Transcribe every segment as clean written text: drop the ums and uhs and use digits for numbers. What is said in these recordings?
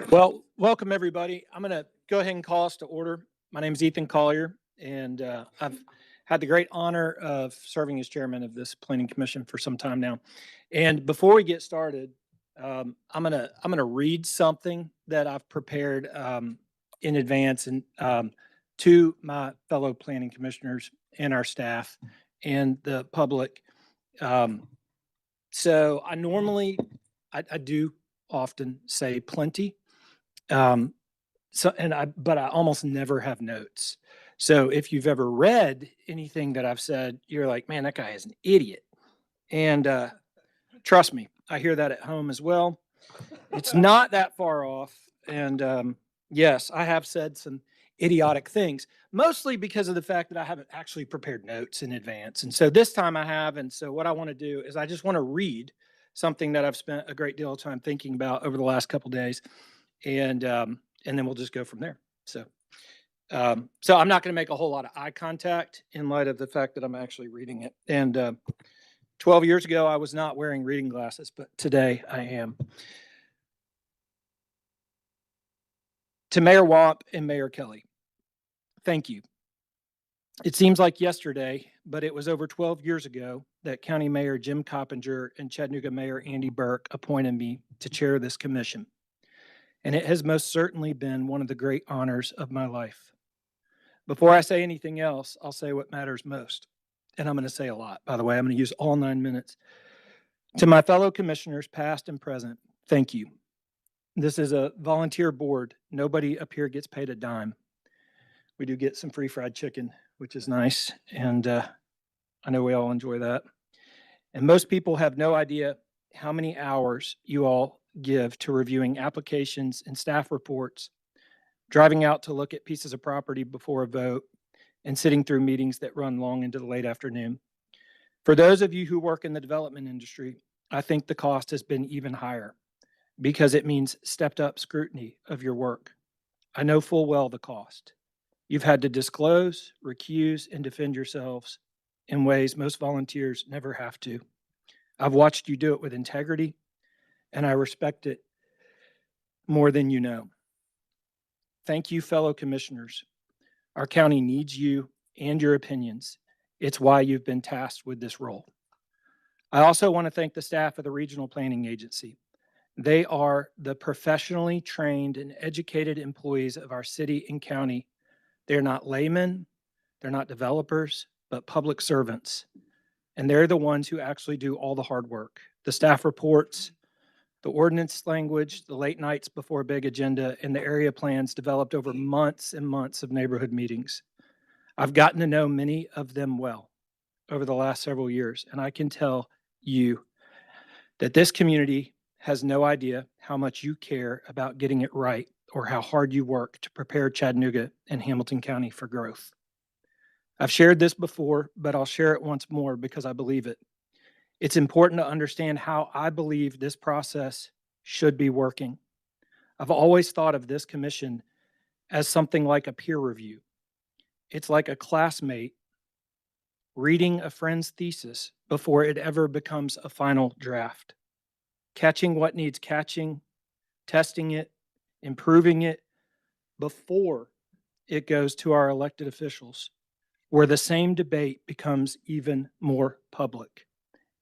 Well, welcome everybody. I'm going to go ahead and call us to order. My name is Ethan Collier, and I've had the great honor of serving as chairman of this planning commission for some time now. And before we get started, I'm gonna read something that I've prepared in advance and to my fellow planning commissioners and our staff and the public. So I do often say plenty. But I almost never have notes. So if you've ever read anything that I've said, you're like, man, that guy is an idiot. And trust me, I hear that at home as well. It's not that far off. And yes, I have said some idiotic things, mostly because of the fact that I haven't actually prepared notes in advance. And so this time I have. And so what I want to do is I just want to read something that I've spent a great deal of time thinking about over the last couple of days. And then we'll just go from there. So I'm not going to make a whole lot of eye contact in light of the fact that I'm actually reading it. And 12 years ago, I was not wearing reading glasses, but today I am. To Mayor Wamp and Mayor Kelly, thank you. It seems like yesterday, but it was over 12 years ago that County Mayor Jim Coppinger and Chattanooga Mayor Andy Burke appointed me to chair this commission. And it has most certainly been one of the great honors of my life. Before I say anything else, I'll say what matters most. And I'm going to say a lot, by the way. I'm going to use all 9 minutes. To my fellow commissioners, past and present, thank you. This is a volunteer board. Nobody up here gets paid a dime. We do get some free fried chicken, which is nice. And I know we all enjoy that. And most people have no idea how many hours you all give to reviewing applications and staff reports, driving out to look at pieces of property before a vote, and sitting through meetings that run long into the late afternoon. For those of you who work in the development industry, I think the cost has been even higher because it means stepped up scrutiny of your work. I know full well the cost. You've had to disclose, recuse, and defend yourselves in ways most volunteers never have to. I've watched you do it with integrity, and I respect it more than you know. Thank you, fellow commissioners. Our county needs you and your opinions. It's why you've been tasked with this role. I also want to thank the staff of the Regional Planning Agency. They are the professionally trained and educated employees of our city and county. They're not laymen, they're not developers, but public servants. And they're the ones who actually do all the hard work. The staff reports, the ordinance language, the late nights before a big agenda, and the area plans developed over months and months of neighborhood meetings. I've gotten to know many of them well over the last several years, and I can tell you that this community has no idea how much you care about getting it right or how hard you work to prepare Chattanooga and Hamilton County for growth. I've shared this before, but I'll share it once more because I believe it. It's important to understand how I believe this process should be working. I've always thought of this commission as something like a peer review. It's like a classmate reading a friend's thesis before it ever becomes a final draft, catching what needs catching, testing it, improving it before it goes to our elected officials, where the same debate becomes even more public.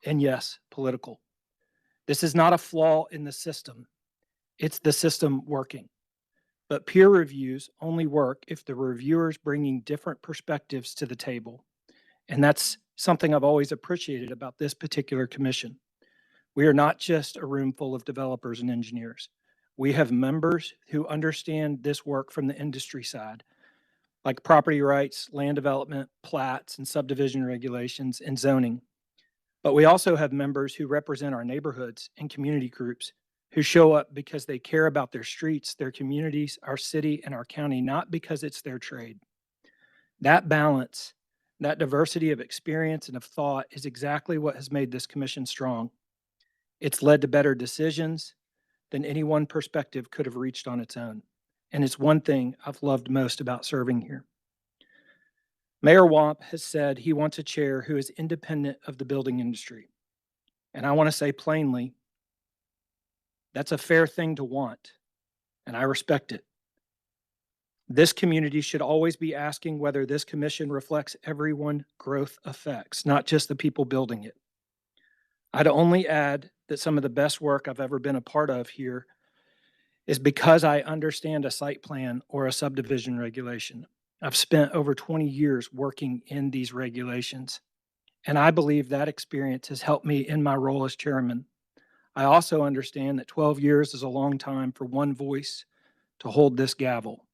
And yes, political. This is not a flaw in the system. It's the system working. But peer reviews only work if the reviewer's bringing different perspectives to the table. And that's something I've always appreciated about this particular commission. We are not just a room full of developers and engineers. We have members who understand this work from the industry side, like property rights, land development, plats, and subdivision regulations, and zoning. But we also have members who represent our neighborhoods and community groups who show up because they care about their streets, their communities, our city, and our county, not because it's their trade. That balance, that diversity of experience and of thought is exactly what has made this commission strong. It's led to better decisions than any one perspective could have reached on its own. And it's one thing I've loved most about serving here. Mayor Wamp has said he wants a chair who is independent of the building industry. And I want to say plainly, That's a fair thing to want, and I respect it. This community should always be asking whether this commission reflects everyone growth affects, not just the people building it. I'd only add that some of the best work I've ever been a part of here is because I understand a site plan or a subdivision regulation. I've spent over 20 years working in these regulations, and I believe that experience has helped me in my role as chairman. I also understand that 12 years is a long time for one voice to hold this gavel,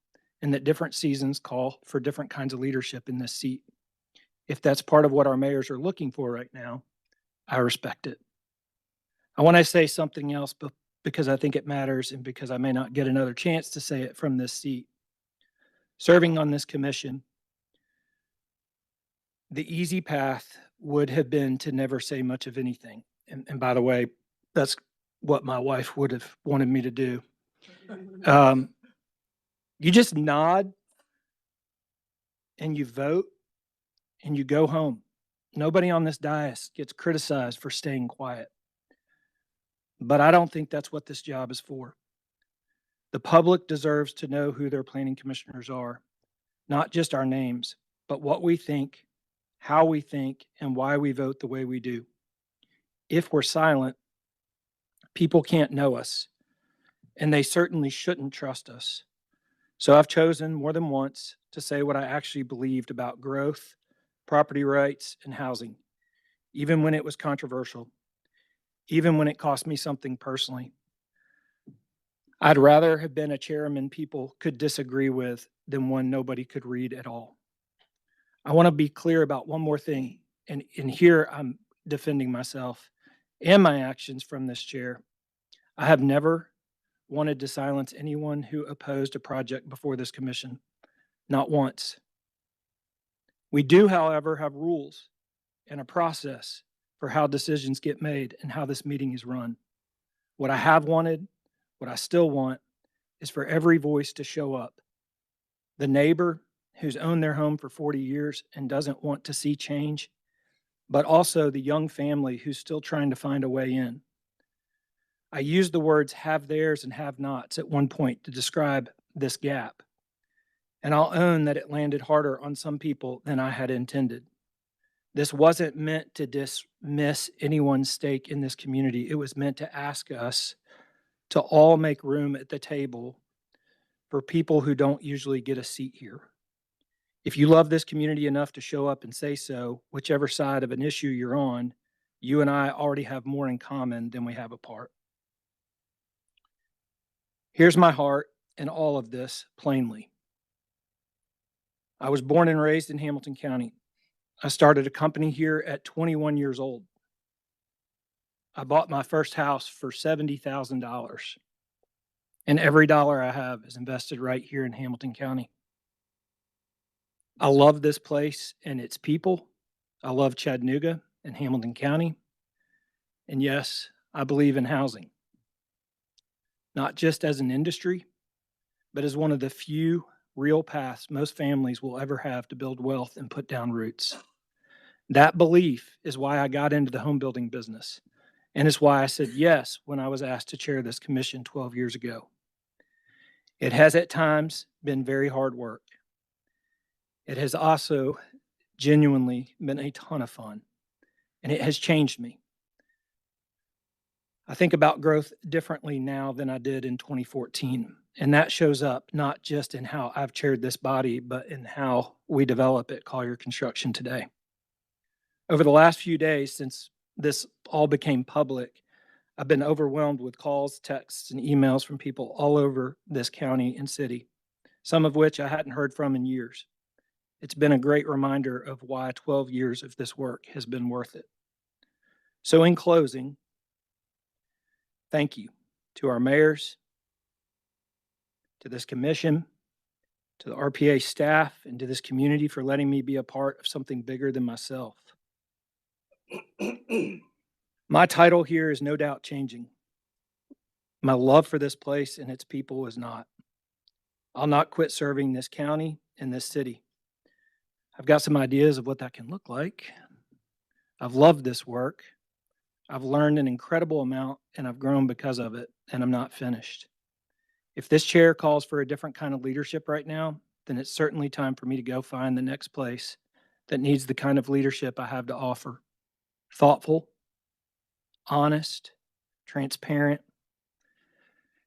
and that different seasons call for different kinds of leadership in this seat. If that's part of what our mayors are looking for right now, I respect it. I want to say something else because I think it matters and because I may not get another chance to say it from this seat. Serving on this commission, the easy path would have been to never say much of anything. And by the way, that's what my wife would have wanted me to do. You just nod and you vote and you go home. Nobody on this dais gets criticized for staying quiet. But I don't think that's what this job is for. The public deserves to know who their planning commissioners are, not just our names, but what we think, how we think, and why we vote the way we do. If we're silent, people can't know us, and they certainly shouldn't trust us. So I've chosen more than once to say what I actually believed about growth, property rights, and housing, even when it was controversial, even when it cost me something personally. I'd rather have been a chairman people could disagree with than one nobody could read at all. I want to be clear about one more thing, and here I'm defending myself and my actions from this chair. I have never wanted to silence anyone who opposed a project before this commission, not once. We do, however, have rules and a process for how decisions get made and how this meeting is run. What I have wanted, what I still want, is for every voice to show up. The neighbor who's owned their home for 40 years and doesn't want to see change, but also the young family who's still trying to find a way in. I used the words have theirs and have nots at one point to describe this gap. And I'll own that it landed harder on some people than I had intended. This wasn't meant to dismiss anyone's stake in this community. It was meant to ask us to all make room at the table for people who don't usually get a seat here. If you love this community enough to show up and say so, whichever side of an issue you're on, you and I already have more in common than we have apart. Here's my heart in all of this plainly. I was born and raised in Hamilton County. I started a company here at 21 years old. I bought my first house for $70,000. And every dollar I have is invested right here in Hamilton County. I love this place and its people. I love Chattanooga and Hamilton County. And yes, I believe in housing. Not just as an industry, but as one of the few real paths most families will ever have to build wealth and put down roots. That belief is why I got into the home building business, and it's why I said yes when I was asked to chair this commission 12 years ago. It has at times been very hard work. It has also genuinely been a ton of fun, and it has changed me. I think about growth differently now than I did in 2014, and that shows up not just in how I've chaired this body, but in how we develop at Collier Construction today. Over the last few days since this all became public, I've been overwhelmed with calls, texts, and emails from people all over this county and city, some of which I hadn't heard from in years. It's been a great reminder of why 12 years of this work has been worth it. So in closing, thank you to our mayors, to this commission, to the RPA staff, and to this community for letting me be a part of something bigger than myself. My title here is no doubt changing. My love for this place and its people is not. I'll not quit serving this county and this city. I've got some ideas of what that can look like. I've loved this work. I've learned an incredible amount and I've grown because of it, and I'm not finished. If this chair calls for a different kind of leadership right now, then it's certainly time for me to go find the next place that needs the kind of leadership I have to offer. Thoughtful, honest, transparent,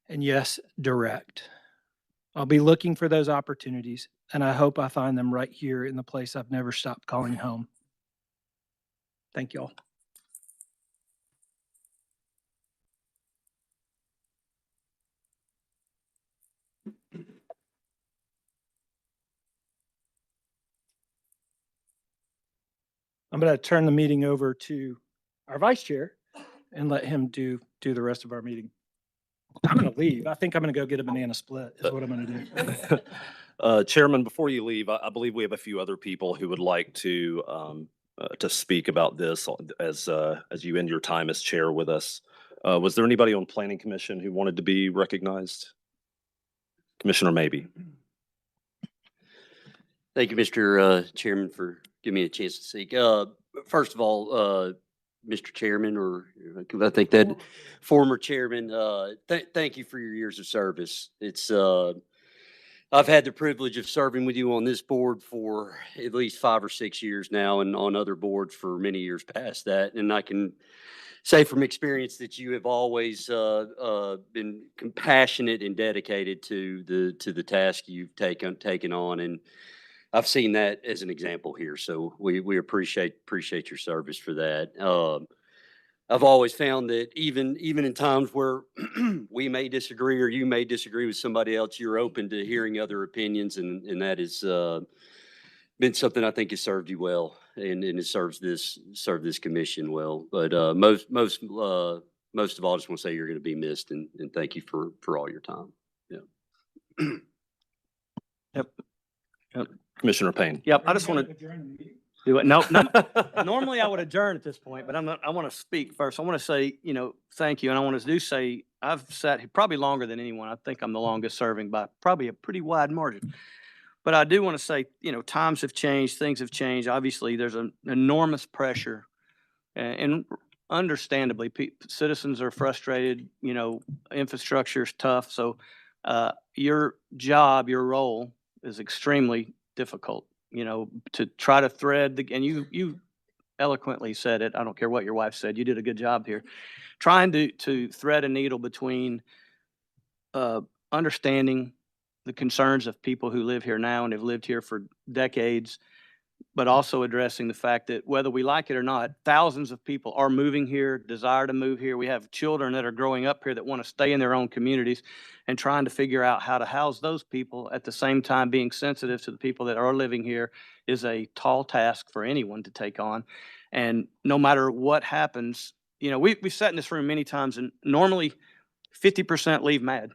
and yes, direct. I'll be looking for those opportunities, and I hope I find them right here in the place I've never stopped calling home. Thank you all. I'm going to turn the meeting over to our vice chair and let him do the rest of our meeting. I'm going to leave. I think I'm going to go get a banana split is what I'm going to do. Chairman, before you leave, I believe we have a few other people who would like to speak about this as you end your time as chair with us. Was there anybody on Planning Commission who wanted to be recognized? Commissioner Maybe. Thank you, Mr. Chairman, for giving me a chance to speak. First of all, Mr. Chairman, or I think that former chairman, thank you for your years of service. It's I've had the privilege of serving with you on this board for at least 5 or 6 years now, and on other boards for many years past that. And I can say from experience that you have always been compassionate and dedicated to the task you've taken on, and I've seen that as an example here. So we appreciate your service for that. I've always found that even in times where we may disagree or you may disagree with somebody else, you're open to hearing other opinions, and that has been something I think has served you well, and it served this commission well. But most of all, I just want to say you're going to be missed, and thank you for all your time. Yeah. Yep. Commissioner Payne. Yep. I just want to do it. No. Normally I would adjourn at this point, but I'm not. I want to speak first. I want to say, thank you, and I want to say I've sat here probably longer than anyone. I think I'm the longest serving by probably a pretty wide margin. But I do want to say, times have changed, things have changed. Obviously, there's an enormous pressure, and understandably, citizens are frustrated. Infrastructure is tough. So your job, your role is extremely difficult, to try to thread and you eloquently said it. I don't care what your wife said. You did a good job here. Trying to thread a needle between understanding the concerns of people who live here now and have lived here for decades, but also addressing the fact that whether we like it or not, thousands of people are moving here, desire to move here. We have children that are growing up here that want to stay in their own communities, and trying to figure out how to house those people at the same time being sensitive to the people that are living here is a tall task for anyone to take on. And no matter what happens, we've sat in this room many times, and normally 50% leave mad.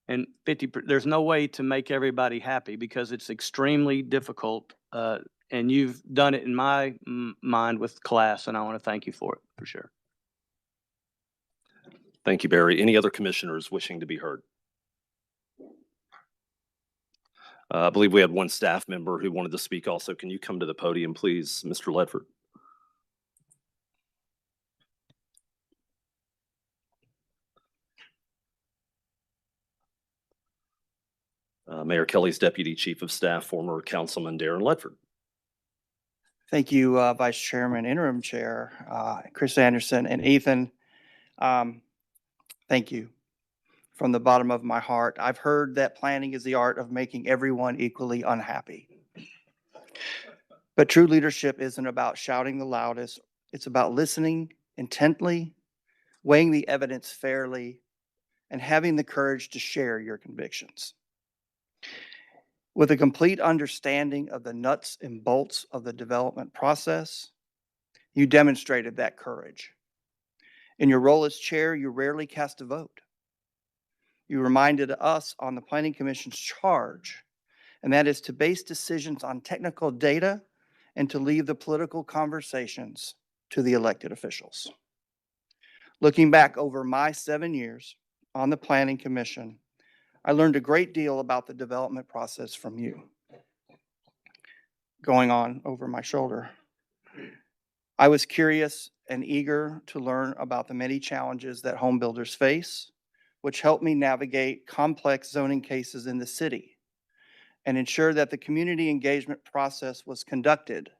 And there's no way to make everybody happy because it's extremely difficult. And you've done it in my mind with class, and I want to thank you for it, for sure. Thank you, Barry. Any other commissioners wishing to be heard? I believe we had one staff member who wanted to speak also. Can you come to the podium, please, Mr. Ledford? Mayor Kelly's Deputy Chief of Staff, former Councilman Darren Ledford. Thank you, Vice Chairman, Interim Chair, Chris Anderson, and Ethan. Thank you from the bottom of my heart. I've heard that planning is the art of making everyone equally unhappy. But true leadership isn't about shouting the loudest. It's about listening intently, weighing the evidence fairly, and having the courage to share your convictions. With a complete understanding of the nuts and bolts of the development process, you demonstrated that courage. In your role as chair, you rarely cast a vote. You reminded us on the Planning Commission's charge, and that is to base decisions on technical data and to leave the political conversations to the elected officials. Looking back over my 7 years on the Planning Commission, I learned a great deal about the development process from you. Going on over my shoulder, I was curious and eager to learn about the many challenges that home builders face, which helped me navigate complex zoning cases in the city and ensure that the community engagement process was conducted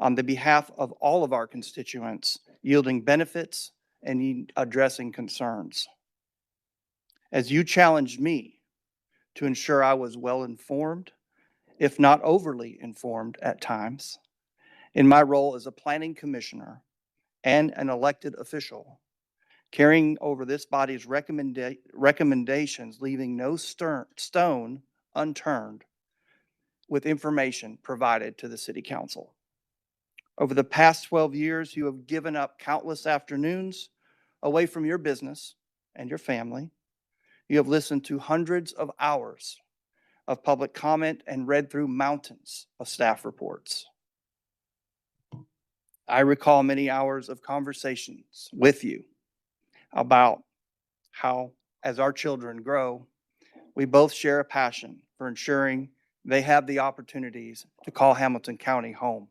on the behalf of all of our constituents, yielding benefits and addressing concerns. As you challenged me to ensure I was well-informed, if not overly informed at times, in my role as a planning commissioner and an elected official, carrying over this body's recommendations, leaving no stone unturned with information provided to the City Council. Over the past 12 years, you have given up countless afternoons away from your business and your family. You have listened to hundreds of hours of public comment and read through mountains of staff reports. I recall many hours of conversations with you about how, as our children grow, we both share a passion for ensuring they have the opportunities to call Hamilton County home.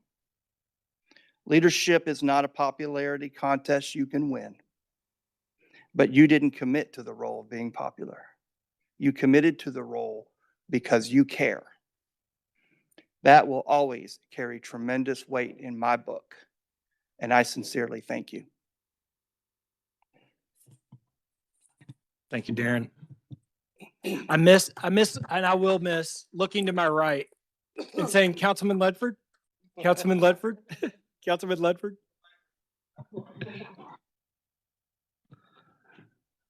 Leadership is not a popularity contest you can win, but you didn't commit to the role of being popular. You committed to the role because you care. That will always carry tremendous weight in my book, and I sincerely thank you. Thank you, Darren. I miss, and I will miss looking to my right and saying, Councilman Ledford, Councilman Ledford, Councilman Ledford.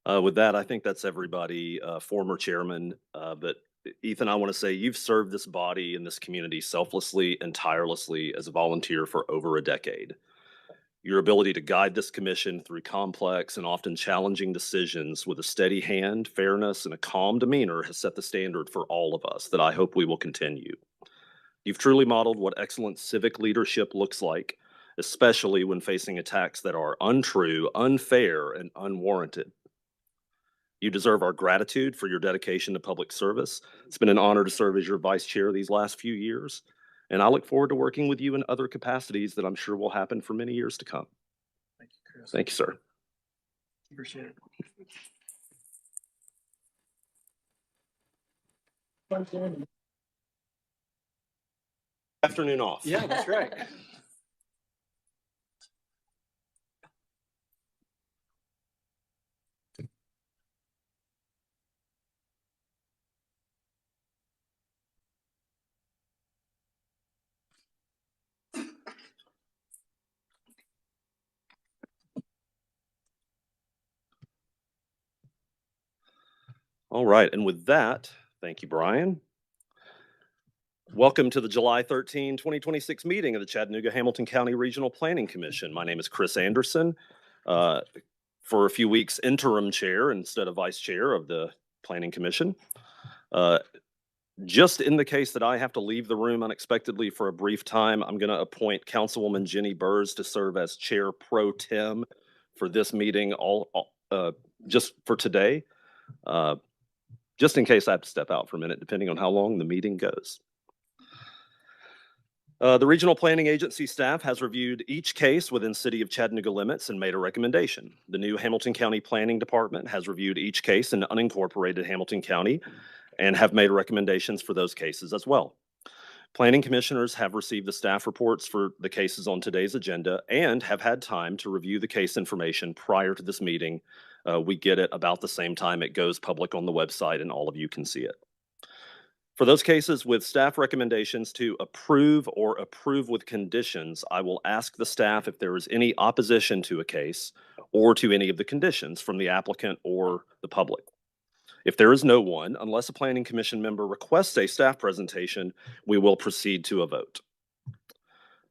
With that, I think that's everybody, former chairman. But Ethan, I want to say you've served this body and this community selflessly and tirelessly as a volunteer for over a decade. Your ability to guide this commission through complex and often challenging decisions with a steady hand, fairness, and a calm demeanor has set the standard for all of us that I hope we will continue. You've truly modeled what excellent civic leadership looks like, especially when facing attacks that are untrue, unfair, and unwarranted. You deserve our gratitude for your dedication to public service. It's been an honor to serve as your vice chair these last few years, and I look forward to working with you in other capacities that I'm sure will happen for many years to come. Thank you, Chris. Thank you, sir. Appreciate it. Afternoon off. Yeah, that's right. All right, and with that, thank you, Brian. Welcome to the July 13, 2026 meeting of the Chattanooga-Hamilton County Regional Planning Commission. My name is Chris Anderson. For a few weeks, interim chair instead of vice chair of the Planning Commission. Just in the case that I have to leave the room unexpectedly for a brief time, I'm going to appoint Councilwoman Jenny Burrs to serve as chair pro tem for this meeting, just for today. Just in case I have to step out for a minute, depending on how long the meeting goes. The Regional Planning Agency staff has reviewed each case within City of Chattanooga limits and made a recommendation. The new Hamilton County Planning Department has reviewed each case in unincorporated Hamilton County and have made recommendations for those cases as well. Planning commissioners have received the staff reports for the cases on today's agenda and have had time to review the case information prior to this meeting. We get it about the same time it goes public on the website and all of you can see it. For those cases with staff recommendations to approve or approve with conditions, I will ask the staff if there is any opposition to a case or to any of the conditions from the applicant or the public. If there is no one, unless a planning commission member requests a staff presentation, we will proceed to a vote.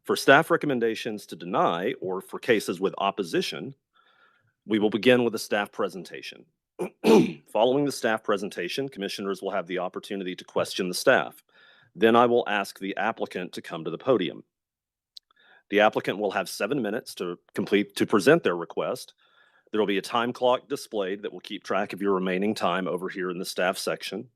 For staff recommendations to deny or for cases with opposition, we will begin with a staff presentation. Following the staff presentation, commissioners will have the opportunity to question the staff. Then I will ask the applicant to come to the podium. The applicant will have 7 minutes to present their request. There will be a time clock displayed that will keep track of your remaining time over here in the staff section.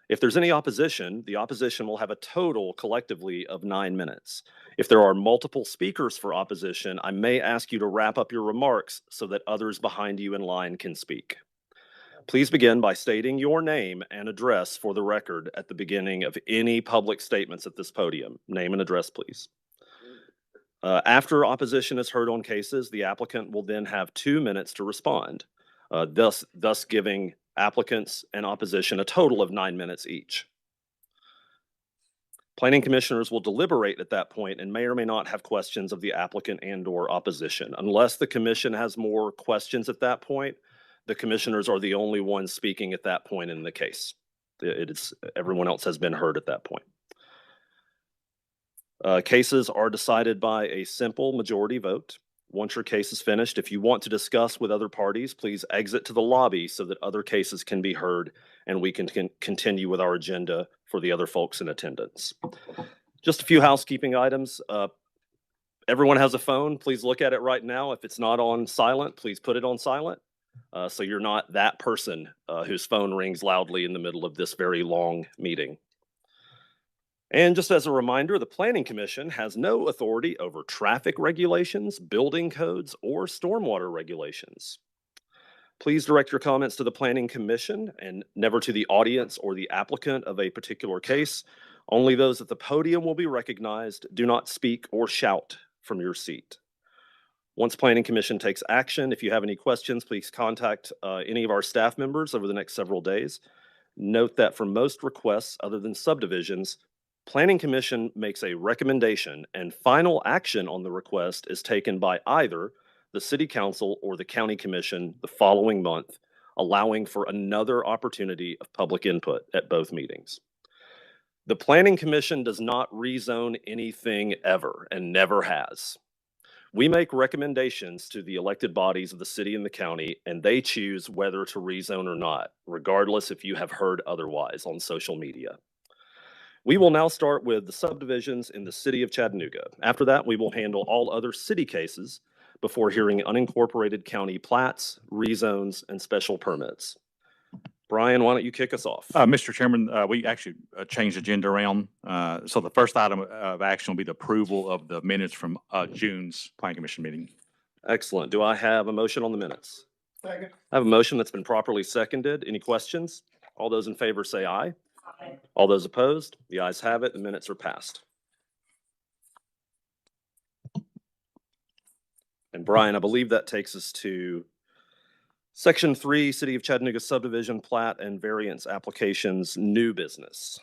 If there's any opposition, the opposition will have a total collectively of 9 minutes. If there are multiple speakers for opposition, I may ask you to wrap up your remarks so that others behind you in line can speak. Please begin by stating your name and address for the record at the beginning of any public statements at this podium. Name and address, please. After opposition is heard on cases, the applicant will then have 2 minutes to respond, thus giving applicants and opposition a total of 9 minutes each. Planning commissioners will deliberate at that point and may or may not have questions of the applicant and/or opposition. Unless the commission has more questions at that point, the commissioners are the only ones speaking at that point in the case. Everyone else has been heard at that point. Cases are decided by a simple majority vote. Once your case is finished, if you want to discuss with other parties, please exit to the lobby so that other cases can be heard and we can continue with our agenda for the other folks in attendance. Just a few housekeeping items. Everyone has a phone. Please look at it right now. If it's not on silent, please put it on silent. So you're not that person whose phone rings loudly in the middle of this very long meeting. And just as a reminder, the Planning Commission has no authority over traffic regulations, building codes, or stormwater regulations. Please direct your comments to the Planning Commission and never to the audience or the applicant of a particular case. Only those at the podium will be recognized. Do not speak or shout from your seat. Once Planning Commission takes action, if you have any questions, please contact any of our staff members over the next several days. Note that for most requests other than subdivisions, Planning Commission makes a recommendation and final action on the request is taken by either the City Council or the County Commission the following month, allowing for another opportunity of public input at both meetings. The Planning Commission does not rezone anything ever and never has. We make recommendations to the elected bodies of the city and the county, and they choose whether to rezone or not, regardless if you have heard otherwise on social media. We will now start with the subdivisions in the city of Chattanooga. After that, we will handle all other city cases before hearing unincorporated county plats, rezones, and special permits. Brian, why don't you kick us off? Mr. Chairman, we actually changed the agenda around. So the first item of action will be the approval of the minutes from June's Planning Commission meeting. Excellent. Do I have a motion on the minutes? Second. I have a motion that's been properly seconded. Any questions? All those in favor say aye. Aye. All those opposed? The ayes have it. The minutes are passed. And Brian, I believe that takes us to Section 3, City of Chattanooga subdivision plat and variance applications, new business.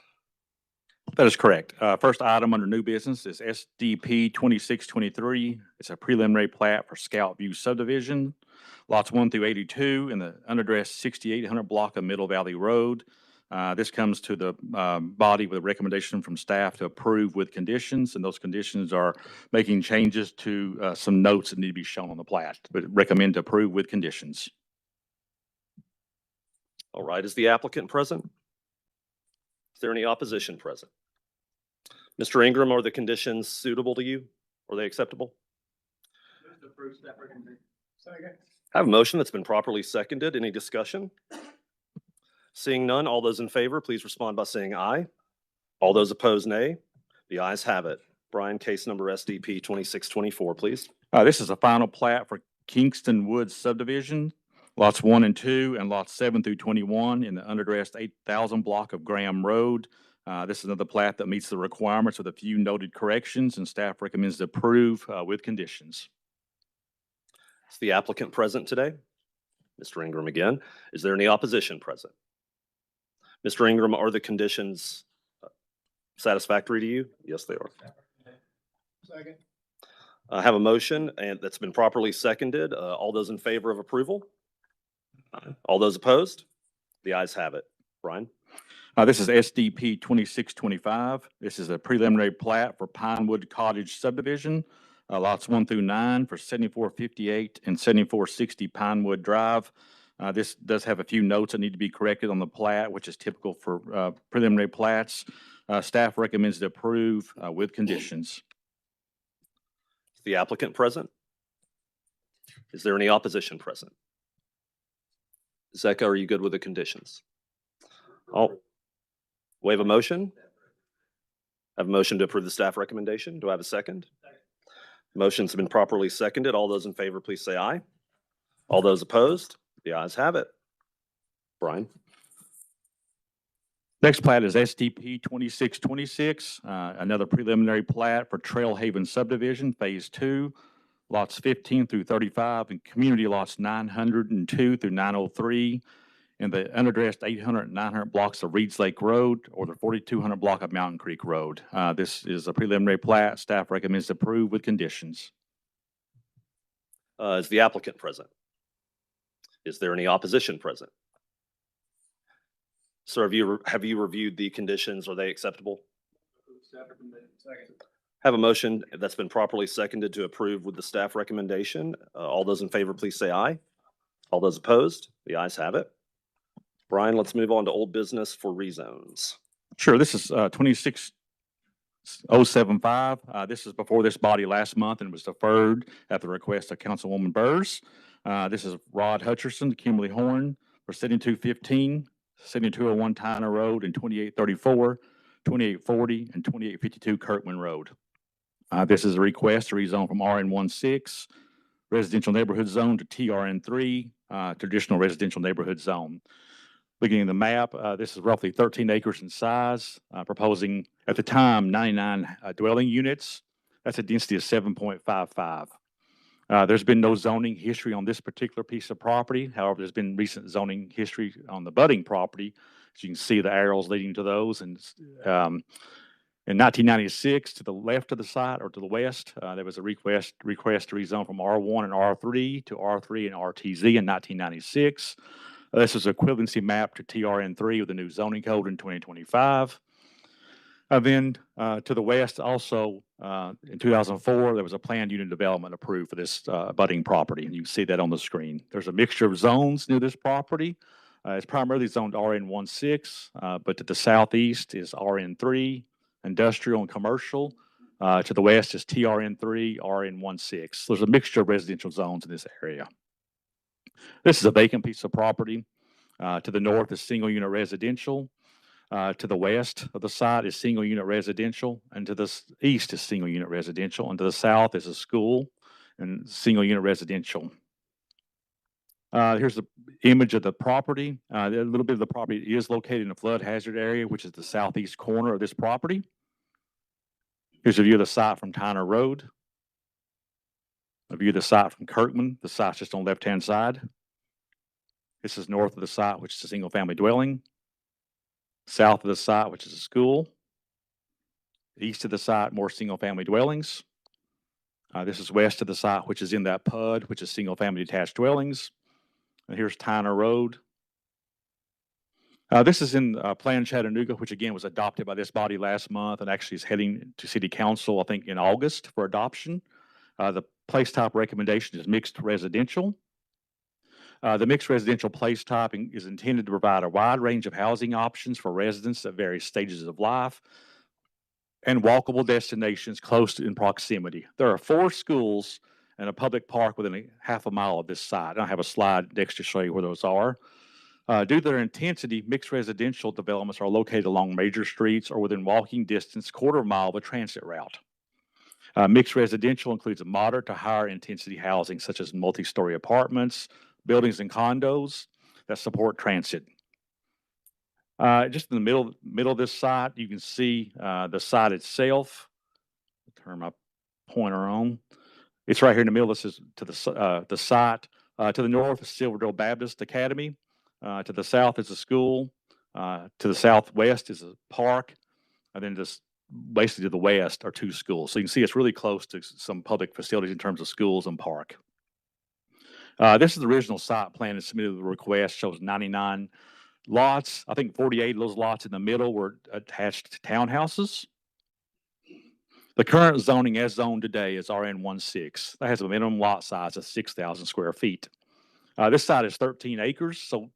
That is correct. First item under new business is SDP 2623. It's a preliminary plat for Scout View subdivision, lots 1 through 82 in the unaddressed 6800 block of Middle Valley Road. This comes to the body with a recommendation from staff to approve with conditions, and those conditions are making changes to some notes that need to be shown on the plat, but recommend to approve with conditions. All right, is the applicant present? Is there any opposition present? Mr. Ingram, are the conditions suitable to you? Are they acceptable? I have a motion that's been properly seconded. Any discussion? Seeing none, all those in favor, please respond by saying aye. All those opposed, nay. The ayes have it. Brian, case number SDP 2624, please. This is a final plat for Kingston Woods subdivision, lots 1 and 2 and lots 7 through 21 in the unaddressed 8000 block of Graham Road. This is another plat that meets the requirements with a few noted corrections, and staff recommends to approve with conditions. Is the applicant present today? Mr. Ingram again. Is there any opposition present? Mr. Ingram, are the conditions satisfactory to you? Yes, they are. Second. I have a motion and that's been properly seconded. All those in favor of approval? All those opposed? The ayes have it. Brian? This is SDP 2625. This is a preliminary plat for Pinewood Cottage subdivision, lots 1 through 9 for 7458 and 7460 Pinewood Drive. This does have a few notes that need to be corrected on the plat, which is typical for preliminary plats. Staff recommends to approve with conditions. Is the applicant present? Is there any opposition present? Zeka, are you good with the conditions? We have a motion. I have a motion to approve the staff recommendation. Do I have a second? Motion's been properly seconded. All those in favor, please say aye. All those opposed? The ayes have it. Brian? Next plat is SDP 2626, another preliminary plat for Trail Haven subdivision, Phase 2, lots 15 through 35, and community lots 902 through 903, in the unaddressed 800 and 900 blocks of Reeds Lake Road or the 4200 block of Mountain Creek Road. This is a preliminary plat. Staff recommends approve with conditions. Is the applicant present? Is there any opposition present? Sir, have you reviewed the conditions? Are they acceptable? Have a motion that's been properly seconded to approve with the staff recommendation. All those in favor, please say aye. All those opposed? The ayes have it. Brian, let's move on to old business for rezones. Sure, this is 26075. This is before this body last month and was deferred at the request of Councilwoman Burrs. This is Rod Hutcherson, Kimberly Horn for 7215, 7201 Tyner Road, and 2834, 2840, and 2852 Kirkman Road. This is a request to rezone from RN16 residential neighborhood zone to TRN3 traditional residential neighborhood zone. Looking at the map, this is roughly 13 acres in size, proposing at the time 99 dwelling units. That's a density of 7.55. There's been no zoning history on this particular piece of property. However, there's been recent zoning history on the budding property. As you can see, the arrows leading to those. And in 1996, to the left of the site or to the west, there was a request to rezone from R1 and R3 to R3 and RTZ in 1996. This is equivalency map to TRN3 with the new zoning code in 2025. Then to the west, also in 2004, there was a planned unit development approved for this budding property, and you can see that on the screen. There's a mixture of zones near this property. It's primarily zoned RN16, but to the southeast is RN3, industrial and commercial. To the west is TRN3, RN16. There's a mixture of residential zones in this area. This is a vacant piece of property. To the north is single unit residential. To the west of the site is single unit residential, and to the east is single unit residential, and to the south is a school and single unit residential. Here's the image of the property. A little bit of the property is located in a flood hazard area, which is the southeast corner of this property. Here's a view of the site from Tyner Road. A view of the site from Kirkman. The site's just on the left-hand side. This is north of the site, which is a single-family dwelling. South of the site, which is a school. East of the site, more single-family dwellings. This is west of the site, which is in that PUD, which is single-family detached dwellings. And here's Tyner Road. This is in Plan Chattanooga, which again was adopted by this body last month and actually is heading to City Council, I think, in August for adoption. The place type recommendation is mixed residential. The mixed residential place type is intended to provide a wide range of housing options for residents at various stages of life and walkable destinations close in proximity. There are 4 schools and a public park within a half a mile of this site. I have a slide next to show you where those are. Due to their intensity, mixed residential developments are located along major streets or within walking distance, quarter mile of a transit route. Mixed residential includes a moderate to higher intensity housing, such as multi-story apartments, buildings and condos that support transit. Just in the middle of this site, you can see the site itself. I'll turn my pointer on. It's right here in the middle. This is to the site. To the north is Silverdale Baptist Academy. To the south is a school. To the southwest is a park. And then just basically to the west are 2 schools. So you can see it's really close to some public facilities in terms of schools and park. This is the original site plan and submitted with the request, shows 99 lots. I think 48 of those lots in the middle were attached to townhouses. The current zoning as zoned today is RN16. That has a minimum lot size of 6,000 square feet. This site is 13 acres, so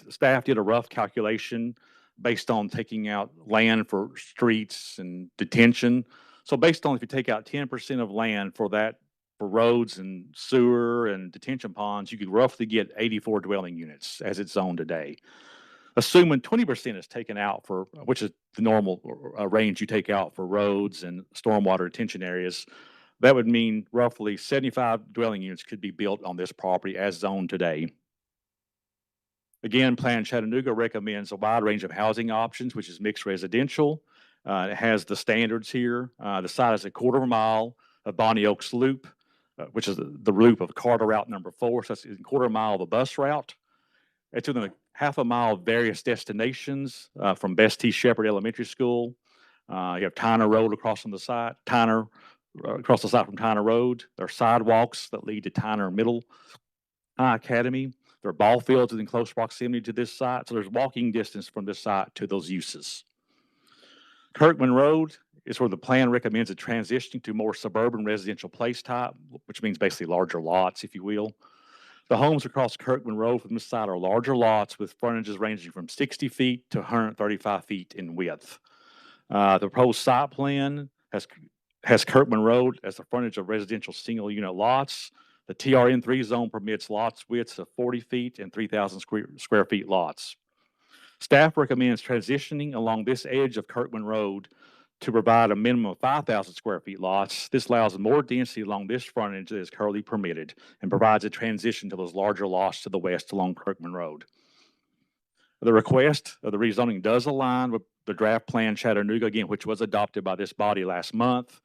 staff did a rough calculation based on taking out land for streets and detention. So based on if you take out 10% of land for that, for roads and sewer and detention ponds, you could roughly get 84 dwelling units as it's zoned today. Assuming 20% is taken out for, which is the normal range you take out for roads and stormwater retention areas, that would mean roughly 75 dwelling units could be built on this property as zoned today. Again, Plan Chattanooga recommends a wide range of housing options, which is mixed residential. It has the standards here. The site is a 1/4 mile of Bonnie Oaks Loop, which is the loop of Carter Route number 4. So that's a 1/4 mile of the bus route. It's within a 1/2 mile of various destinations from Bess T. Shepherd Elementary School. You have Tyner Road across from the site, across the site from Tyner Road. There are sidewalks that lead to Tyner Middle High Academy. There are ball fields within close proximity to this site, so there's walking distance from this site to those uses. Kirkman Road is where the plan recommends a transitioning to more suburban residential place type, which means basically larger lots, if you will. The homes across Kirkman Road from this side are larger lots with frontages ranging from 60 feet to 135 feet in width. The proposed site plan has Kirkman Road as the frontage of residential single unit lots. The TRN3 zone permits lots widths of 40 feet and 3,000 square feet lots. Staff recommends transitioning along this edge of Kirkman Road to provide a minimum of 5,000 square feet lots. This allows more density along this frontage that is currently permitted and provides a transition to those larger lots to the west along Kirkman Road. The request of the rezoning does align with the draft plan Chattanooga, again, which was adopted by this body last month.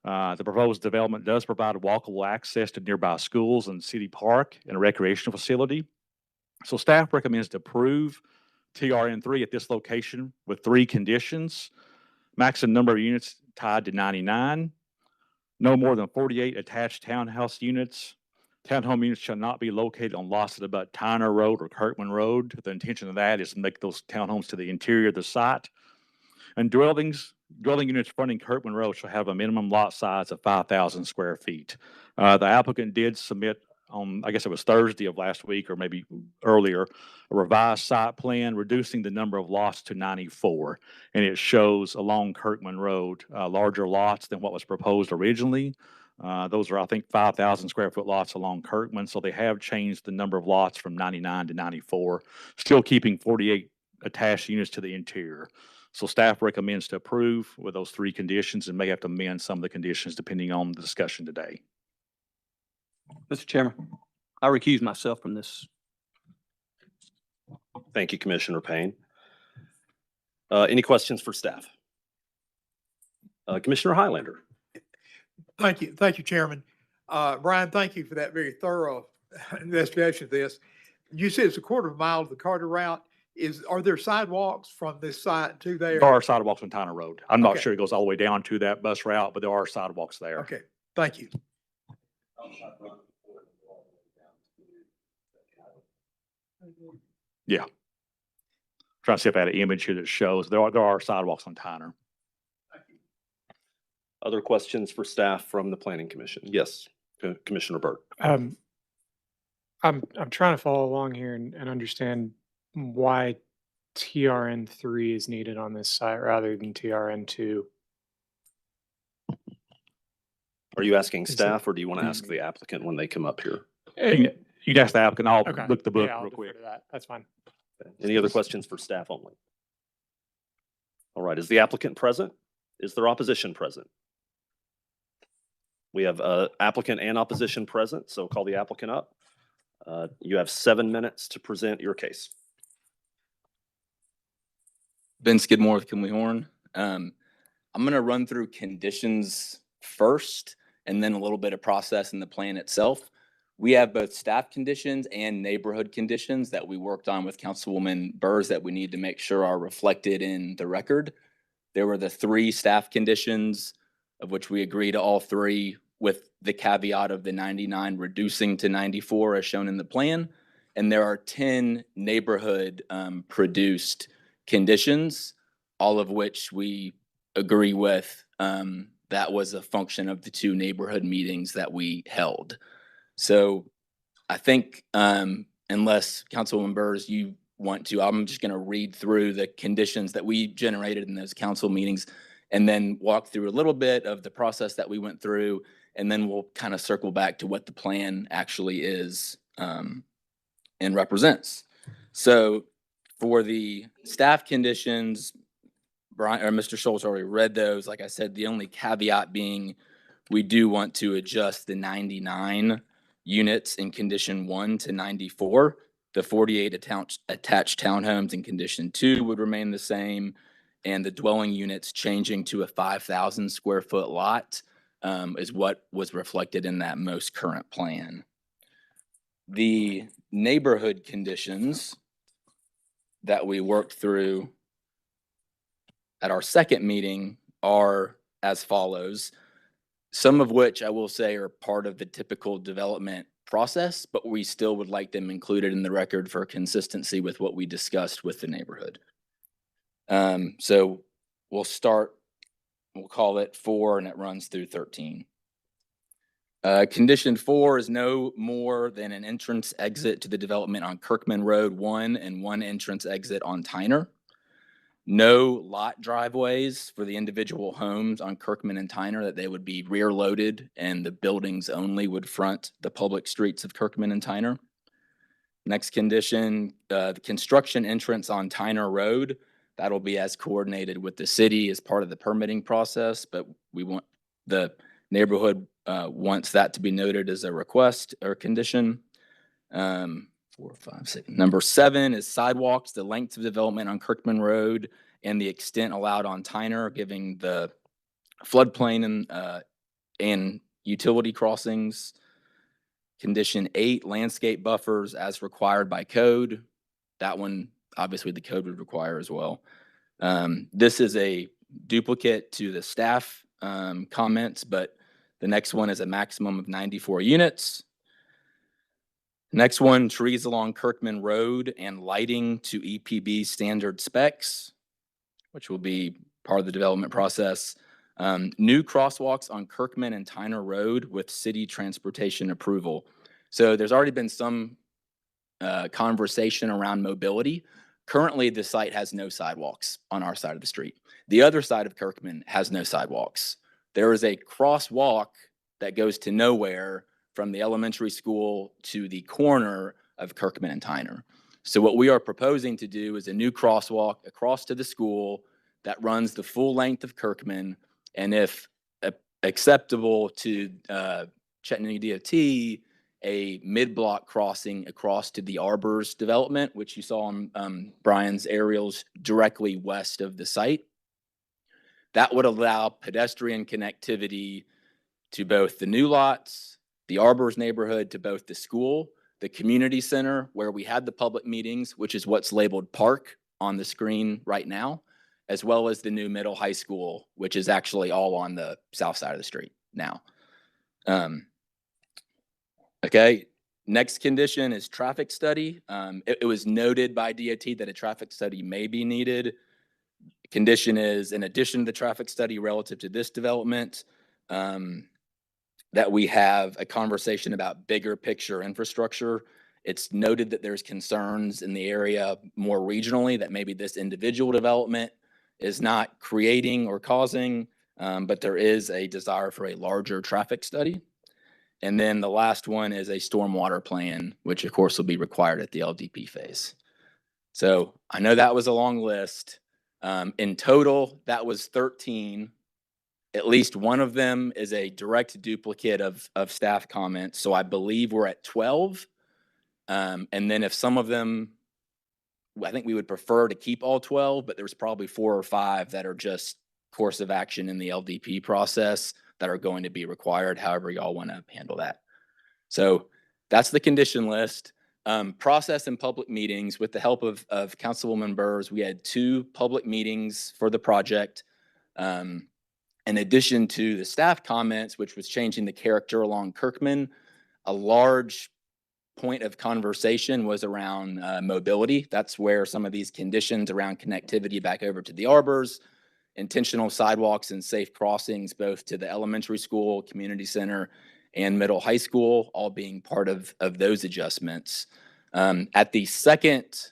The proposed development does provide walkable access to nearby schools and city park and a recreational facility. So staff recommends to approve TRN3 at this location with 3 conditions. Maximum number of units tied to 99. No more than 48 attached townhouse units. Townhome units shall not be located on lots that abut Tyner Road or Kirkman Road. The intention of that is to make those townhomes to the interior of the site. And dwelling units fronting Kirkman Road shall have a minimum lot size of 5,000 square feet. The applicant did submit on, I guess it was Thursday of last week or maybe earlier, a revised site plan reducing the number of lots to 94. And it shows along Kirkman Road larger lots than what was proposed originally. Those are, I think, 5,000 square foot lots along Kirkman. So they have changed the number of lots from 99 to 94, still keeping 48 attached units to the interior. So staff recommends to approve with those 3 conditions and may have to amend some of the conditions depending on the discussion today. Mr. Chairman, I recuse myself from this. Thank you, Commissioner Payne. Any questions for staff? Commissioner Highlander. Thank you, Chairman. Brian, thank you for that very thorough investigation of this. You said it's a 1/4 mile of the Carter route. Are there sidewalks from this site to there? There are sidewalks on Tyner Road. I'm not Okay. sure it goes all the way down to that bus route, but there are sidewalks there. Okay, thank you. Yeah. Trying to see if I had an image here that shows there are sidewalks on Tyner. Other questions for staff from the Planning Commission? Yes, Commissioner Burt. I'm trying to follow along here and understand why TRN3 is needed on this site rather than TRN2. Are you asking Is it- staff or do you want to ask the applicant when they come up here? You can ask the applicant. I'll Okay. look the book Yeah, I'll real defer quick. to that. That's fine. Any other questions for staff only? All right, is the applicant present? Is there opposition present? We have applicant and opposition present, so call the applicant up. You have 7 minutes to present your case. Ben Skidmore with Kimley Horn. I'm going to run through conditions first and then a little bit of process in the plan itself. We have both staff conditions and neighborhood conditions that we worked on with Councilwoman Burrs that we need to make sure are reflected in the record. There were the 3 staff conditions of which we agree to all 3 with the caveat of the 99 reducing to 94 as shown in the plan. And there are 10 neighborhood produced conditions, all of which we agree with. That was a function of the 2 neighborhood meetings that we held. So I think unless Councilwoman Burrs, you want to, I'm just going to read through the conditions that we generated in those council meetings and then walk through a little bit of the process that we went through. And then we'll kind of circle back to what the plan actually is and represents. So For the staff conditions, Brian or Mr. Schultz already read those. Like I said, the only caveat being we do want to adjust the 99 units in condition 1 to 94. The 48 attached townhomes in condition 2 would remain the same, and the dwelling units changing to a 5,000 square foot lot is what was reflected in that most current plan. The neighborhood conditions that we worked through at our second meeting are as follows, some of which I will say are part of the typical development process, but we still would like them included in the record for consistency with what we discussed with the neighborhood. So we'll call it 4, and it runs through 13. Condition 4 is no more than an entrance exit to the development on Kirkman Road 1 and 1 entrance exit on Tyner. No lot driveways for the individual homes on Kirkman and Tyner, that they would be rear loaded and the buildings only would front the public streets of Kirkman and Tyner. Next condition, the construction entrance on Tyner Road, that'll be as coordinated with the city as part of the permitting process, but we want the neighborhood wants that to be noted as a request or condition. 4, 5, 6. Number 7 is sidewalks, the length of development on Kirkman Road and the extent allowed on Tyner, giving the floodplain and utility crossings. Condition 8, landscape buffers as required by code. That one, obviously the code would require as well. This is a duplicate to the staff comments, but the next one is a maximum of 94 units. Next one, trees along Kirkman Road and lighting to EPB standard specs, which will be part of the development process. New crosswalks on Kirkman and Tyner Road with city transportation approval. So there's already been some conversation around mobility. Currently, the site has no sidewalks on our side of the street. The other side of Kirkman has no sidewalks. There is a crosswalk that goes to nowhere from the elementary school to the corner of Kirkman and Tyner. So what we are proposing to do is a new crosswalk across to the school that runs the full length of Kirkman, and if acceptable to Chattanooga DOT, a mid-block crossing across to the Arbors development, which you saw on Brian's aerials directly west of the site. That would allow pedestrian connectivity to both the new lots, the Arbors neighborhood, to both the school, the community center where we had the public meetings, which is what's labeled park on the screen right now, as well as the new middle high school, which is actually all on the south side of the street now. Okay, next condition is traffic study. It was noted by DOT that a traffic study may be needed. Condition is, in addition to the traffic study relative to this development, that we have a conversation about bigger picture infrastructure. It's noted that there's concerns in the area more regionally that maybe this individual development is not creating or causing, but there is a desire for a larger traffic study. And then the last one is a stormwater plan, which of course will be required at the LDP phase. So I know that was a long list. In total, that was 13. At least one of them is a direct duplicate of staff comments. So I believe we're at 12. And then if some of them, I think we would prefer to keep all 12, but there's probably 4 or 5 that are just course of action in the LDP process that are going to be required, however y'all want to handle that. So that's the condition list. Process and public meetings. With the help of Councilwoman Burrs, we had 2 public meetings for the project. In addition to the staff comments, which was changing the character along Kirkman, a large point of conversation was around mobility. That's where some of these conditions around connectivity back over to the Arbors, intentional sidewalks and safe crossings, both to the elementary school, community center, and middle high school, all being part of those adjustments. At the second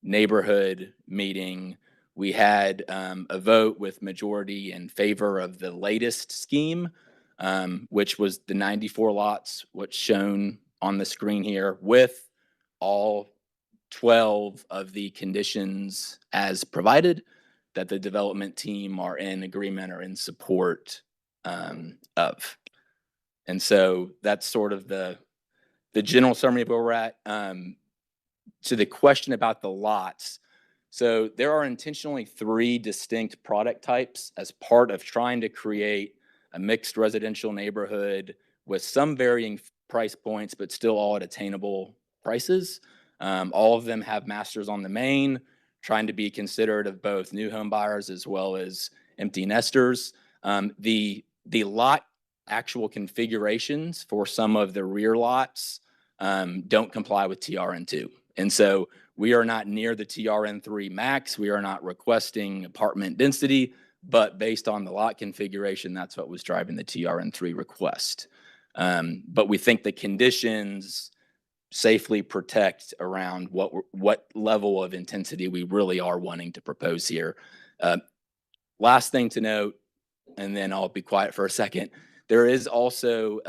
neighborhood meeting, we had a vote with majority in favor of the latest scheme, which was the 94 lots, what's shown on the screen here, with all 12 of the conditions as provided that the development team are in agreement or in support of. And so that's sort of the general summary of where we're at. To the question about the lots, so there are intentionally 3 distinct product types as part of trying to create a mixed residential neighborhood with some varying price points, but still all at attainable prices. All of them have masters on the main, trying to be considerate of both new home buyers as well as empty nesters. The lot actual configurations for some of the rear lots don't comply with TRN2. And so we are not near the TRN3 max. We are not requesting apartment density, but based on the lot configuration, that's what was driving the TRN3 request. But we think the conditions safely protect around what level of intensity we really are wanting to propose here. Last thing to note, and then I'll be quiet for a second. There is also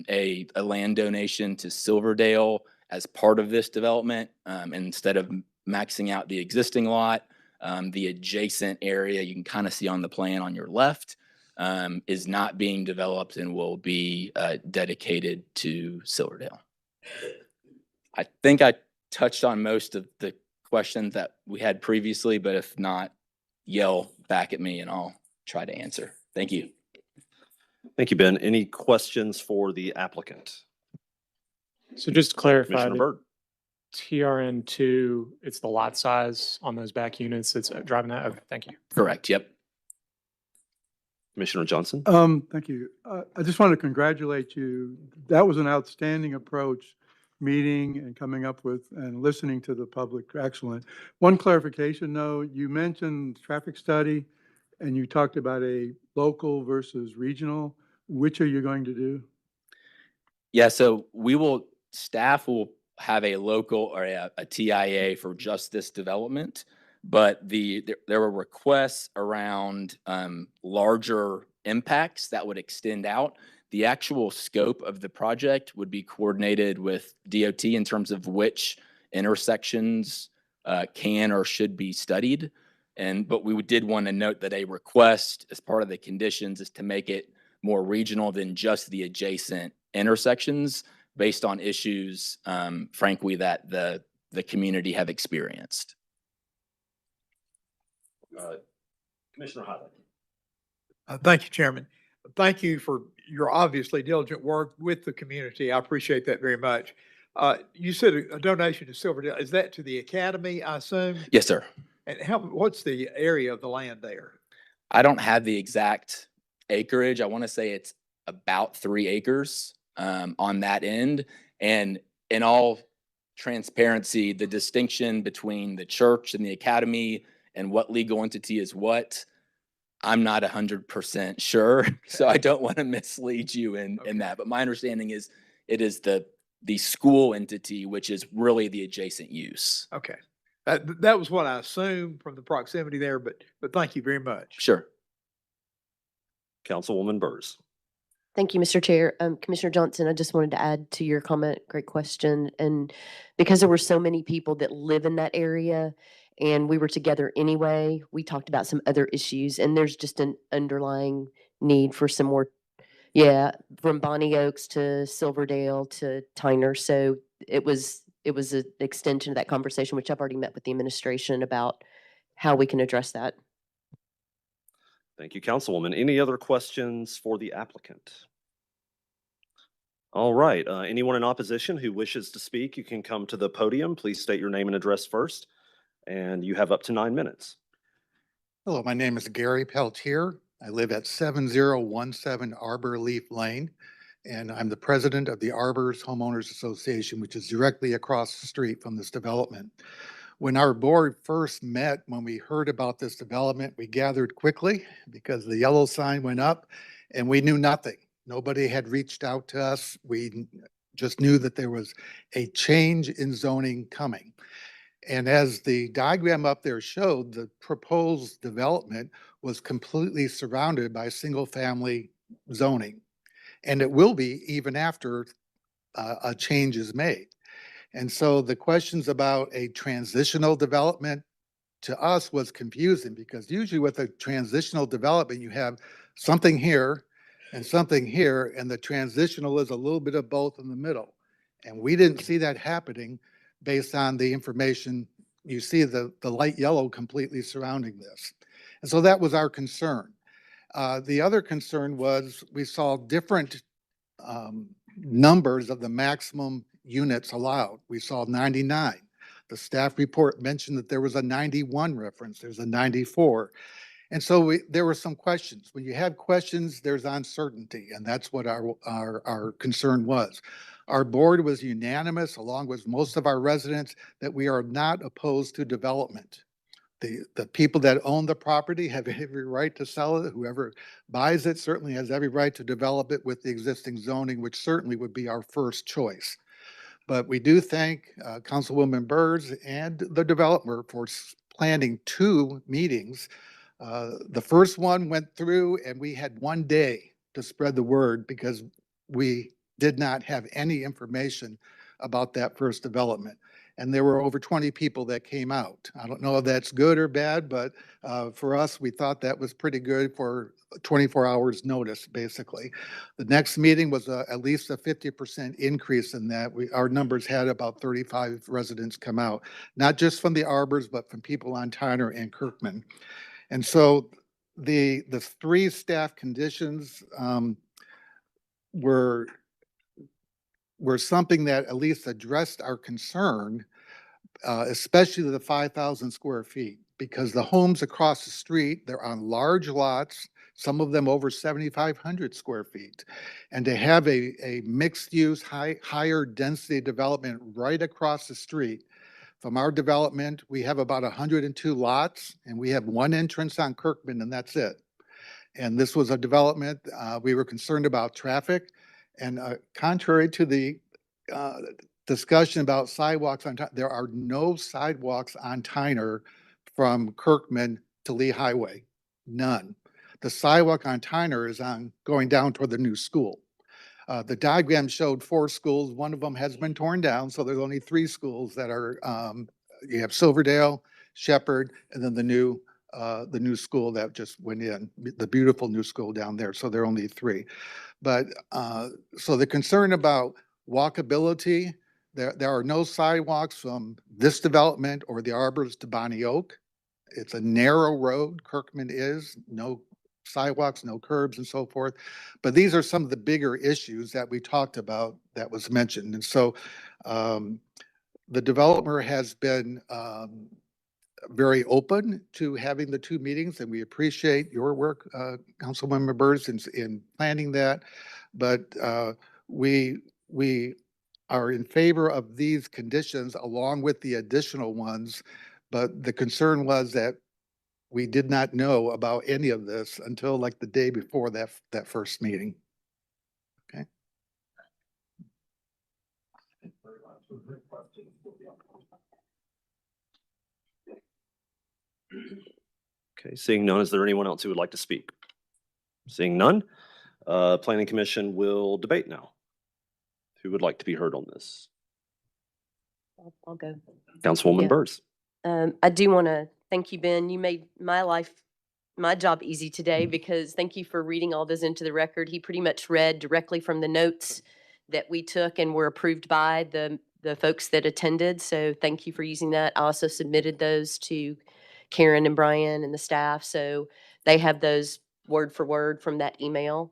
a land donation to Silverdale as part of this development. And instead of maxing out the existing lot, the adjacent area you can kind of see on the plan on your left is not being developed and will be dedicated to Silverdale. I think I touched on most of the questions that we had previously, but if not, yell back at me and I'll try to answer. Thank you. Thank you, Ben. Any questions for the applicant? So just to clarify, Commissioner the Byrd? TRN2, it's the lot size on those back units that's driving that? Okay, thank you. Correct. Yep. Commissioner Johnson? Thank you. I just want to congratulate you. That was an outstanding approach, meeting and coming up with and listening to the public. Excellent. One clarification though, you mentioned traffic study and you talked about a local versus regional. Which are you going to do? Yeah, so staff will have a local or a TIA for just this development, but there were requests around larger impacts that would extend out. The actual scope of the project would be coordinated with DOT in terms of which intersections can or should be studied. But we did want to note that a request as part of the conditions is to make it more regional than just the adjacent intersections based on issues, frankly, that the community have experienced. Commissioner Hyde. Thank you, Chairman. Thank you for your obviously diligent work with the community. I appreciate that very much. You said a donation to Silverdale. Is that to the academy, I assume? Yes, sir. And what's the area of the land there? I don't have the exact acreage. I want to say it's about 3 acres on that end. And in all transparency, the distinction between the church and the academy and what legal entity is what, I'm not 100% sure. So I don't want to mislead you in that. But my understanding is it is the school entity, which is really the adjacent use. Okay. That was what I assumed from the proximity there, but thank you very much. Sure. Councilwoman Burrs. Thank you, Mr. Chair. Commissioner Johnson, I just wanted to add to your comment. Great question. And because there were so many people that live in that area and we were together anyway, we talked about some other issues and there's just an underlying need for some more, from Bonnie Oaks to Silverdale to Tyner. So it was an extension of that conversation, which I've already met with the administration about how we can address that. Thank you, Councilwoman. Any other questions for the applicant? All right. Anyone in opposition who wishes to speak, you can come to the podium. Please state your name and address first. And you have up to 9 minutes. Hello, my name is Gary Peltier. I live at 7017 Arbor Leaf Lane, and I'm the president of the Arbors Homeowners Association, which is directly across the street from this development. When our board first met, when we heard about this development, we gathered quickly because the yellow sign went up and we knew nothing. Nobody had reached out to us. We just knew that there was a change in zoning coming. And as the diagram up there showed, the proposed development was completely surrounded by single-family zoning. And it will be even after a change is made. And so the questions about a transitional development to us was confusing, because usually with a transitional development, you have something here and something here, and the transitional is a little bit of both in the middle. And we didn't see that happening based on the information. You see the light yellow completely surrounding this. And so that was our concern. The other concern was we saw different numbers of the maximum units allowed. We saw 99. The staff report mentioned that there was a 91 reference, there's a 94. And so there were some questions. When you have questions, there's uncertainty, and that's what our concern was. Our board was unanimous, along with most of our residents, that we are not opposed to development. The people that own the property have every right to sell it. Whoever buys it certainly has every right to develop it with the existing zoning, which certainly would be our first choice. But we do thank Councilwoman Burrs and the developer for planning 2 meetings. The first one went through and we had 1 day to spread the word, because we did not have any information about that first development. And there were over 20 people that came out. I don't know if that's good or bad, but for us, we thought that was pretty good for 24 hours notice, basically. The next meeting was at least a 50% increase in that. Our numbers had about 35 residents come out, not just from the Arbors, but from people on Tyner and Kirkman. And so the 3 staff conditions were something that at least addressed our concern, especially the 5,000 square feet, because the homes across the street, they're on large lots, some of them over 7,500 square feet. And to have a mixed use, higher density development right across the street from our development, we have about 102 lots, and we have 1 entrance on Kirkman, and that's it. And this was a development, we were concerned about traffic. And contrary to the discussion about sidewalks on Tyner, there are no sidewalks on Tyner from Kirkman to Lee Highway, none. The sidewalk on Tyner is on going down toward the new school. The diagram showed 4 schools. 1 of them has been torn down, so there's only 3 schools that are, you have Silverdale, Shepherd, and then the new school that just went in, the beautiful new school down there. So there are only 3. But so the concern about walkability, there are no sidewalks from this development or the Arbors to Bonnie Oak. It's a narrow road, Kirkman is, no sidewalks, no curbs and so forth. But these are some of the bigger issues that we talked about that was mentioned. And so the developer has been very open to having the 2 meetings, and we appreciate your work, Councilmember Burrs, in planning that. But we are in favor of these conditions along with the additional ones. But the concern was that we did not know about any of this until like the day before that first meeting. Okay. Okay, seeing none, is there anyone else who would like to speak? Seeing none, Planning Commission will debate now. Who would like to be heard on this? I'll go. Councilwoman Yeah. Burrs. I do want to thank you, Ben. You made my job easy today, because thank you for reading all this into the record. He pretty much read directly from the notes that we took and were approved by the folks that attended. So thank you for using that. I also submitted those to Karen and Brian and the staff. So they have those word for word from that email.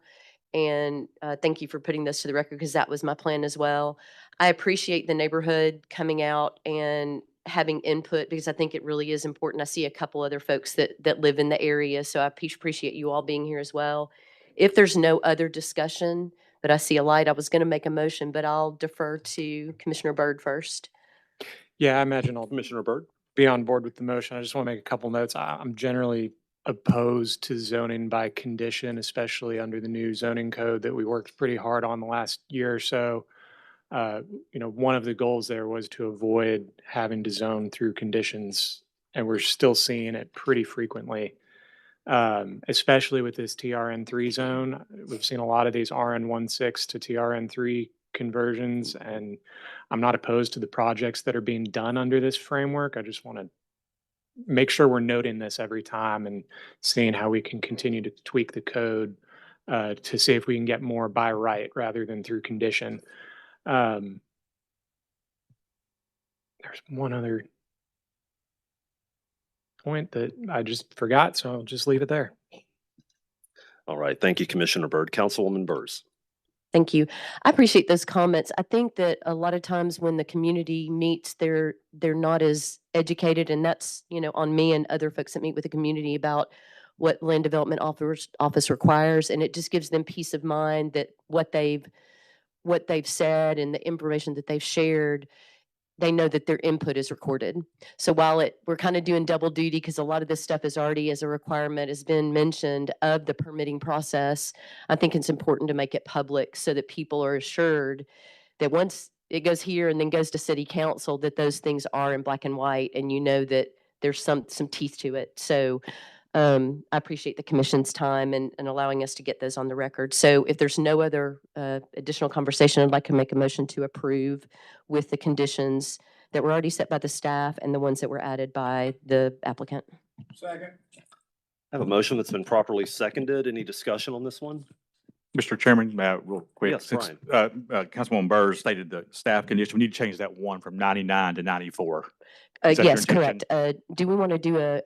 And thank you for putting this to the record, because that was my plan as well. I appreciate the neighborhood coming out and having input, because I think it really is important. I see a couple other folks that live in the area, so I appreciate you all being here as well. If there's no other discussion, but I see a light, I was going to make a motion, but I'll defer to Commissioner Byrd first. Yeah, I imagine I'll Commissioner Byrd. be on board with the motion. I just want to make a couple notes. I'm generally opposed to zoning by condition, especially under the new zoning code that we worked pretty hard on the last year or so. One of the goals there was to avoid having to zone through conditions, and we're still seeing it pretty frequently, especially with this TRN3 zone. We've seen a lot of these RN16 to TRN3 conversions, and I'm not opposed to the projects that are being done under this framework. I just want to make sure we're noting this every time and seeing how we can continue to tweak the code to see if we can get more by right rather than through condition. There's one other point that I just forgot, so I'll just leave it there. All right. Thank you, Commissioner Byrd. Councilwoman Burrs. Thank you. I appreciate those comments. I think that a lot of times when the community meets, they're not as educated, and that's, on me and other folks that meet with the community about what land development office requires, and it just gives them peace of mind that what they've said and the information that they've shared, they know that their input is recorded. So while we're kind of doing double duty because a lot of this stuff is already as a requirement has been mentioned of the permitting process, I think it's important to make it public so that people are assured that once it goes here and then goes to city council, that those things are in black and white, and that there's some teeth to it. So I appreciate the commission's time and allowing us to get those on the record. So if there's no other additional conversation, I'd like to make a motion to approve with the conditions that were already set by the staff and the ones that were added by the applicant. Second. I have a motion that's been properly seconded. Any discussion on this one? Mr. Chairman, real quick. Yes, Since Councilwoman Burrs stated the staff condition, we need to change that one from 99 to 94. Is that your Yes, intention? correct. Do we want to do a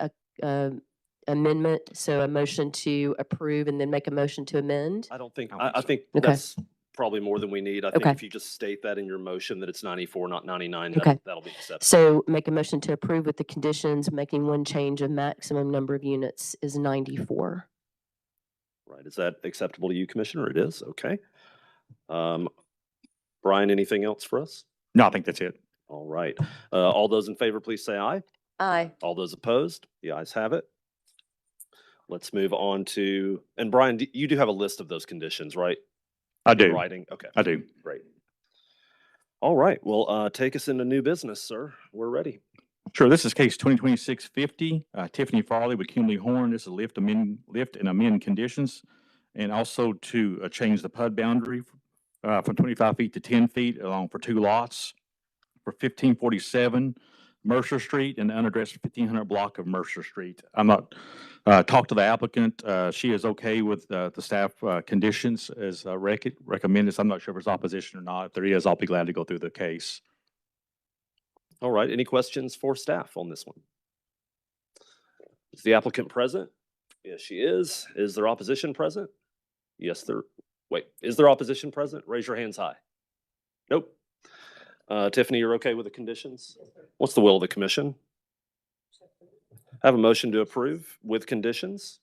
amendment? So a motion to approve and then make a motion to amend? I don't think, I don't I think so. think Okay. that's probably more than we need. I think Okay. if you just state that in your motion that it's 94, not 99, Okay. that'll be accepted. So make a motion to approve with the conditions, making one change, a maximum number of units is 94. Right. Is that acceptable to you, Commissioner? It is. Okay. Brian, anything else for us? No, I think that's it. All right. All those in favor, please say aye. Aye. All those opposed? The ayes have it. Let's move on to, and Brian, you do have a list of those conditions, right? I In do. writing? Okay. I do. Great. All right. Well, take us into new business, sir. We're ready. Sure. This is case 2026-50. Tiffany Farley with Kimberly Horn. This is lift and amend conditions, and also to change the PUD boundary from 25 feet to 10 feet along for 2 lots for 1547 Mercer Street and the unaddressed 1500 block of Mercer Street. I'm not talked to the applicant. She is okay with the staff conditions as recommended. So I'm not sure if there's opposition or not. If there is, I'll be glad to go through the case. All right. Any questions for staff on this one? Is the applicant present? Yes, she is. Is there opposition present? Yes, is there opposition present? Raise your hands high. Nope. Tiffany, you're okay with the conditions? What's the will of the commission? Have a motion to approve with conditions.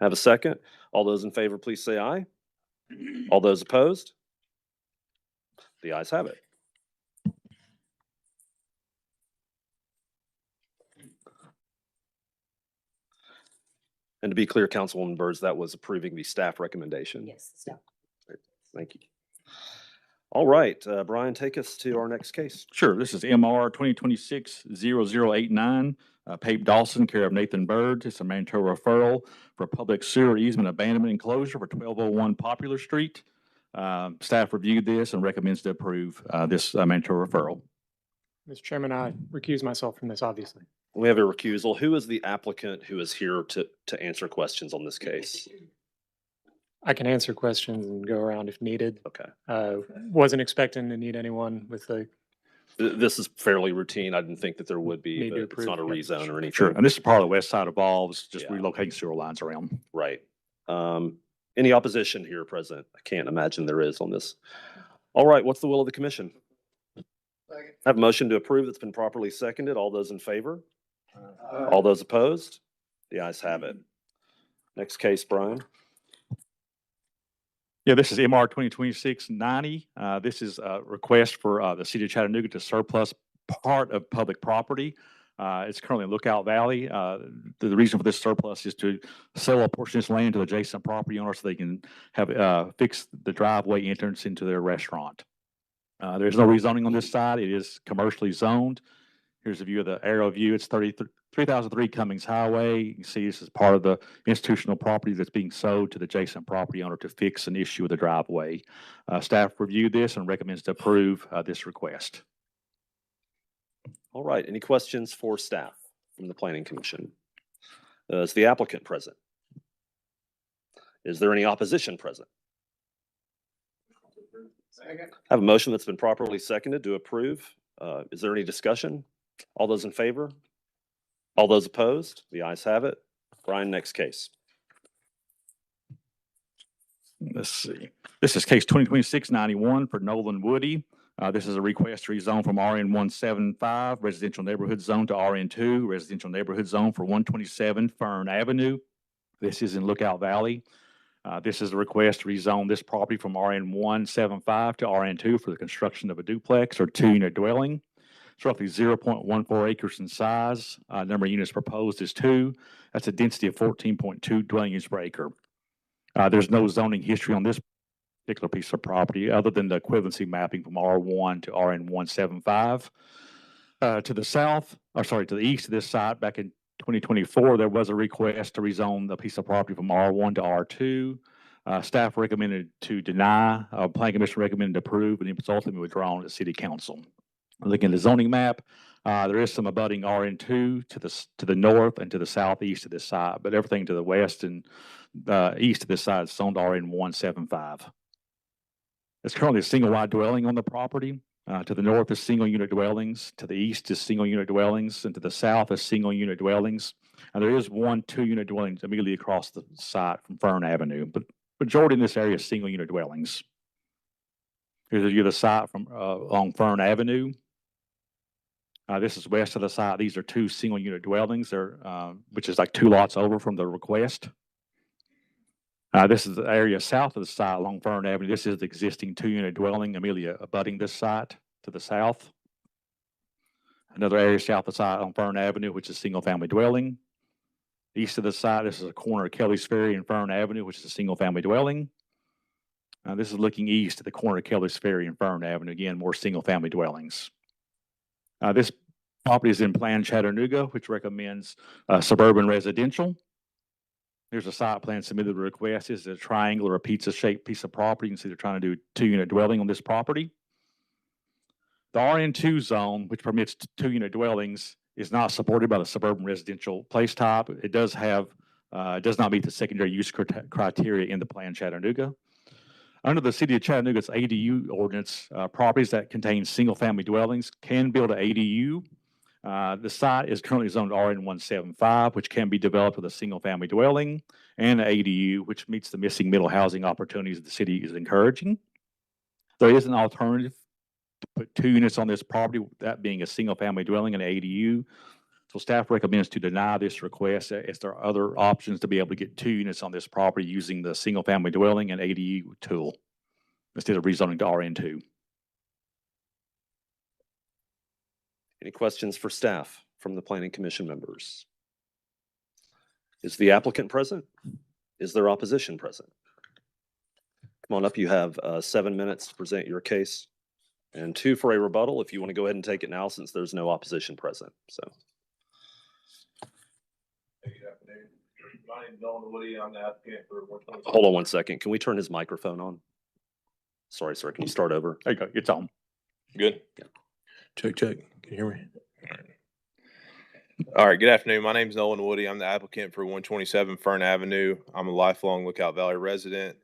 Have a second. All those in favor, please say aye. All those opposed? The ayes have it. And to be clear, Councilwoman Burrs, that was approving the staff recommendation. Yes, staff. Thank you. All right, Brian, take us to our next case. Sure. This is MR 2026-0089, Pape Dawson, care of Nathan Bird. It's a mandatory referral for public sewer easement abandonment enclosure for 1201 Popular Street. Staff reviewed this and recommends to approve this mandatory referral. Mr. Chairman, I recuse myself from this, obviously. We have a recusal. Who is the applicant who is here to answer questions on this case? I can answer questions and go around if needed. Okay. Wasn't expecting to need anyone with the, This is fairly routine. I didn't think that there would be, Need to but it's not a approve, yeah, rezone or anything. Sure. And this is part of the west side of Volves, just Yeah. relocating sewer lines around. Right. Any opposition here present? I can't imagine there is on this. All right, what's the will of the commission? I have a motion to approve that's been properly seconded. All those in favor? All those opposed? The ayes have it. Next case, Brian. Yeah, this is MR 2026-90. This is a request for the city of Chattanooga to surplus part of public property. It's currently in Lookout Valley. The reason for this surplus is to sell a portion of this land to adjacent property owners so they can have fix the driveway entrance into their restaurant. There's no rezoning on this side. It is commercially zoned. Here's a view of the aerial view. It's 3003 Cummings Highway. You can see this is part of the institutional property that's being sold to the adjacent property owner to fix an issue with the driveway. Staff reviewed this and recommends to approve this request. All right, any questions for staff from the Planning Commission? Is the applicant present? Is there any opposition present? I have a motion that's been properly seconded to approve. Is there any discussion? All those in favor? All those opposed? The ayes have it. Brian, next case. Let's see. This is case 2026-91 for Nolan Woody. This is a request to rezone from RN 175 residential neighborhood zone to RN 2 residential neighborhood zone for 127 Fern Avenue. This is in Lookout Valley. This is a request to rezone this property from RN 175 to RN 2 for the construction of a duplex or 2-unit dwelling. It's roughly 0.14 acres in size. Number of units proposed is 2. That's a density of 14.2 dwelling units per acre. There's no zoning history on this particular piece of property other than the equivalency mapping from R1 to RN 175. To the south, or sorry, to the east of this site, back in 2024, there was a request to rezone the piece of property from R1 to R2. Staff recommended to deny, Planning Commission recommended to approve, and it was ultimately withdrawn at City Council. Looking at the zoning map, there is some abutting RN2 to the north and to the southeast of this site, but everything to the west and east of this site is zoned RN 175. There's currently a single-wide dwelling on the property. To the north is single-unit dwellings, to the east is single-unit dwellings, and to the south is single-unit dwellings. And there is 1 2-unit dwelling immediately across the site from Fern Avenue, but majority in this area is single-unit dwellings. Here's a view of the site from along Fern Avenue. This is west of the site. These are 2 single-unit dwellings, which is like 2 lots over from the request. This is the area south of the site along Fern Avenue. This is the existing 2-unit dwelling immediately abutting this site to the south. Another area south of the site on Fern Avenue, which is single-family dwelling. East of the site, this is a corner of Kelly's Ferry and Fern Avenue, which is a single-family dwelling. This is looking east at the corner of Kelly's Ferry and Fern Avenue. Again, more single-family dwellings. This property is in Plan Chattanooga, which recommends suburban residential. Here's a site plan submitted to the request. This is a triangle or a pizza-shaped piece of property. You can see they're trying to do 2-unit dwelling on this property. The RN2 zone, which permits 2-unit dwellings, is not supported by the suburban residential place type. It does not meet the secondary use criteria in the Plan Chattanooga. Under the City of Chattanooga's ADU ordinance, properties that contain single-family dwellings can build an ADU. The site is currently zoned RN 175, which can be developed with a single-family dwelling, and an ADU, which meets the missing middle housing opportunities the city is encouraging. There is an alternative to put 2 units on this property, that being a single-family dwelling and an ADU. So staff recommends to deny this request, as there are other options to be able to get 2 units on this property using the single-family dwelling and ADU tool instead of rezoning to RN2. Any questions for staff from the Planning Commission members? Is the applicant present? Is there opposition present? Come on up. You have 7 minutes to present your case and 2 for a rebuttal if you want to go ahead and take it now, since there's no opposition present. So. My name's Nolan Woody. I'm the applicant for 127. Hold on one second. Can we turn his microphone on? Sorry, sir. Can you start over? There you go. It's on. Good? Yeah. Check. Can you hear me? All right. Good afternoon. My name's Nolan Woody. I'm the applicant for 127 Fern Avenue. I'm a lifelong Lookout Valley resident.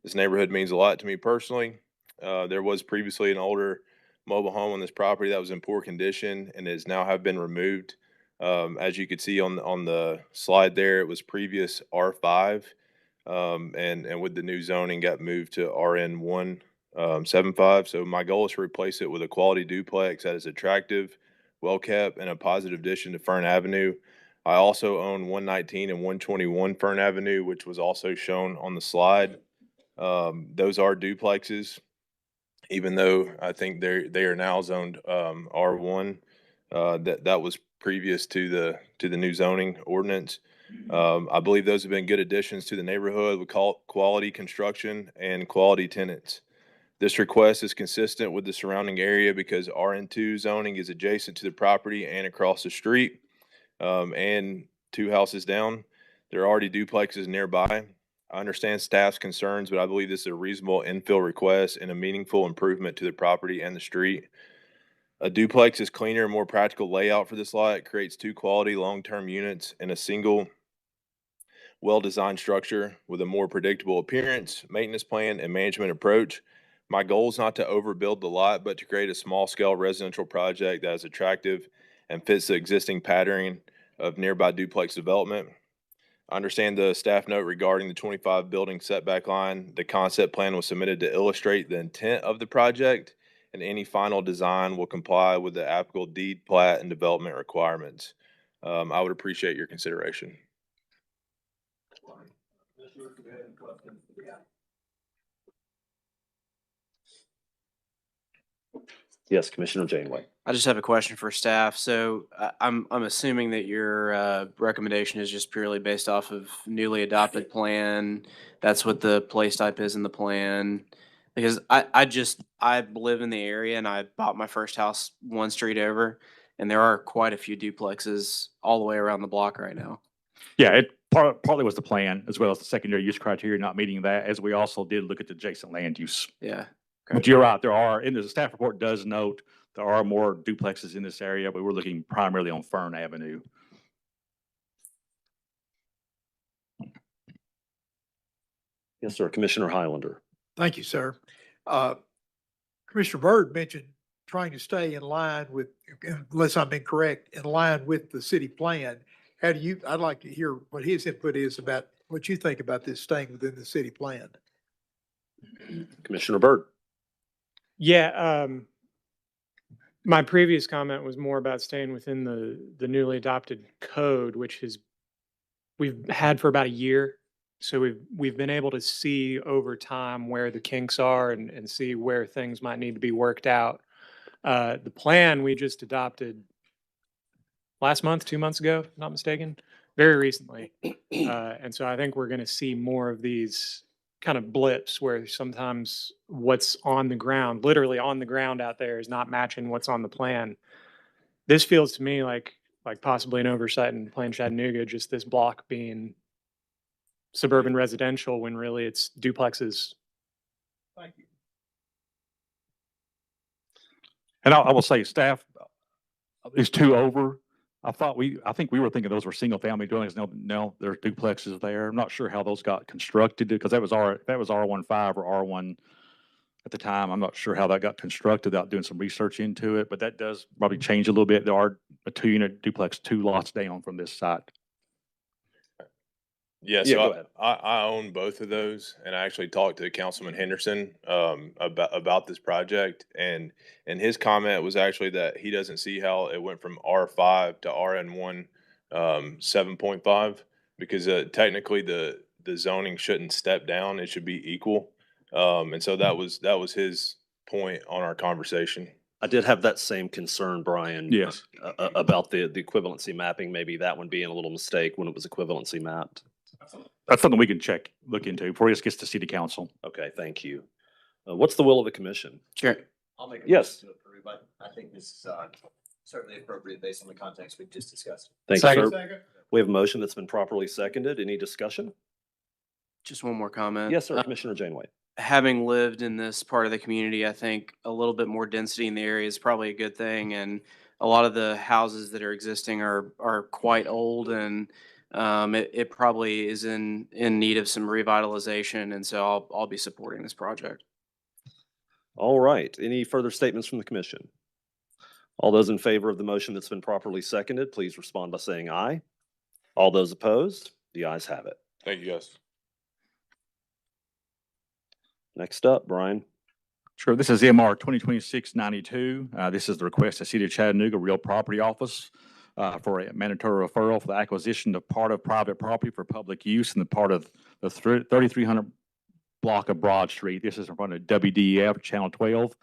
This neighborhood means a lot to me personally. There was previously an older mobile home on this property that was in poor condition and has now have been removed. As you could see on the slide there, it was previous R5, and with the new zoning got moved to RN 175. So my goal is to replace it with a quality duplex that is attractive, well kept, and a positive addition to Fern Avenue. I also own 119 and 121 Fern Avenue, which was also shown on the slide. Those are duplexes, even though I think they are now zoned R1. That was previous to the new zoning ordinance. I believe those have been good additions to the neighborhood with quality construction and quality tenants. This request is consistent with the surrounding area because RN2 zoning is adjacent to the property and across the street. and 2 houses down. There are already duplexes nearby. I understand staff's concerns, but I believe this is a reasonable infill request and a meaningful improvement to the property and the street. A duplex is cleaner and more practical layout for this lot. It creates 2 quality long-term units in a single well-designed structure with a more predictable appearance, maintenance plan, and management approach. My goal is not to overbuild the lot, but to create a small-scale residential project that is attractive and fits the existing pattern of nearby duplex development. I understand the staff note regarding the 25 building setback line. The concept plan was submitted to illustrate the intent of the project, and any final design will comply with the applicable deed, plat, and development requirements. I would appreciate your consideration. Yes, Commissioner Janeway. I just have a question for staff. So I'm assuming that your recommendation is just purely based off of newly adopted plan. That's what the place type is in the plan. Because I live in the area and I bought my first house one street over, and there are quite a few duplexes all the way around the block right now. Yeah, it partly was the plan as well as the secondary use criteria not meeting that, as we also did look at the adjacent land use. Yeah. But you're right, there are, and the staff report does note there are more duplexes in this area, but we're looking primarily on Fern Avenue. Yes, sir. Commissioner Highlander. Thank you, sir. Commissioner Byrd mentioned trying to stay in line with, unless I'm incorrect, in line with the city plan. I'd like to hear what his input is about what you think about this staying within the city plan. Commissioner Byrd. Yeah, my previous comment was more about staying within the newly adopted code, which we've had for about a year. So we've been able to see over time where the kinks are and see where things might need to be worked out. The plan we just adopted last month, 2 months ago, if not mistaken, very recently. And so I think we're going to see more of these kind of blips where sometimes what's on the ground, literally on the ground out there, is not matching what's on the plan. This feels to me like possibly an oversight in Plan Chattanooga, just this block being suburban residential when really it's duplexes. Thank you. And I will say staff is 2 over. I think we were thinking those were single family dwellings. No, there's duplexes there. I'm not sure how those got constructed because that was R15 or R1 at the time. I'm not sure how that got constructed without doing some research into it, but that does probably change a little bit. There are a 2-unit duplex 2 lots down from this site. Yeah, Yeah, so go ahead. I own both of those, and I actually talked to Councilman Henderson about this project, and his comment was actually that he doesn't see how it went from R5 to RN1 7.5 because technically the zoning shouldn't step down; it should be equal, and so that was his point on our conversation. I did have that same concern, Brian. Yes. About the equivalency mapping, maybe that one being a little mistake when it was equivalency mapped. That's something we can look into before this gets to city council. Okay, thank you. What's the will of the commission? Sure. I'll make a Yes. motion to approve. I think this is certainly appropriate based on the context we've just discussed. Thank you, Second. sir. We have a motion that's been properly seconded. Any discussion? Just one more comment. Yes, sir. Commissioner Janeway. Having lived in this part of the community, I think a little bit more density in the area is probably a good thing. And a lot of the houses that are existing are quite old, and it probably is in need of some revitalization. And so I'll be supporting this project. All right. Any further statements from the commission? All those in favor of the motion that's been properly seconded, please respond by saying aye. All those opposed, the ayes have it. Thank you, guys. Next up, Brian. Sure. This is MR 2026-92. This is the request of City of Chattanooga Real Property Office for a mandatory referral for the acquisition of part of private property for public use in the part of the 3300 block of Broad Street. This is in front of WDF Channel 12.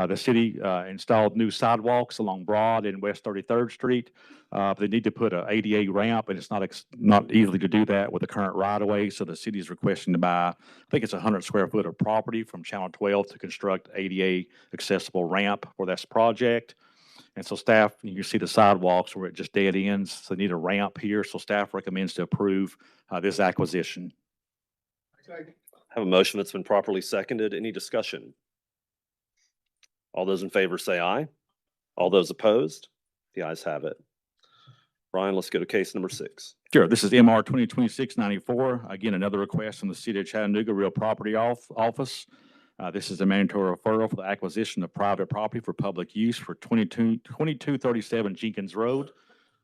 The city installed new sidewalks along Broad and West 33rd Street. They need to put an ADA ramp, and it's not easily to do that with the current right-of-way. So the city is requesting to buy, I think it's 100 square foot of property from Channel 12 to construct ADA accessible ramp for this project. And so staff, you can see the sidewalks where it just dead ends, so they need a ramp here. So staff recommends to approve this acquisition. Have a motion that's been properly seconded. Any discussion? All those in favor say aye. All those opposed? The ayes have it. Brian, let's go to case number 6. Sure, this is MR 2026-94. Again, another request from the City of Chattanooga Real Property Office. This is a mandatory referral for the acquisition of private property for public use for 2237 Jenkins Road.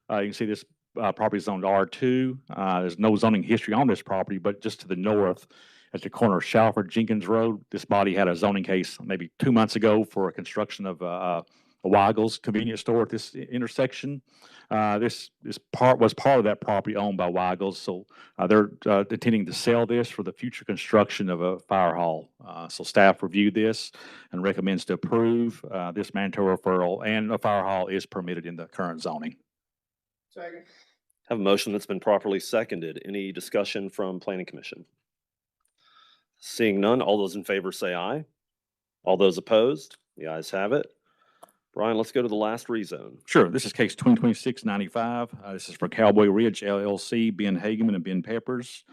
You can see this property is zoned R2. There's no zoning history on this property, but just to the north at the corner of Shalford Jenkins Road, this body had a zoning case maybe 2 months ago for a construction of a Weigel's convenience store at this intersection. This part was part of that property owned by Weigel's, so they're intending to sell this for the future construction of a fire hall. So staff reviewed this and recommends to approve this mandatory referral, and a fire hall is permitted in the current zoning. Second. Have a motion that's been properly seconded. Any discussion from Planning Commission? Seeing none, all those in favor say aye. All those opposed? The ayes have it. Brian, let's go to the last rezone. Sure, this is case 2026-95. This is for Cowboy Ridge LLC, Ben Hageman and Ben Peppers.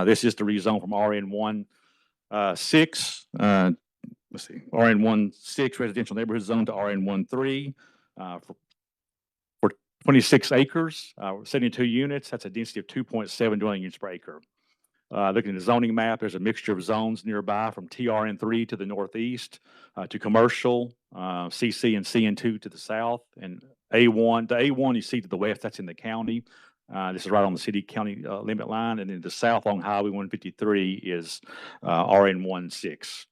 This is to rezone from RN1 6, let's see, RN1 6 residential neighborhood zone to RN1 3 for 26 acres, 72 units. That's a density of 2.7 dwelling units per acre. Looking at the zoning map, there's a mixture of zones nearby from TRN3 to the northeast, to commercial, CC and CN2 to the south, and A1. The A1 you see to the west, that's in the county. This is right on the city-county limit line, and then the south on Highway 153 is RN16.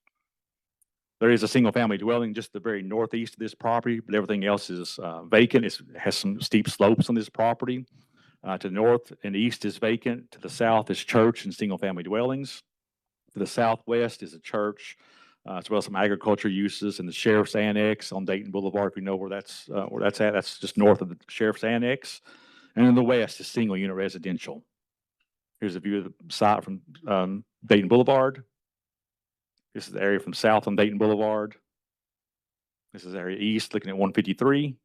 There is a single-family dwelling just the very northeast of this property, but everything else is vacant. It has some steep slopes on this property. To the north and east is vacant. To the south is church and single-family dwellings. To the southwest is a church, as well as some agriculture uses, and the Sheriff's Annex on Dayton Boulevard, if you know where that's at. That's just north of the Sheriff's Annex. And in the west is single-unit residential. Here's a view of the site from Dayton Boulevard. This is the area from south on Dayton Boulevard. This is the area east, looking at 153.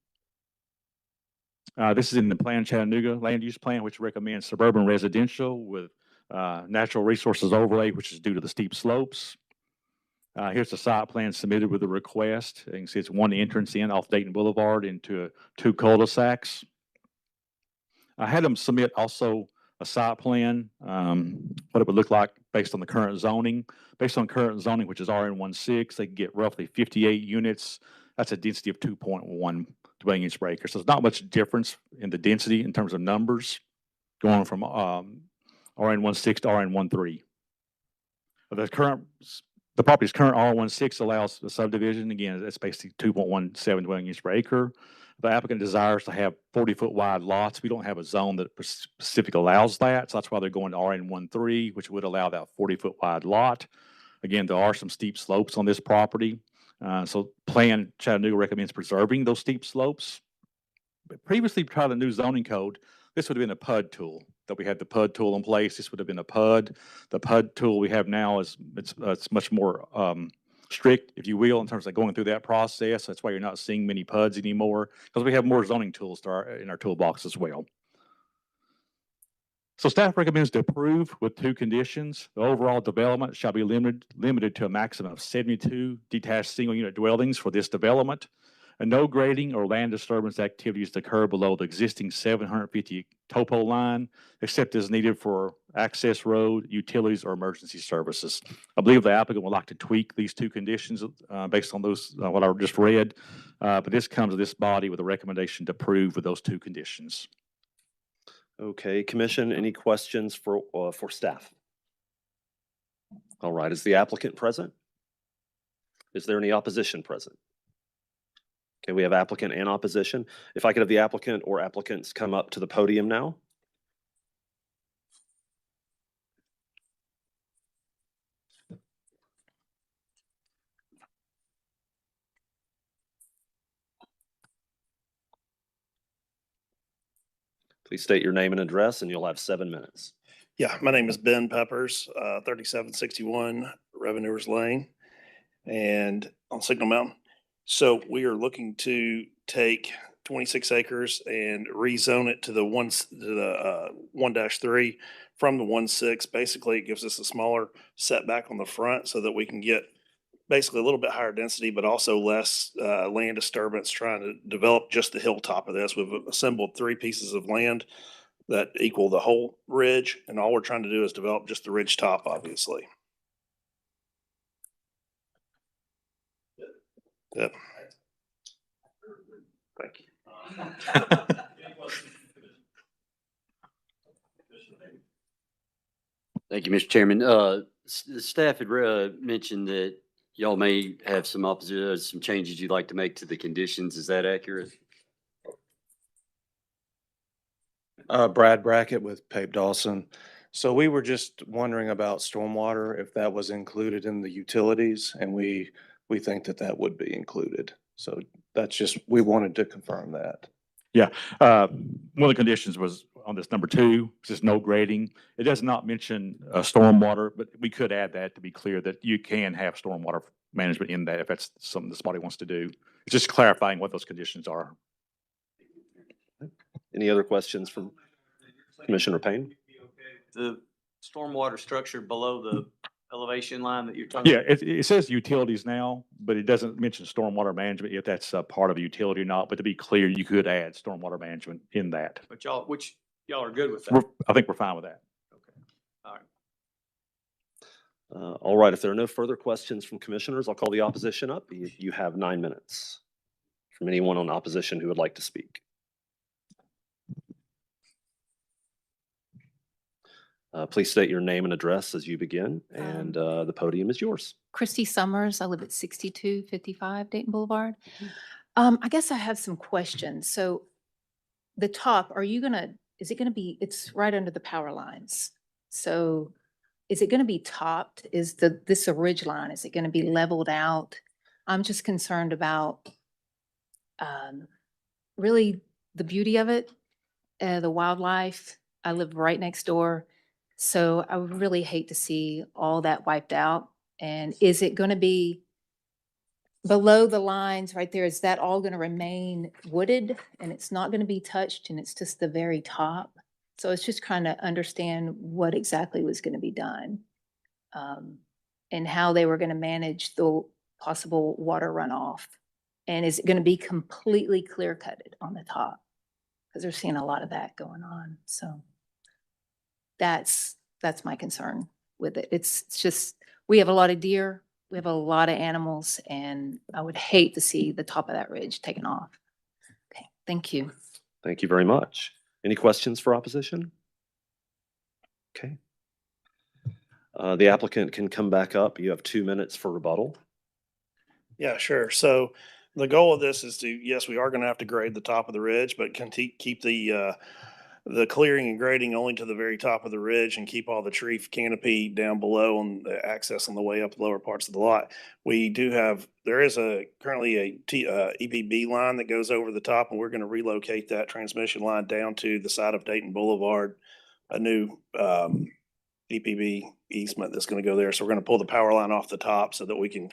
This is in the Plan Chattanooga land use plan, which recommends suburban residential with natural resources overlay, which is due to the steep slopes. Here's the site plan submitted with the request. You can see it's one entrance in off Dayton Boulevard into 2 cul-de-sacs. I had them submit also a site plan, what it would look like based on the current zoning. Based on current zoning, which is RN16, they can get roughly 58 units. That's a density of 2.1 dwelling units per acre. So there's not much difference in the density in terms of numbers going from RN16 to RN13. The property's current R16 allows the subdivision. Again, that's basically 2.17 dwelling units per acre. The applicant desires to have 40-foot wide lots. We don't have a zone that specifically allows that, so that's why they're going to RN13, which would allow that 40-foot wide lot. Again, there are some steep slopes on this property. So Plan Chattanooga recommends preserving those steep slopes. But previously, prior to the new zoning code, this would have been a PUD tool. That we had the PUD tool in place. This would have been a PUD. The PUD tool we have now is it's much more strict, if you will, in terms of going through that process. That's why you're not seeing many PUDs anymore, because we have more zoning tools in our toolbox as well. So staff recommends to approve with 2 conditions. The overall development shall be limited to a maximum of 72 detached single-unit dwellings for this development, and no grading or land disturbance activities to occur below the existing 750 topo line, except as needed for access road, utilities, or emergency services. I believe the applicant would like to tweak these 2 conditions based on those what I just read, but this comes to this body with a recommendation to approve with those 2 conditions. Okay, Commission, any questions for staff? All right, is the applicant present? Is there any opposition present? Okay, we have applicant and opposition. If I could have the applicant or applicants come up to the podium now. Please state your name and address, and you'll have 7 minutes. Yeah, my name is Ben Peppers, 3761 Revenuers Lane and on Signal Mountain. So we are looking to take 26 acres and rezone it to the 1-3 from the 1-6. Basically, it gives us a smaller setback on the front so that we can get basically a little bit higher density, but also less land disturbance trying to develop just the hilltop of this. We've assembled 3 pieces of land that equal the whole ridge, and all we're trying to do is develop just the ridge top, obviously. Yep. Thank you. Thank you, Mr. Chairman. The staff had mentioned that y'all may have some some changes you'd like to make to the conditions. Is that accurate? Brad Brackett with Pape Dawson. So we were just wondering about stormwater, if that was included in the utilities, and we think that that would be included. So that's just, we wanted to confirm that. Yeah, one of the conditions was on this number 2, which is no grading. It does not mention stormwater, but we could add that to be clear that you can have stormwater management in that if that's something this body wants to do. It's just clarifying what those conditions are. Any other questions from Commissioner Payne? The stormwater structure below the elevation line that you're talking Yeah, about? it says utilities now, but it doesn't mention stormwater management, if that's a part of a utility or not. But to be clear, you could add stormwater management in that. But y'all are good with that? I think we're fine with that. All right. All right, if there are no further questions from commissioners, I'll call the opposition up. You have 9 minutes from anyone on opposition who would like to speak. Please state your name and address as you begin, and the podium is yours. Christy Summers. I live at 6255 Dayton Boulevard. I guess I have some questions. So the top, is it gonna be, it's right under the power lines. So is it gonna be topped? Is this a ridge line? Is it gonna be leveled out? I'm just concerned about really the beauty of it, the wildlife. I live right next door. So I would really hate to see all that wiped out. And is it going to be below the lines right there? Is that all going to remain wooded and it's not going to be touched and it's just the very top? So it's just trying to understand what exactly was going to be done and how they were going to manage the possible water runoff. And is it going to be completely clear cutted on the top? Because they're seeing a lot of that going on. So that's my concern with it. It's just, we have a lot of deer, we have a lot of animals, and I would hate to see the top of that ridge taken off. Okay, thank you. Thank you very much. Any questions for opposition? Okay. The applicant can come back up. You have 2 minutes for rebuttal. Yeah, sure. So the goal of this is to, yes, we are going to have to grade the top of the ridge, but keep the clearing and grading only to the very top of the ridge and keep all the tree canopy down below and the access on the way up the lower parts of the lot. We do have, there is currently a EPB line that goes over the top, and we're going to relocate that transmission line down to the side of Dayton Boulevard, a new EPB easement that's going to go there. So we're going to pull the power line off the top so that we can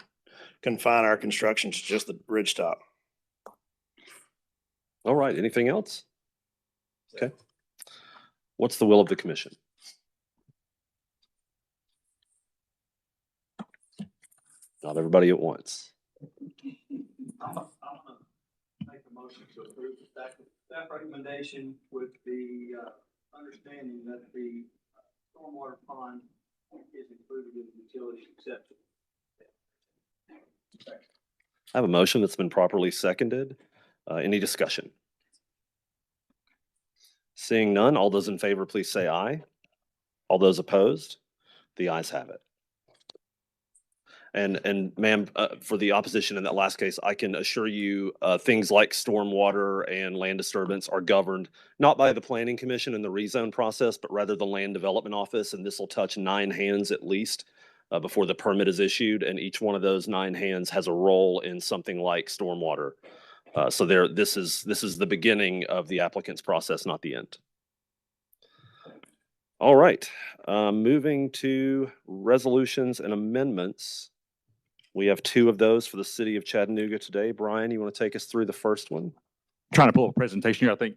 confine our construction to just the ridge top. All right, anything else? Okay. What's the will of the commission? Not everybody at once. I'm gonna make a motion to approve the staff recommendation with the understanding that the stormwater pond is included in the utility exception. I have a motion that's been properly seconded. Any discussion? Seeing none, all those in favor, please say aye. All those opposed? The ayes have it. And ma'am, for the opposition in that last case, I can assure you, things like stormwater and land disturbance are governed not by the Planning Commission and the rezone process, but rather the Land Development Office, and this will touch 9 hands at least before the permit is issued, and each one of those 9 hands has a role in something like stormwater. So this is the beginning of the applicant's process, not the end. All right, moving to resolutions and amendments. We have two of those for the city of Chattanooga today. Brian, you want to take us through the first one? Trying to pull up a presentation here. I think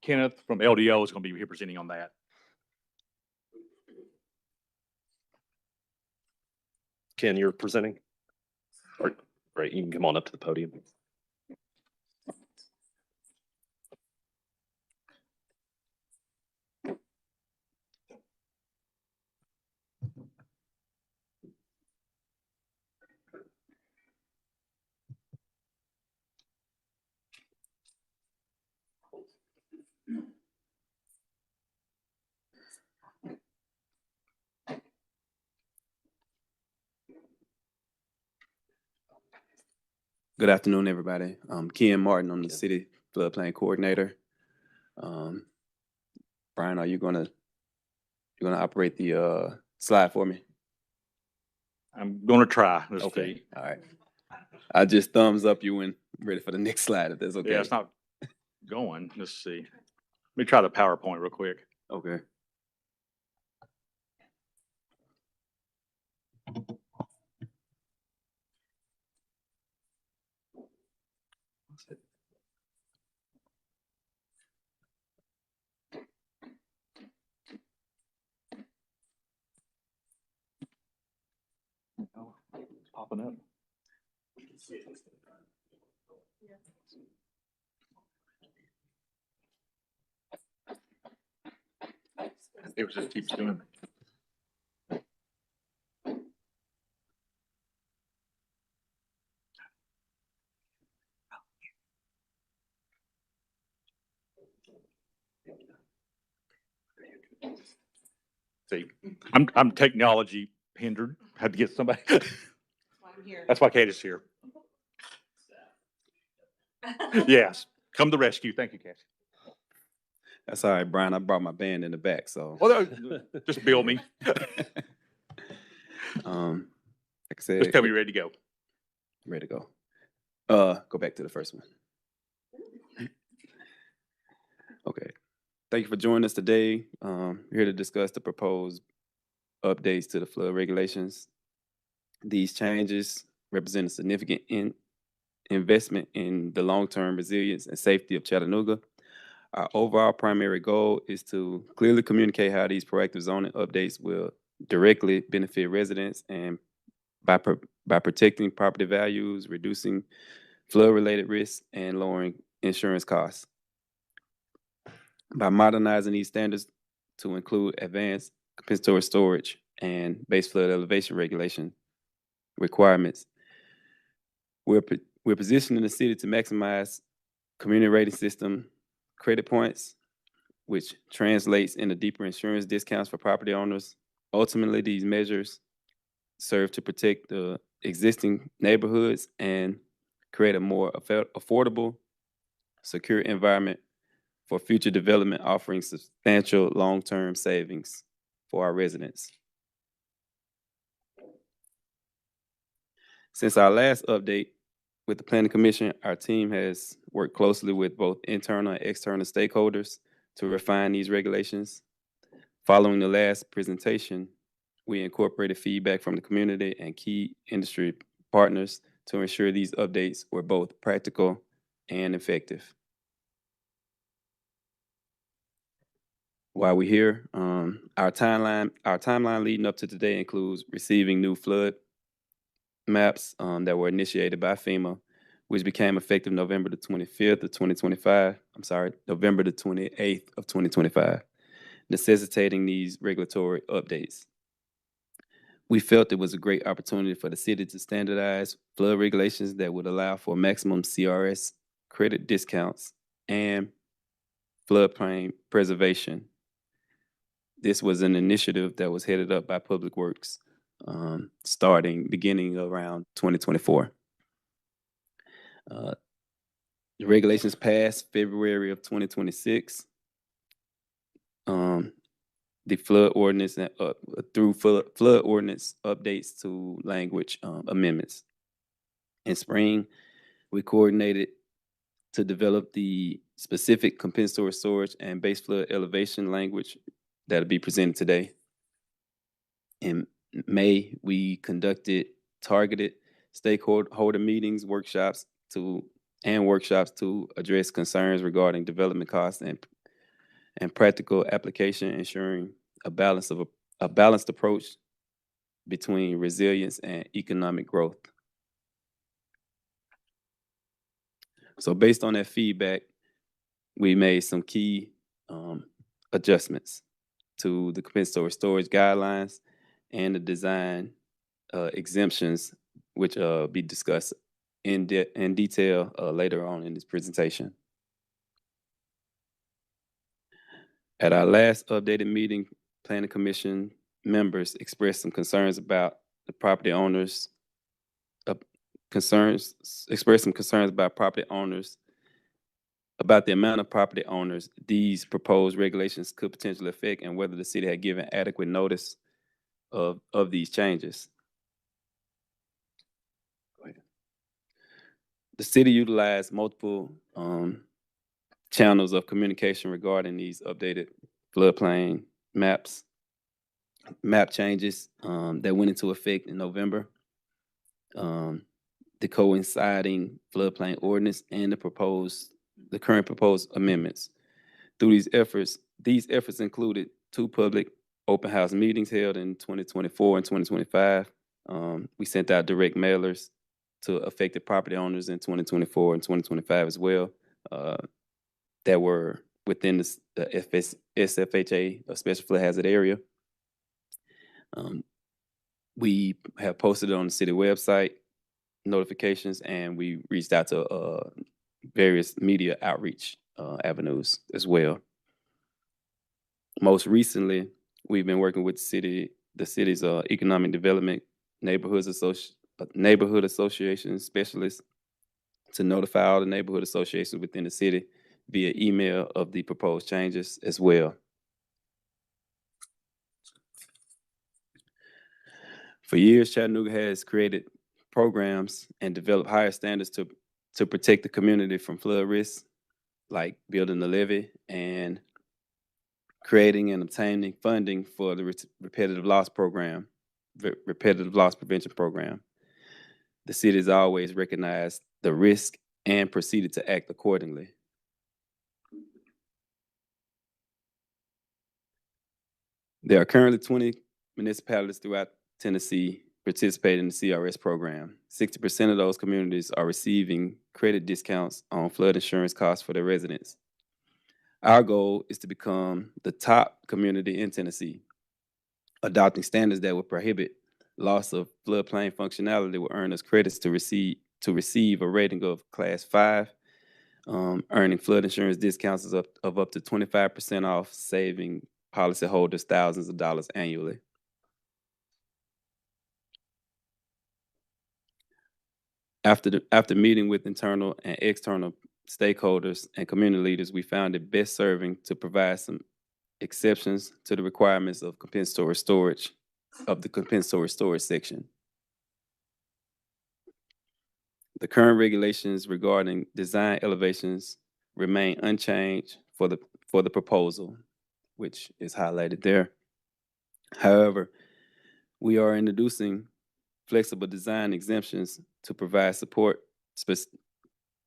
Kenneth from LDO is going to be here presenting on that. Ken, you're presenting? Great, you can come on up to the podium. Good afternoon, everybody. I'm Ken Martin. I'm the city floodplain coordinator. Brian, are you gonna operate the slide for me? I'm going to try. Let's Okay. see. All right. I just thumbs up you when ready for the next slide, if that's okay. Yeah, it's not going. Let's see. Let me try the PowerPoint real quick. Okay. Oh, it's popping up. It was just keeps doing it. See, I'm technology hindered. Had to get somebody. That's why Kate is here. Yes, come to the rescue. Thank you, Cassie. That's all right, Brian. I brought my band in the back, so. Well, just bill me. Like I said. Just tell me you're ready to go. Ready to go. Go back to the first one. Okay. Thank you for joining us today. We're here to discuss the proposed updates to the flood regulations. These changes represent a significant investment in the long-term resilience and safety of Chattanooga. Our overall primary goal is to clearly communicate how these proactive zoning updates will directly benefit residents and by protecting property values, reducing flood-related risks, and lowering insurance costs. By modernizing these standards to include advanced compensatory storage and base flood elevation regulation requirements, we're positioning the city to maximize community rating system credit points, which translates into deeper insurance discounts for property owners. Ultimately, these measures serve to protect the existing neighborhoods and create a more affordable, secure environment for future development, offering substantial long-term savings for our residents. Since our last update with the Planning Commission, our team has worked closely with both internal and external stakeholders to refine these regulations. Following the last presentation, we incorporated feedback from the community and key industry partners to ensure these updates were both practical and effective. While we're here, our timeline leading up to today includes receiving new flood maps that were initiated by FEMA, which became effective November the 25th of 2025. I'm sorry, November the 28th of 2025, necessitating these regulatory updates. We felt it was a great opportunity for the city to standardize flood regulations that would allow for maximum CRS credit discounts and floodplain preservation. This was an initiative that was headed up by Public Works, beginning around 2024. The regulations passed February of 2026. The flood ordinance through flood ordinance updates to language amendments. In spring, we coordinated to develop the specific compensatory storage and base flood elevation language that'll be presented today. In May, we conducted targeted stakeholder meetings, workshops to address concerns regarding development costs and practical application, ensuring a balanced approach between resilience and economic growth. So based on that feedback, we made some key adjustments to the compensatory storage guidelines and the design exemptions, which be discussed in detail later on in this presentation. At our last updated meeting, Planning Commission members expressed some concerns about the property owners, about the amount of property owners these proposed regulations could potentially affect and whether the city had given adequate notice of these changes. The city utilized multiple channels of communication regarding these updated floodplain map changes that went into effect in November. The coinciding floodplain ordinance and the current proposed amendments. Through these efforts included 2 public open house meetings held in 2024 and 2025. We sent out direct mailers to affected property owners in 2024 and 2025 as well, that were within the SFHA, a special flood hazard area. We have posted it on the city website, notifications, and we reached out to various media outreach avenues as well. Most recently, we've been working with the city's economic development neighborhood association specialists to notify all the neighborhood associations within the city via email of the proposed changes as well. For years, Chattanooga has created programs and developed higher standards to protect the community from flood risks, like building a levee and creating and obtaining funding for the repetitive loss prevention program. The city has always recognized the risk and proceeded to act accordingly. There are currently 20 municipalities throughout Tennessee participating in the CRS program. 60% of those communities are receiving credit discounts on flood insurance costs for their residents. Our goal is to become the top community in Tennessee. Adopting standards that will prohibit loss of floodplain functionality will earn us credits to receive a rating of Class 5, earning flood insurance discounts of up to 25% off, saving policyholders thousands of dollars annually. After meeting with internal and external stakeholders and community leaders, we found it best serving to provide some exceptions to the requirements of compensatory storage, of the compensatory storage section. The current regulations regarding design elevations remain unchanged for the proposal, which is highlighted there. However, we are introducing flexible design exemptions to provide support.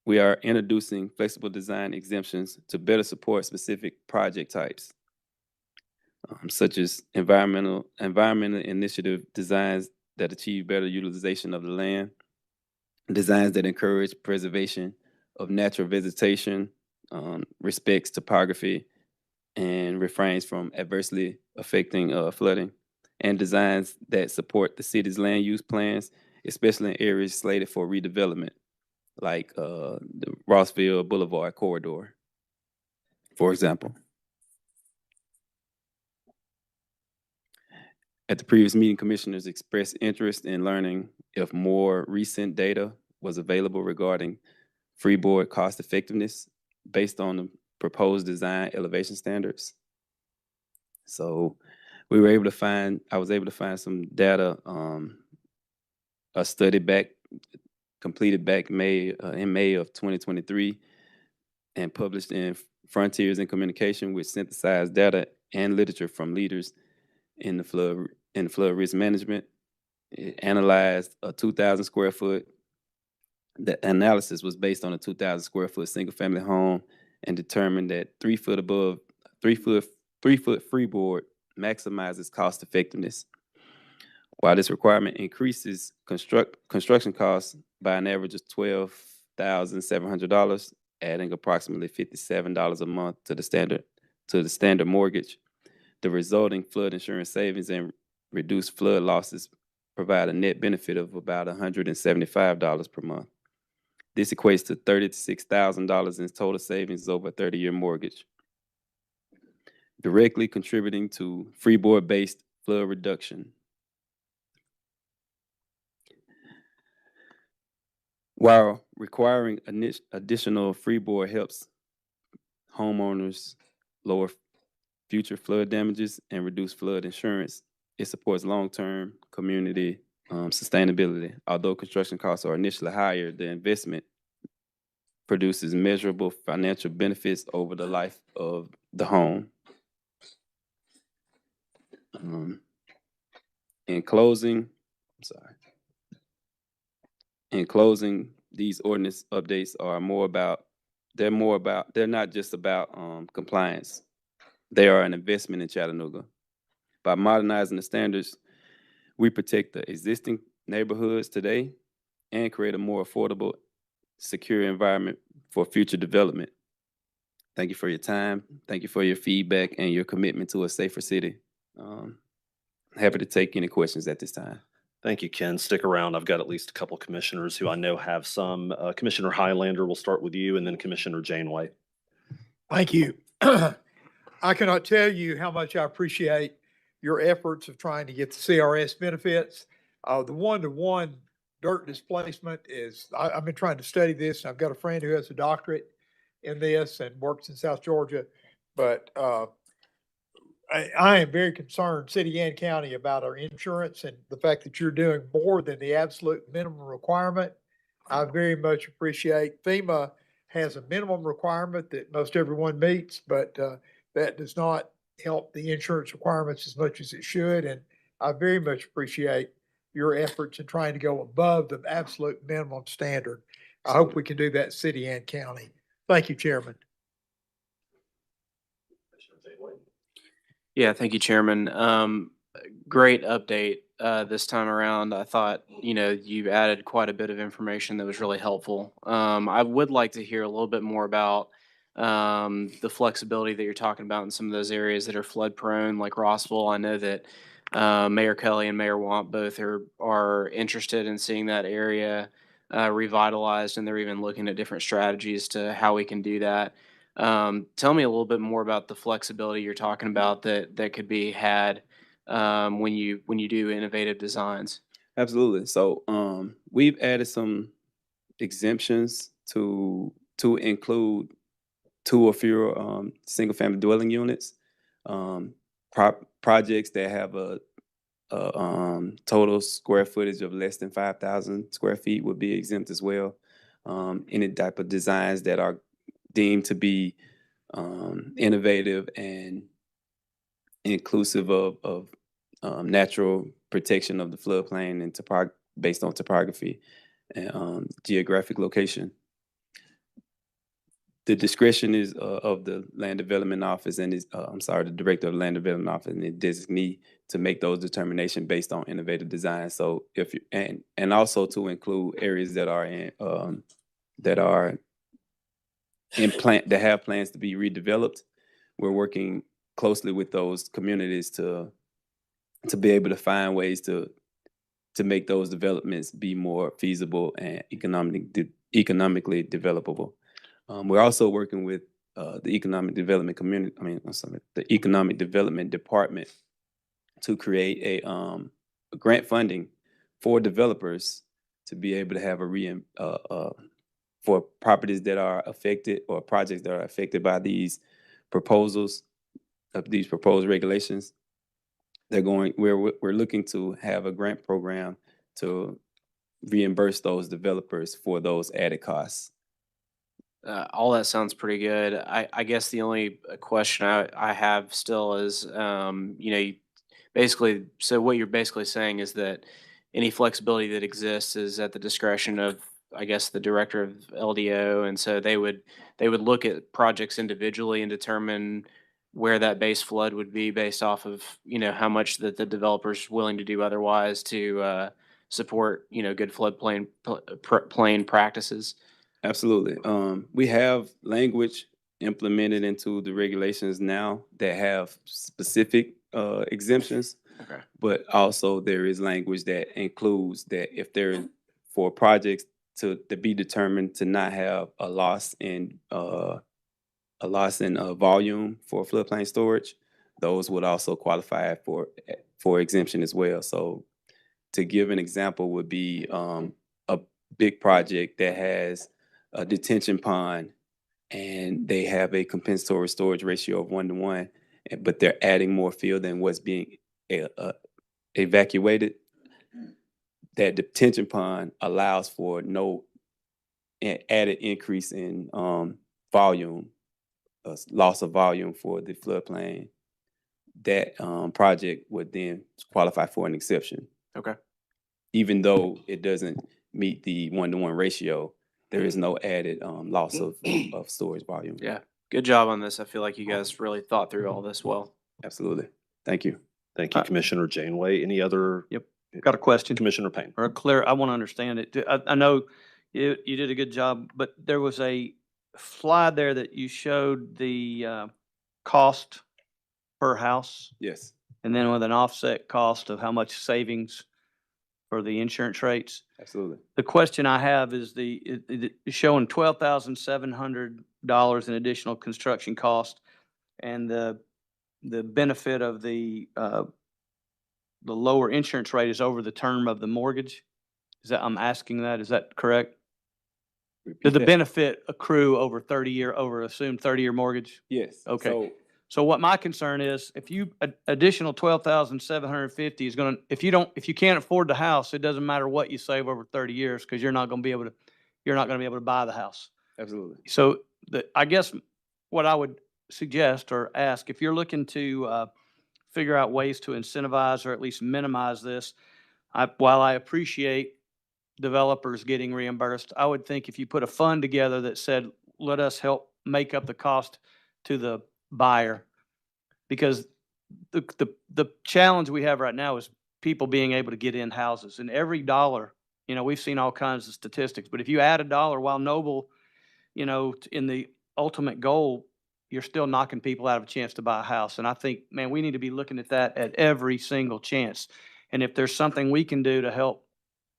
We are introducing flexible design exemptions to better support specific project types, such as environmental initiative designs that achieve better utilization of the land, designs that encourage preservation of natural vegetation, respects topography, and refrains from adversely affecting flooding, and designs that support the city's land use plans, especially in areas slated for redevelopment, like the Rossville Boulevard corridor, for example. At the previous meeting, commissioners expressed interest in learning if more recent data was available regarding freeboard cost effectiveness based on the proposed design elevation standards. So I was able to find some data, a study completed back in May of 2023 and published in Frontiers in Communication, which synthesized data and literature from leaders in the flood risk management It analyzed a 2,000 square foot. The analysis was based on a 2,000 square foot single family home and determined that 3 foot above 3 foot freeboard maximizes cost effectiveness. While this requirement increases construction costs by an average of $12,700, adding approximately $57 a month to the standard mortgage, the resulting flood insurance savings and reduced flood losses provide a net benefit of about $175 per month. This equates to $36,000 in total savings over a 30-year mortgage, directly contributing to freeboard-based flood reduction. While requiring additional freeboard helps homeowners lower future flood damages and reduce flood insurance, it supports long-term community sustainability. Although construction costs are initially higher, the investment produces measurable financial benefits over the life of the home. In closing, these ordinance updates are they're not just about compliance. They are an investment in Chattanooga. By modernizing the standards, we protect the existing neighborhoods today and create a more affordable, secure environment for future development. Thank you for your time. Thank you for your feedback and your commitment to a safer city. Happy to take any questions at this time. Thank you, Ken. Stick around. I've got at least a couple commissioners who I know have some. Commissioner Highlander, we'll start with you, and then Commissioner Janeway. Thank you. I cannot tell you how much I appreciate your efforts of trying to get the CRS benefits. The one-to-one dirt displacement is, I've been trying to study this, and I've got a friend who has a doctorate in this and works in South Georgia. But I am very concerned, city and county, about our insurance and the fact that you're doing more than the absolute minimum requirement. I very much appreciate FEMA has a minimum requirement that most everyone meets, but that does not help the insurance requirements as much as it should. And I very much appreciate your efforts in trying to go above the absolute minimum standard. I hope we can do that city and county. Thank you, Chairman. Yeah, thank you, Chairman. Great update this time around. I thought, you added quite a bit of information that was really helpful. I would like to hear a little bit more about the flexibility that you're talking about in some of those areas that are flood prone, like Rossville. I know that Mayor Kelly and Mayor Want both are interested in seeing that area revitalized, and they're even looking at different strategies to how we can do that. Tell me a little bit more about the flexibility you're talking about that could be had when you do innovative designs. Absolutely. So we've added some exemptions to include 2 or fewer single family dwelling units. Projects that have a total square footage of less than 5,000 square feet would be exempt as well. Any type of designs that are deemed to be innovative and inclusive of natural protection of the floodplain and based on topography and geographic location. The discretion is of the Land Development Office and the Director of the Land Development Office and the designee to make those determinations based on innovative design. So and also to include areas that have plans to be redeveloped. We're working closely with those communities to be able to find ways to make those developments be more feasible and economically developable. We're also working with the Economic Development the Economic Development Department to create a grant funding for developers to be able to have for properties that are affected or projects that are affected by these proposals of these proposed regulations. We're looking to have a grant program to reimburse those developers for those added costs. All that sounds pretty good. I guess the only question I have still is, basically, so what you're basically saying is that any flexibility that exists is at the discretion of, I guess, the director of LDO. And so they would look at projects individually and determine where that base flood would be based off of, how much that the developer's willing to do otherwise to support, good floodplain plain practices. Absolutely. We have language implemented into the regulations now that have specific exemptions. Okay. But also there is language that includes that if there for projects to be determined to not have a loss in volume for floodplain storage, those would also qualify for exemption as well. So to give an example would be a big project that has a detention pond and they have a compensatory storage ratio of 1-to-1, but they're adding more fill than what's being evacuated. That detention pond allows for no added increase in volume, loss of volume for the floodplain. That project would then qualify for an exception. Okay. Even though it doesn't meet the 1-to-1 ratio, there is no added loss of storage volume. Yeah. Good job on this. I feel like you guys really thought through all this well. Absolutely. Thank you. Thank you, Commissioner Janeway. Any other? Yep. Got a question. Commissioner Payne. Or clear, I want to understand it. I know you did a good job, but there was a slide there that you showed the cost per house. Yes. And then with an offset cost of how much savings for the insurance rates. Absolutely. The question I have is it's showing $12,700 in additional construction cost, and the benefit of the lower insurance rate is over the term of the mortgage. I'm asking that, is that correct? Did the benefit accrue over assumed 30-year mortgage? Yes. Okay. So what my concern is, if you additional 12,750 is going to, if you can't afford the house, it doesn't matter what you save over 30 years because you're not going to be able to buy the house. Absolutely. So I guess what I would suggest or ask, if you're looking to figure out ways to incentivize or at least minimize this, while I appreciate developers getting reimbursed, I would think if you put a fund together that said, let us help make up the cost to the buyer, because the challenge we have right now is people being able to get in houses, and every dollar, we've seen all kinds of statistics, but if you add a dollar while noble, in the ultimate goal, you're still knocking people out of a chance to buy a house. And I think, man, we need to be looking at that at every single chance. And if there's something we can do to help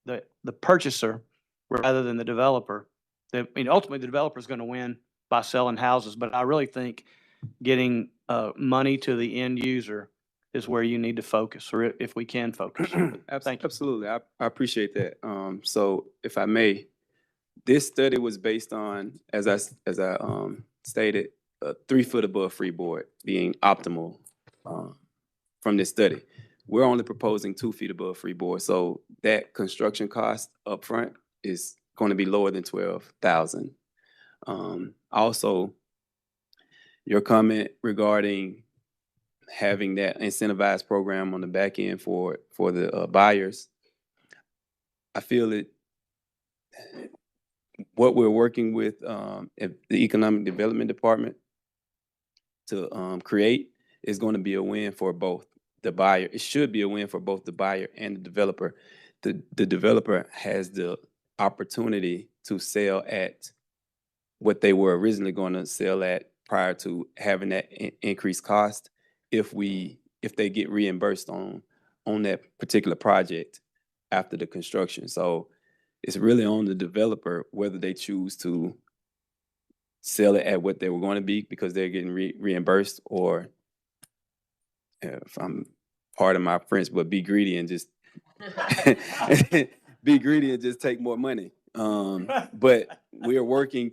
the purchaser rather than the developer, ultimately the developer is going to win by selling houses, but I really think getting money to the end user is where you need to focus, or if we can focus. Thank you. Absolutely. I appreciate that. So if I may, this study was based on, as I stated, 3 foot above freeboard being optimal from this study. We're only proposing 2 feet above freeboard. So that construction cost upfront is going to be lower than $12,000. Also, your comment regarding having that incentivized program on the back end for the buyers, I feel what we're working with the Economic Development Department to create is going to be a win for both the buyer. It should be a win for both the buyer and the developer. The developer has the opportunity to sell at what they were originally going to sell at prior to having that increased cost if they get reimbursed on that particular project after the construction. So it's really on the developer whether they choose to sell it at what they were going to be because they're getting reimbursed, or if I'm pardon my French, but be greedy and just take more money. But we are working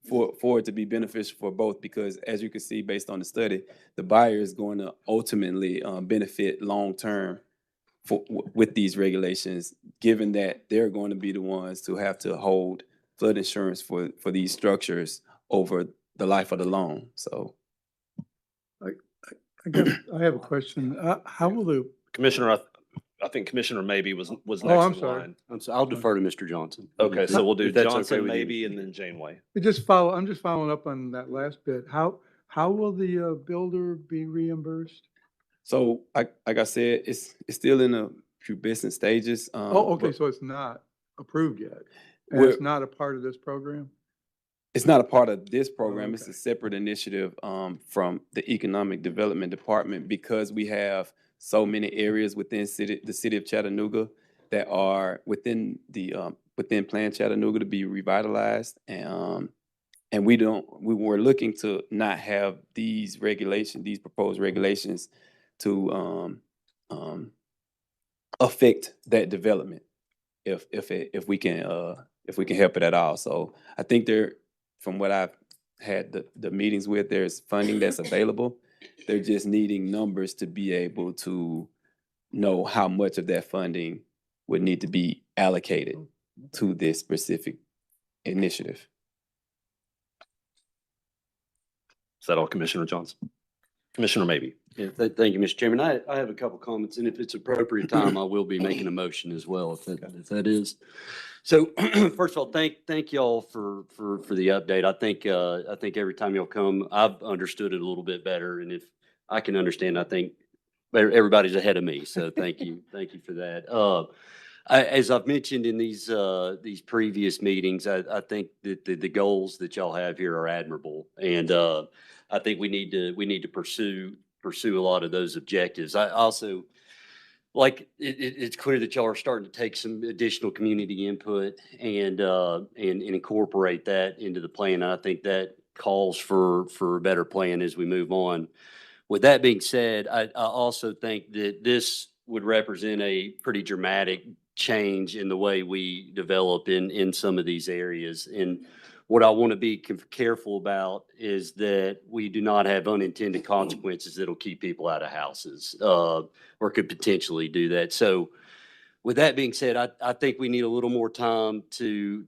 for it to be beneficial for both, because as you can see based on the study, the buyer is going to ultimately benefit long term with these regulations, given that they're going to be the ones to have to hold flood insurance for these structures over the life of the loan. So I guess I have a question. How will the Commissioner, I think Commissioner Maybe was Oh, next I'm in sorry. line. I'll defer to Mr. Johnson. Okay, so we'll do If that's okay Johnson, with you. Maybe, and then Janeway. I'm just following up on that last bit. How will the builder be reimbursed? So like I said, it's still in a few business stages. Oh, okay, but so it's not approved yet, and we're- it's not a part of this program? It's not a part of this program. It's okay. a separate initiative from the Economic Development Department because we have so many areas within the city of Chattanooga that are within Plan Chattanooga to be revitalized, and we were looking to not have these proposed regulations to affect that development if we can help it at all. So I think from what I've had the meetings with, there's funding that's available. They're just needing numbers to be able to know how much of that funding would need to be allocated to this specific initiative. Is that all, Commissioner Johnson? Commissioner Maybe. Yeah, thank you, Mr. Chairman. I have a couple comments, and if it's appropriate time, I will be making a motion as well, if that is. So first of all, thank y'all for the update. I think every time y'all come, I've understood it a little bit better, and if I can understand, I think everybody's ahead of me. So thank you for that. As I've mentioned in these previous meetings, I think that the goals that y'all have here are admirable, and I think we need to pursue a lot of those objectives. I also it's clear that y'all are starting to take some additional community input and incorporate that into the plan. I think that calls for a better plan as we move on. With that being said, I also think that this would represent a pretty dramatic change in the way we develop in some of these areas. And what I want to be careful about is that we do not have unintended consequences that'll keep people out of houses, or could potentially do that. So with that being said, I think we need a little more time to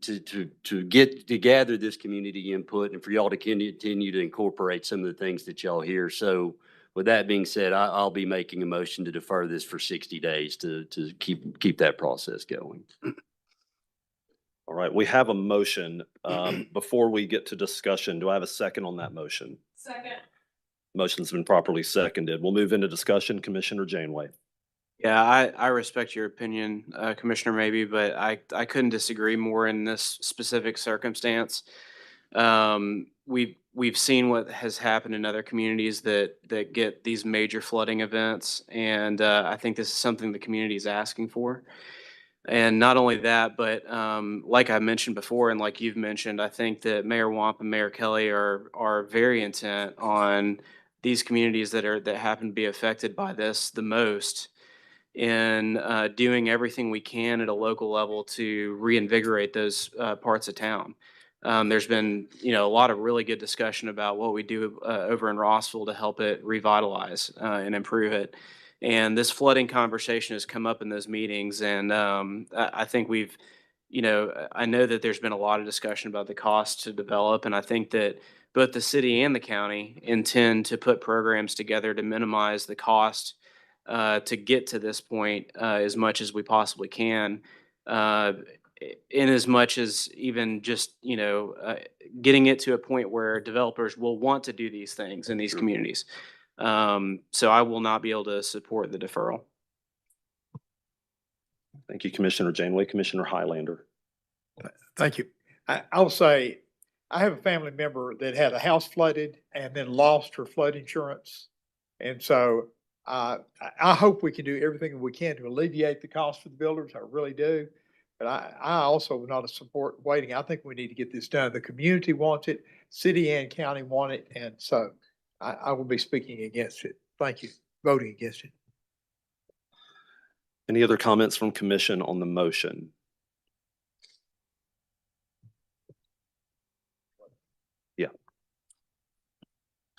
gather this community input and for y'all to continue to incorporate some of the things that y'all hear. So with that being said, I'll be making a motion to defer this for 60 days to keep that process going. All right, we have a motion. Before we get to discussion, do I have a second on that motion? Second. Motion's been properly seconded. We'll move into discussion. Commissioner Janeway. Yeah, I respect your opinion, Commissioner Maybe, but I couldn't disagree more in this specific circumstance. We've seen what has happened in other communities that get these major flooding events, and I think this is something the community is asking for. And not only that, but like I mentioned before, and like you've mentioned, I think that Mayor Wamp and Mayor Kelly are very intent on these communities that happen to be affected by this the most, in doing everything we can at a local level to reinvigorate those parts of town. There's been, a lot of really good discussion about what we do over in Rossville to help it revitalize and improve it. And this flooding conversation has come up in those meetings, and I think we've, I know that there's been a lot of discussion about the cost to develop, and I think that both the city and the county intend to put programs together to minimize the cost to get to this point as much as we possibly can, in as much as even just, getting it to a point where developers will want to do these things in these communities. So I will not be able to support the deferral. Thank you, Commissioner Janeway. Commissioner Highlander. Thank you. I'll say, I have a family member that had a house flooded and then lost her flood insurance. And so I hope we can do everything we can to alleviate the cost for the builders. I really do. But I also would not support waiting. I think we need to get this done. The community wants it, city and county want it. And so I will be speaking against it. Thank you. Voting against it. Any other comments from commission on the motion? Yeah.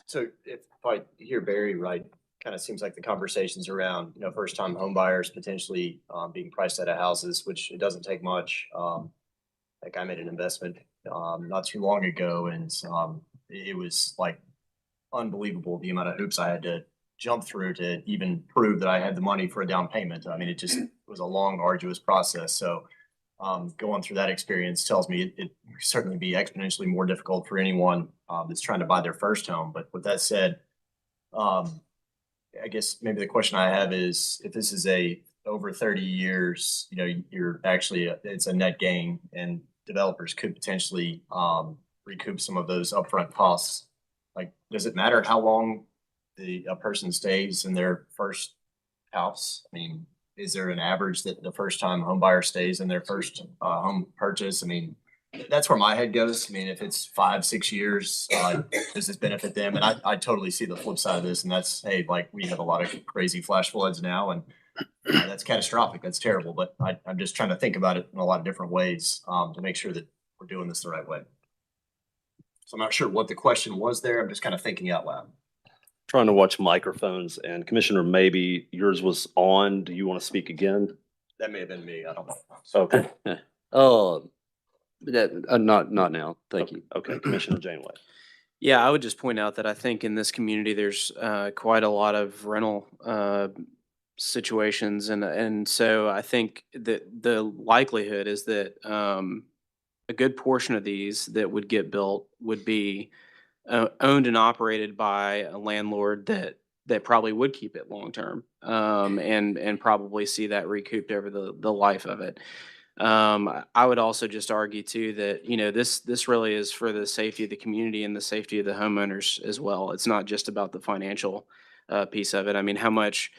So if I hear Barry right, kind of seems like the conversations around, first time home buyers potentially being priced out of houses, which it doesn't take much. Like I made an investment not too long ago, and it was like unbelievable the amount of hoops I had to jump through to even prove that I had the money for a down payment. I mean, it just was a long, arduous process. So going through that experience tells me it certainly be exponentially more difficult for anyone that's trying to buy their first home. But with that said, I guess maybe the question I have is if this is a over 30 years, you know, you're actually, it's a net gain and developers could potentially recoup some of those upfront costs. Like, does it matter how long a person stays in their first house? I mean, is there an average that the first time home buyer stays in their first home purchase? I mean, that's where my head goes. I mean, if it's 5-6 years, does this benefit them? And I totally see the flip side of this. And that's, hey, like we have a lot of crazy flash floods now, and that's catastrophic. That's terrible. But I'm just trying to think about it in a lot of different ways to make sure that we're doing this the right way. So I'm not sure what the question was there. I'm just kind of thinking out loud. Trying to watch microphones, and Commissioner, maybe yours was on. Do you want to speak again? That may have been me. I don't know. Okay. Not now. Thank you. Okay, Commissioner Janeway. Yeah, I would just point out that I think in this community, there's quite a lot of rental situations. And so I think that the likelihood is that a good portion of these that would get built would be owned and operated by a landlord that probably would keep it long term and probably see that recouped over the life of it. I would also just argue too that, you know, this really is for the safety of the community and the safety of the homeowners as well. It's not just about the financial piece of it. I mean, how much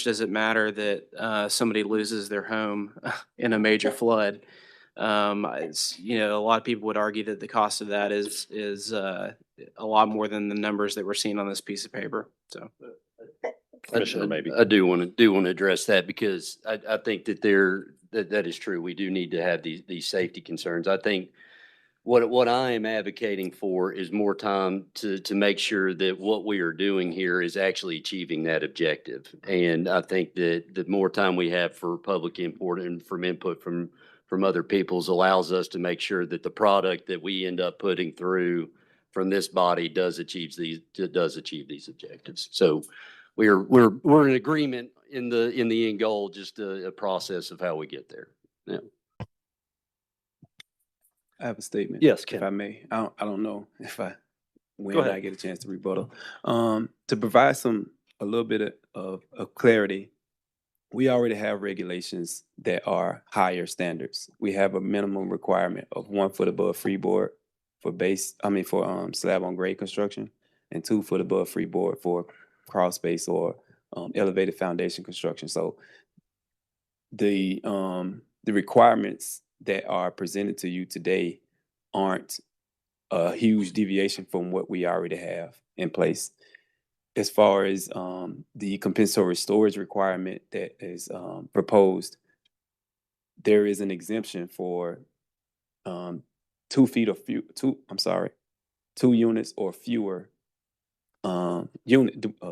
does it matter that somebody loses their home in a major flood? It's, you know, a lot of people would argue that the cost of that is a lot more than the numbers that we're seeing on this piece of paper. So, Commissioner, maybe. I do want to address that because I think that that is true. We do need to have these safety concerns. I think what I am advocating for is more time to make sure that what we are doing here is actually achieving that objective. And I think that the more time we have for public input and from input from other people's allows us to make sure that the product that we end up putting through from this body does achieve these objectives. So we're in agreement in the end goal, just a process of how we get there. Yeah. I have a statement. Yes, if Ken. I may. I don't know if Go when ahead. I get a chance to rebuttal. To provide a little bit of clarity, we already have regulations that are higher standards. We have a minimum requirement of 1 foot above freeboard for slab on grade construction, and 2 foot above freeboard for crawl space or elevated foundation construction. So the requirements that are presented to you today aren't a huge deviation from what we already have in place. As far as the compensatory storage requirement that is proposed, there is an exemption for 2 units or fewer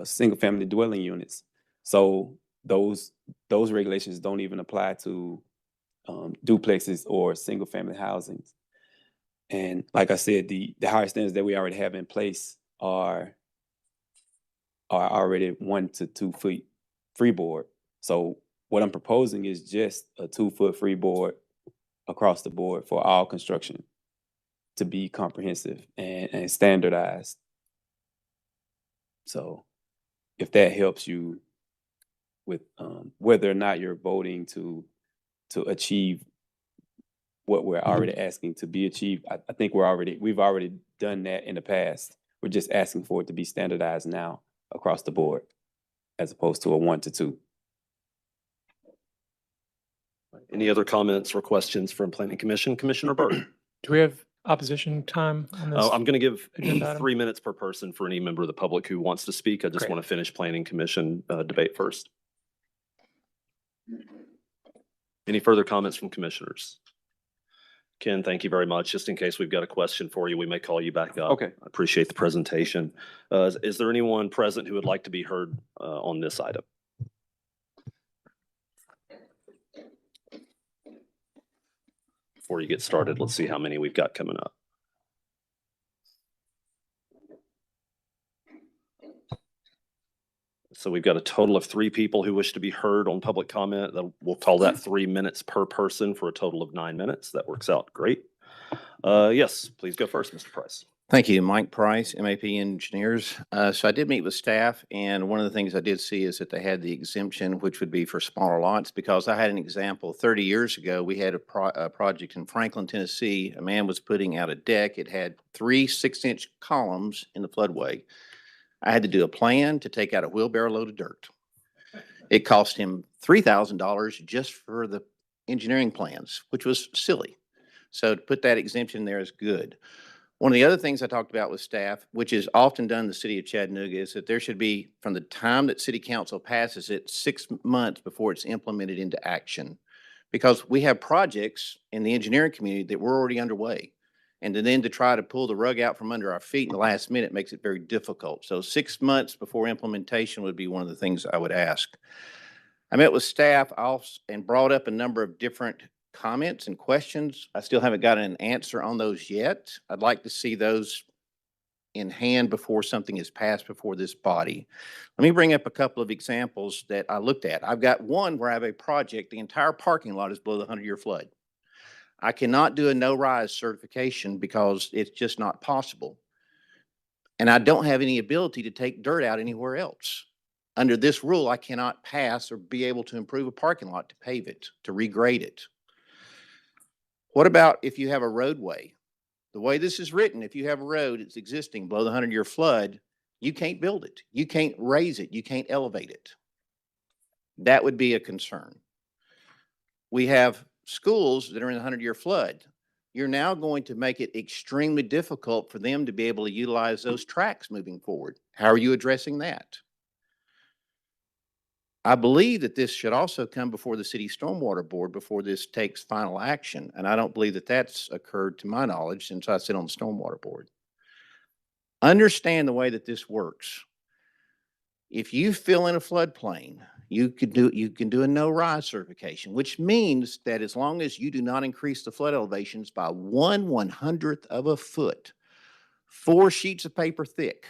single family dwelling units. So those regulations don't even apply to duplexes or single family housings. And like I said, the higher standards that we already have in place are already 1 to 2 feet freeboard. So what I'm proposing is just a 2 foot freeboard across the board for all construction to be comprehensive and standardized. So if that helps you with whether or not you're voting to achieve what we're already asking to be achieved, I think we've already done that in the past. We're just asking for it to be standardized now across the board, as opposed to a 1 to 2. Any other comments or questions from Planning Commission? Commissioner Burton? Do we have opposition time on this? I'm going to give agenda item? 3 minutes per person for any member of the public who wants to speak. I just Great. want to finish Planning Commission debate first. Any further comments from commissioners? Ken, thank you very much. Just in case we've got a question for you, we may call you back up. Okay. I appreciate the presentation. Is there anyone present who would like to be heard on this item? Before you get started, let's see how many we've got coming up. So we've got a total of 3 people who wish to be heard on public comment. We'll call that 3 minutes per person for a total of 9 minutes. That works out great. Yes, please go first, Mr. Price. Thank you, Mike Price, MAP Engineers. So I did meet with staff, and one of the things I did see is that they had the exemption, which would be for smaller lots, because I had an example. 30 years ago, we had a project in Franklin, Tennessee. A man was putting out a deck. It had 3 6-inch columns in the floodway. I had to do a plan to take out a wheelbarrow load of dirt. It cost him $3,000 just for the engineering plans, which was silly. So to put that exemption there is good. One of the other things I talked about with staff, which is often done in the city of Chattanooga, is that there should be, from the time that city council passes it, 6 months before it's implemented into action. Because we have projects in the engineering community that were already underway. And then to try to pull the rug out from under our feet in the last minute makes it very difficult. So 6 months before implementation would be one of the things I would ask. I met with staff and brought up a number of different comments and questions. I still haven't gotten an answer on those yet. I'd like to see those in hand before something is passed before this body. Let me bring up a couple of examples that I looked at. I've got one where I have a project, the entire parking lot is below the 100-year flood. I cannot do a no-rise certification because it's just not possible. And I don't have any ability to take dirt out anywhere else. Under this rule, I cannot pass or be able to improve a parking lot to pave it, to regrade it. What about if you have a roadway? The way this is written, if you have a road, it's existing below the 100-year flood, you can't build it. You can't raise it. You can't elevate it. That would be a concern. We have schools that are in the 100-year flood. You're now going to make it extremely difficult for them to be able to utilize those tracks moving forward. How are you addressing that? I believe that this should also come before the city stormwater board before this takes final action. And I don't believe that that's occurred to my knowledge since I sit on the stormwater board. Understand the way that this works. If you fill in a floodplain, you can do a no-rise certification, which means that as long as you do not increase the flood elevations by 1/100th of a foot, 4 sheets of paper thick,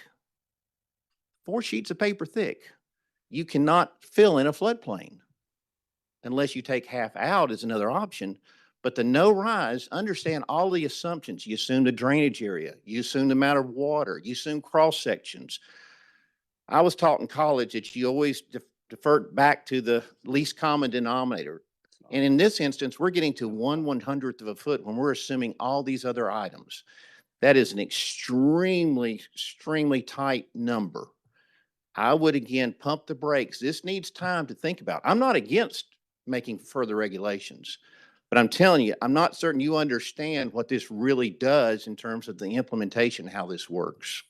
4 sheets of paper thick, you cannot fill in a floodplain unless you take half out is another option. But the no-rise, understand all the assumptions. You assume the drainage area, you assume the amount of water, you assume cross-sections. I was taught in college that you always defer back to the least common denominator. And in this instance, we're getting to 1/100th of a foot when we're assuming all these other items. That is an extremely, extremely tight number. I would again pump the brakes. This needs time to think about. I'm not against making further regulations, but I'm telling you, I'm not certain you understand what this really does in terms of the implementation, how this works.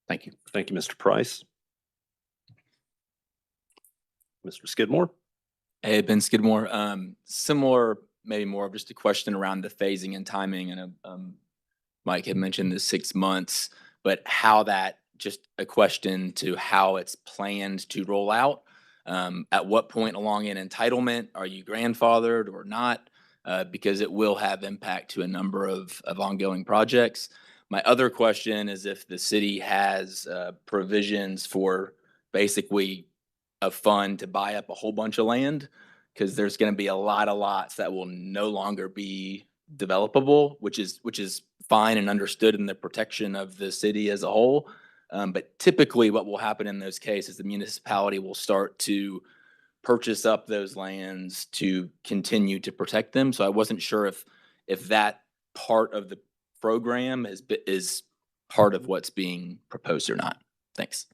Thank you. Thank you, Mr. Price. Mr. Skidmore. Hey, Ben Skidmore. Similar, maybe more of just a question around the phasing and timing. And Mike had mentioned the 6 months, but how that, just a question to how it's planned to roll out. At what point along in entitlement are you grandfathered or not? Because it will have impact to a number of ongoing projects. My other question is if the city has provisions for basically a fund to buy up a whole bunch of land, because there's going to be a lot of lots that will no longer be developable, which is fine and understood in the protection of the city as a whole. But typically what will happen in those cases, the municipality will start to purchase up those lands to continue to protect them. So I wasn't sure if that part of the program is part of what's being proposed or not. Thanks.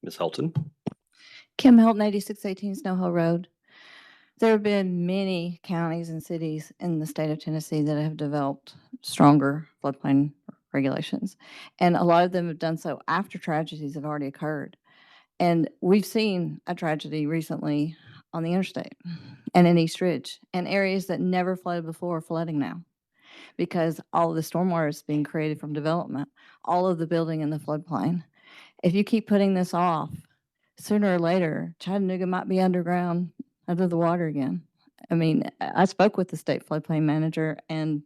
Ms. Helton. Kim Helton, 8618 Snow Hill Road. There have been many counties and cities in the state of Tennessee that have developed stronger floodplain regulations. And a lot of them have done so after tragedies have already occurred. And we've seen a tragedy recently on the interstate and in East Ridge, and areas that never flooded before are flooding now because all of the stormwater is being created from development, all of the building in the floodplain. If you keep putting this off, sooner or later, Chattanooga might be underground under the water again. I mean, I spoke with the state floodplain manager, and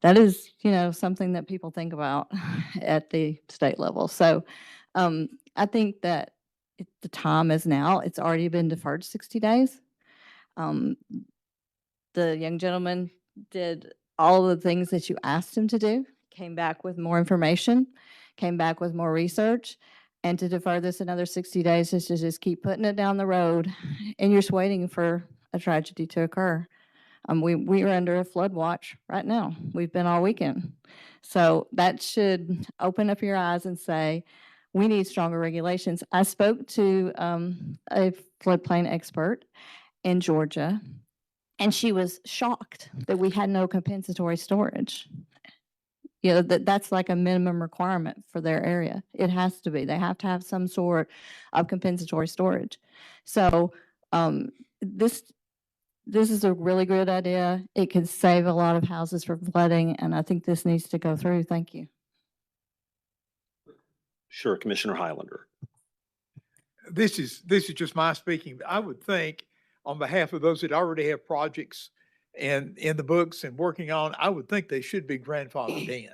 that is, something that people think about at the state level. So I think that the time is now. It's already been deferred 60 days. The young gentleman did all of the things that you asked him to do, came back with more information, came back with more research, and to defer this another 60 days is to just keep putting it down the road, and you're just waiting for a tragedy to occur. We are under a flood watch right now. We've been all weekend. So that should open up your eyes and say, we need stronger regulations. I spoke to a floodplain expert in Georgia, and she was shocked that we had no compensatory storage. You know, that's like a minimum requirement for their area. It has to be. They have to have some sort of compensatory storage. So this is a really good idea. It could save a lot of houses from flooding, and I think this needs to go through. Thank you. Sure, Commissioner Highlander. This is just my speaking. I would think on behalf of those that already have projects and in the books and working on, I would think they should be grandfathered in.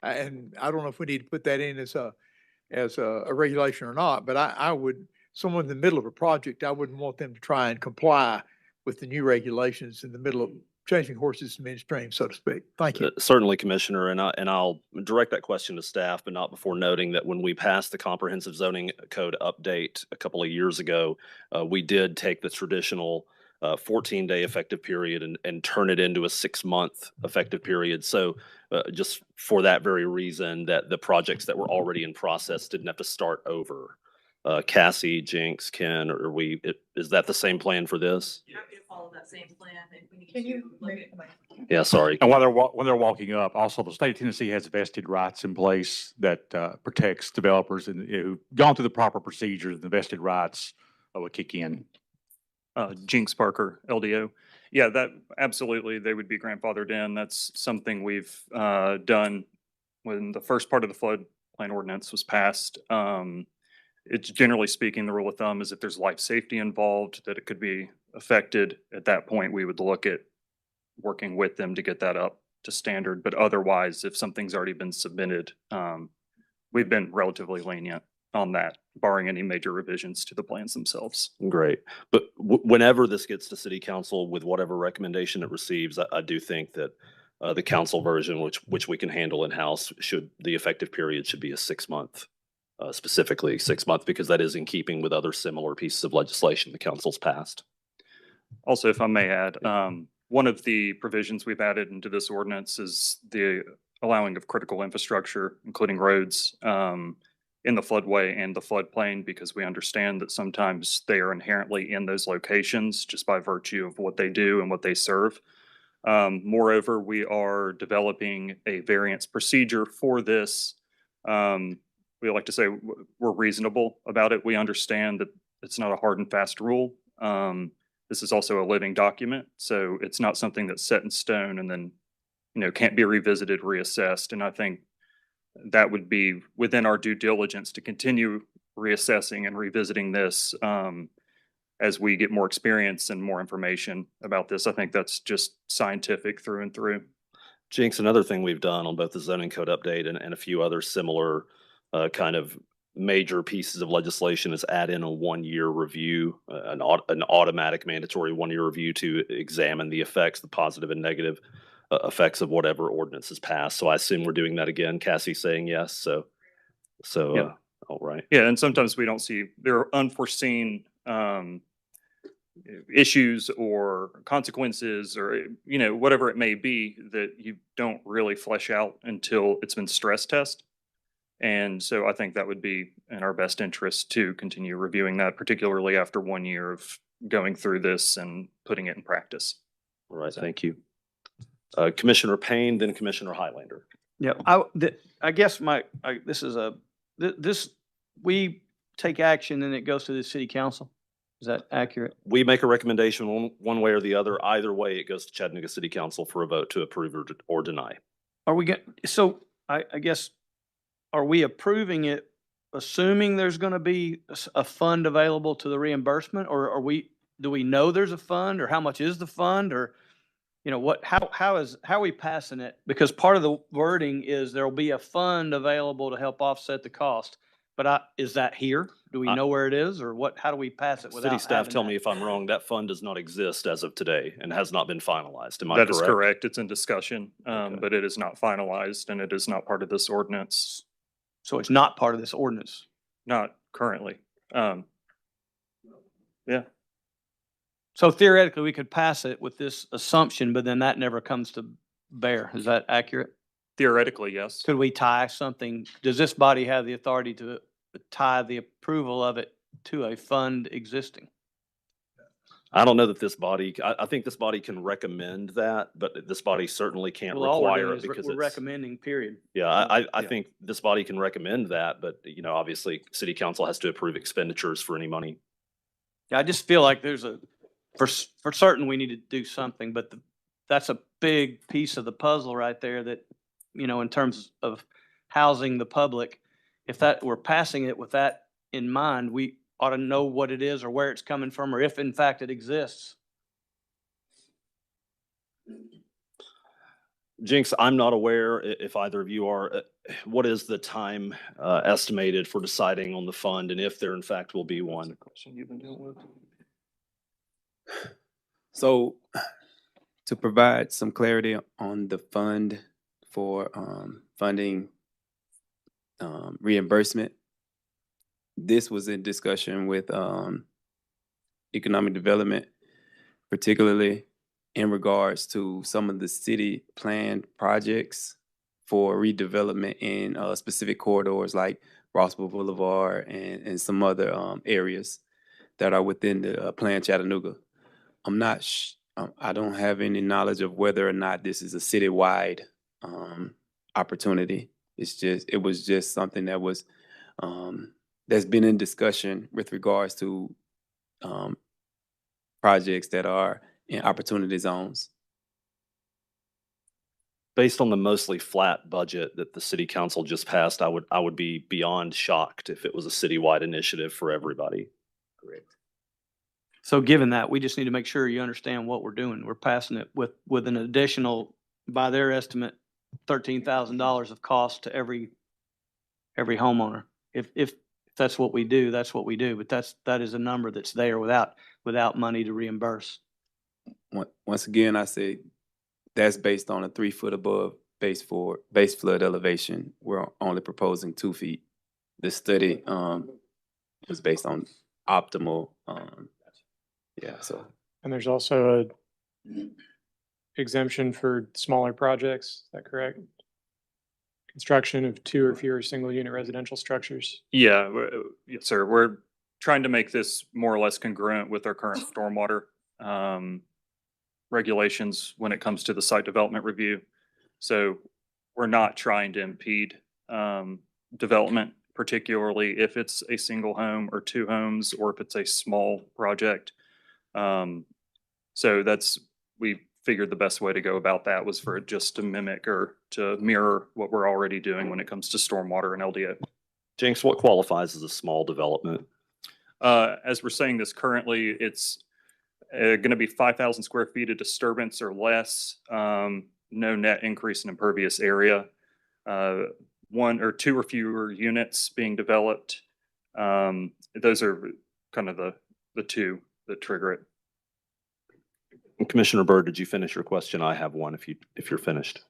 And I don't know if we need to put that in as a regulation or not, but I would, someone in the middle of a project, I wouldn't want them to try and comply with the new regulations in the middle of changing horses in midstream, so to speak. Thank you. Certainly, Commissioner, and I'll direct that question to staff, but not before noting that when we passed the comprehensive zoning code update a couple of years ago, we did take the traditional 14-day effective period and turn it into a 6-month effective period. So just for that very reason, that the projects that were already in process didn't have to start over. Cassie, Jinx, Ken, is that the same plan for this? Yeah, it followed that same plan. Can you look at Yeah, sorry. And while they're walking up, also the state of Tennessee has vested rights in place that protects developers and who've gone through the proper procedures. The vested rights would kick in. Jinx Parker, LDO. Yeah, that absolutely, they would be grandfathered in. That's something we've done when the first part of the floodplain ordinance was passed. It's generally speaking, the rule of thumb is if there's life safety involved, that it could be affected. At that point, we would look at working with them to get that up to standard. But otherwise, if something's already been submitted, we've been relatively lenient on that, barring any major revisions to the plans themselves. Great. But whenever this gets to city council with whatever recommendation it receives, I do think that the council version, which we can handle in-house, the effective period should be a 6-month. Specifically 6 months, because that is in keeping with other similar pieces of legislation the council's passed. Also, if I may add, one of the provisions we've added into this ordinance is the allowing of critical infrastructure, including roads, in the floodway and the floodplain, because we understand that sometimes they are inherently in those locations just by virtue of what they do and what they serve. Moreover, we are developing a variance procedure for this. We like to say we're reasonable about it. We understand that it's not a hard and fast rule. This is also a living document, so it's not something that's set in stone and then, can't be revisited, reassessed. And I think that would be within our due diligence to continue reassessing and revisiting this as we get more experience and more information about this. I think that's just scientific through and through. Jinx, another thing we've done on both the zoning code update and a few other similar kind of major pieces of legislation is add in a 1-year review, an automatic mandatory 1-year review to examine the effects, the positive and negative effects of whatever ordinance is passed. So I assume we're doing that again. Cassie's saying yes. So Yeah. All right. Yeah, and sometimes we don't see, there are unforeseen issues or consequences or, whatever it may be that you don't really flesh out until it's been stress tested. And so I think that would be in our best interest to continue reviewing that, particularly after 1 year of going through this and putting it in practice. All right, thank you. Commissioner Payne, then Commissioner Highlander. Yeah, I guess we take action and it goes to the city council. Is that accurate? We make a recommendation one way or the other. Either way, it goes to Chattanooga City Council for a vote to approve or deny. Are we so I guess, are we approving it, assuming there's going to be a fund available to the reimbursement, or do we know there's a fund, or how much is the fund, or, how are we passing it? Because part of the wording is there'll be a fund available to help offset the cost. But is that here? Do we know where it is or what, how do we pass it without City staff, having tell that? me if I'm wrong, that fund does not exist as of today and has not been finalized. Am I That is correct? correct. It's in discussion, but it is not finalized and it is not part of this ordinance, So it's not part of this ordinance. not currently. Yeah. So theoretically, we could pass it with this assumption, but then that never comes to bear. Is that accurate? Theoretically, yes. Could we tie something? Does this body have the authority to tie the approval of it to a fund existing? I don't know that this body, I think this body can recommend that, but this body certainly can't Well, all we're require doing it is because we're it's. recommending, period. Yeah, I Yeah. think this body can recommend that, but obviously city council has to approve expenditures for any money. Yeah, I just feel like there's for certain, we need to do something, but that's a big piece of the puzzle right there that, in terms of housing the public, if we're passing it with that in mind, we ought to know what it is or where it's coming from, or if in fact it exists. Jinx, I'm not aware if either of you are, what is the time estimated for deciding on the fund and if there in fact will be one? So to provide some clarity on the fund for funding reimbursement, this was in discussion with economic development, particularly in regards to some of the city planned projects for redevelopment in specific corridors like Rossville Boulevard and some other areas that are within the Plan Chattanooga. I don't have any knowledge of whether or not this is a citywide opportunity. It was just something that was that's been in discussion with regards to projects that are in opportunity zones. Based on the mostly flat budget that the city council just passed, I would be beyond shocked if it was a citywide initiative for everybody. Correct. So given that, we just need to make sure you understand what we're doing. We're passing it with an additional, by their estimate, $13,000 of cost to every homeowner. If that's what we do, that's what we do. But that is a number that's there without money to reimburse. Once again, I say that's based on a 3 foot above base flood elevation. We're only proposing 2 feet. The study was based on optimal. So. And there's also a exemption for smaller projects. Is that correct? Construction of 2 or fewer single unit residential structures. Yeah, yes, sir. We're trying to make this more or less congruent with our current stormwater regulations when it comes to the site development review. So we're not trying to impede development, particularly if it's a single home or 2 homes, or if it's a small project. So we figured the best way to go about that was for it just to mimic or to mirror what we're already doing when it comes to stormwater and LDO. Jinx, what qualifies as a small development? As we're saying this currently, it's going to be 5,000 square feet of disturbance or less, no net increase in impervious area, 1 or 2 or fewer units being developed. Those are kind of the 2 that trigger it. And Commissioner Byrd, did you finish your question? I have one if you're finished.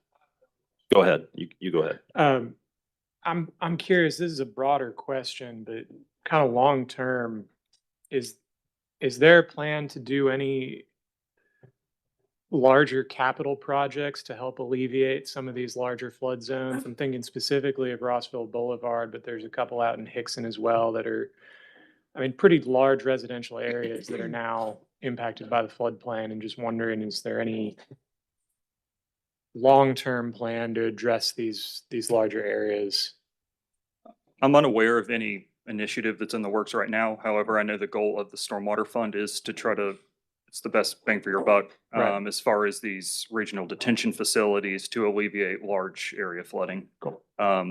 Go ahead. You go ahead. I'm curious, this is a broader question, but kind of long term, is there a plan to do any larger capital projects to help alleviate some of these larger flood zones? I'm thinking specifically of Rossville Boulevard, but there's a couple out in Hickson as well that are, pretty large residential areas that are now impacted by the floodplain, and just wondering, is there any long-term plan to address these larger areas? I'm unaware of any initiative that's in the works right now. However, I know the goal of the Stormwater Fund is to try to, it's the best bang for your buck, Right. as far as these regional detention facilities to alleviate large area flooding. Cool.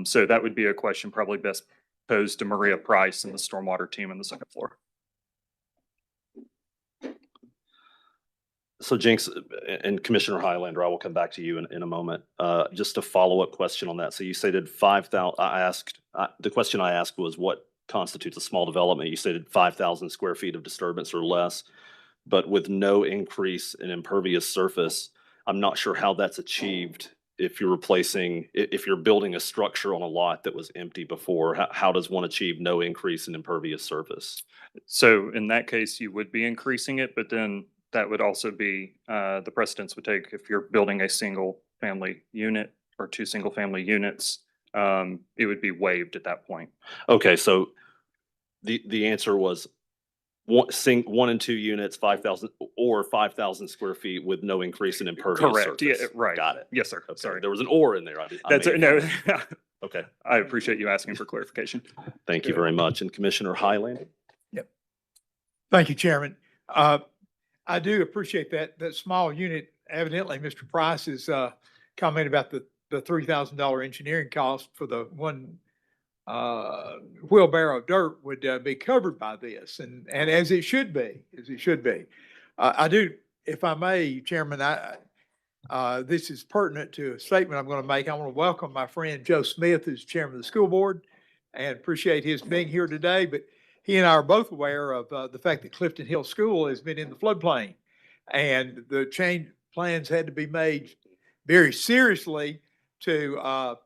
So that would be a question probably best posed to Maria Price and the Stormwater team on the second floor. So Jinx and Commissioner Highlander, I will come back to you in a moment. Just a follow-up question on that. So you stated 5,000, the question I asked was what constitutes a small development. You stated 5,000 square feet of disturbance or less, but with no increase in impervious surface. I'm not sure how that's achieved if you're if you're building a structure on a lot that was empty before. How does one achieve no increase in impervious surface? So in that case, you would be increasing it, but then that would also be, the precedence would take if you're building a single family unit or two single family units, it would be waived at that point. Okay, so the answer was one and two units, 5,000 or 5,000 square feet with no increase in impervious Correct. Yeah, surface. right. Got it. Yes, sir. Okay, Sorry. there was an or in there. I That's may it. have- No. Okay, I appreciate you asking for clarification. thank you very much. And Commissioner Highland? Thank you, Chairman. I do appreciate that small unit. Evidently, Mr. Price's comment about the $3,000 engineering cost for the one wheelbarrow of dirt would be covered by this, and as it should be, I do, if I may, Chairman, this is pertinent to a statement I'm going to make. I want to welcome my friend Joe Smith as chairman of the school board and appreciate his being here today. But he and I are both aware of the fact that Clifton Hill School has been in the floodplain, and the change plans had to be made very seriously to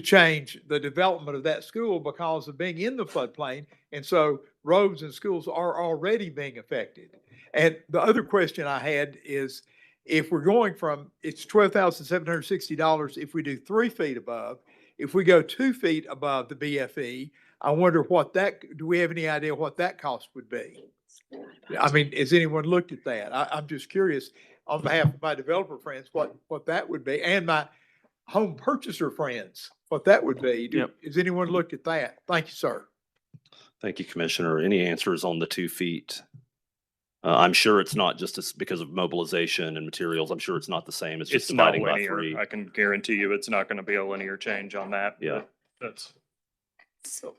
change the development of that school because of being in the floodplain. And so roads and schools are already being affected. And the other question I had is, if we're going from, it's $12,760 if we do 3 feet above, if we go 2 feet above the BFE, I wonder do we have any idea what that cost would be? I mean, has anyone looked at that? I'm just curious on behalf of my developer friends, what that would be, and my home purchaser friends, what that would be. Has anyone looked at that? Thank you, sir. Thank you, Commissioner. Any answers on the 2 feet? I'm sure it's not just because of mobilization and materials. I'm sure it's not the same. It's just It's not dividing by linear. 3. I can guarantee you it's not going to be a linear change on that. Yeah. That's. So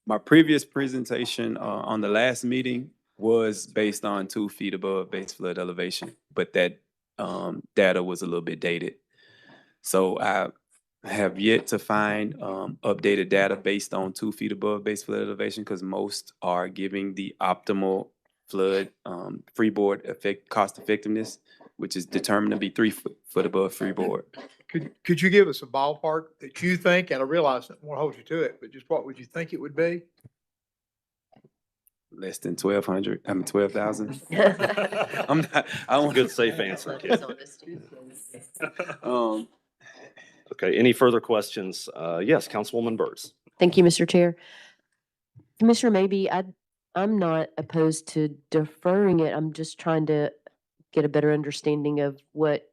my previous presentation on the last meeting was based on 2 feet above base flood elevation, but that data was a little bit dated. So I have yet to find updated data based on 2 feet above base flood elevation, because most are giving the optimal flood freeboard cost effectiveness, which is determined to be 3 foot above freeboard. Could you give us a ballpark that you think, and I realize I won't hold you to it, but just what would you think it would be? Less than 1,200. I mean 12,000. I'm not. I That's a want good safe answer, kid. Okay, any further questions? Yes, Councilwoman Burrs. Thank you, Mr. Chair. Commissioner, maybe I'm not opposed to deferring it. I'm just trying to get a better understanding of what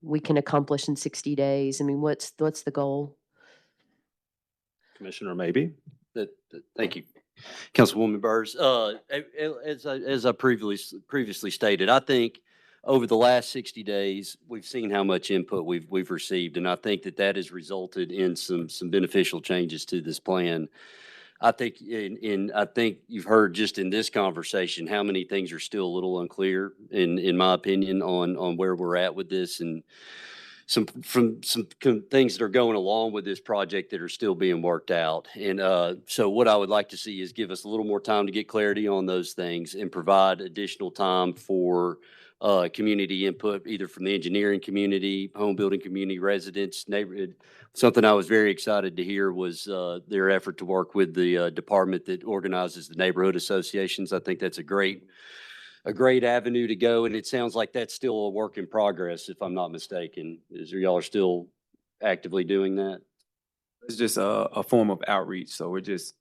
we can accomplish in 60 days. I mean, what's the goal? Commissioner, maybe? Thank you, Councilwoman Burrs. As I previously stated, I think over the last 60 days, we've seen how much input we've received, and I think that has resulted in some beneficial changes to this plan. I think I think you've heard just in this conversation how many things are still a little unclear, in my opinion, on where we're at with this, and some things that are going along with this project that are still being worked out. And so what I would like to see is give us a little more time to get clarity on those things and provide additional time for community input, either from the engineering community, home building community, residents, neighborhood. Something I was very excited to hear was their effort to work with the department that organizes the neighborhood associations. I think that's a great avenue to go, and it sounds like that's still a work in progress, if I'm not mistaken. Y'all are still actively doing that? It's just a form of outreach. So we're just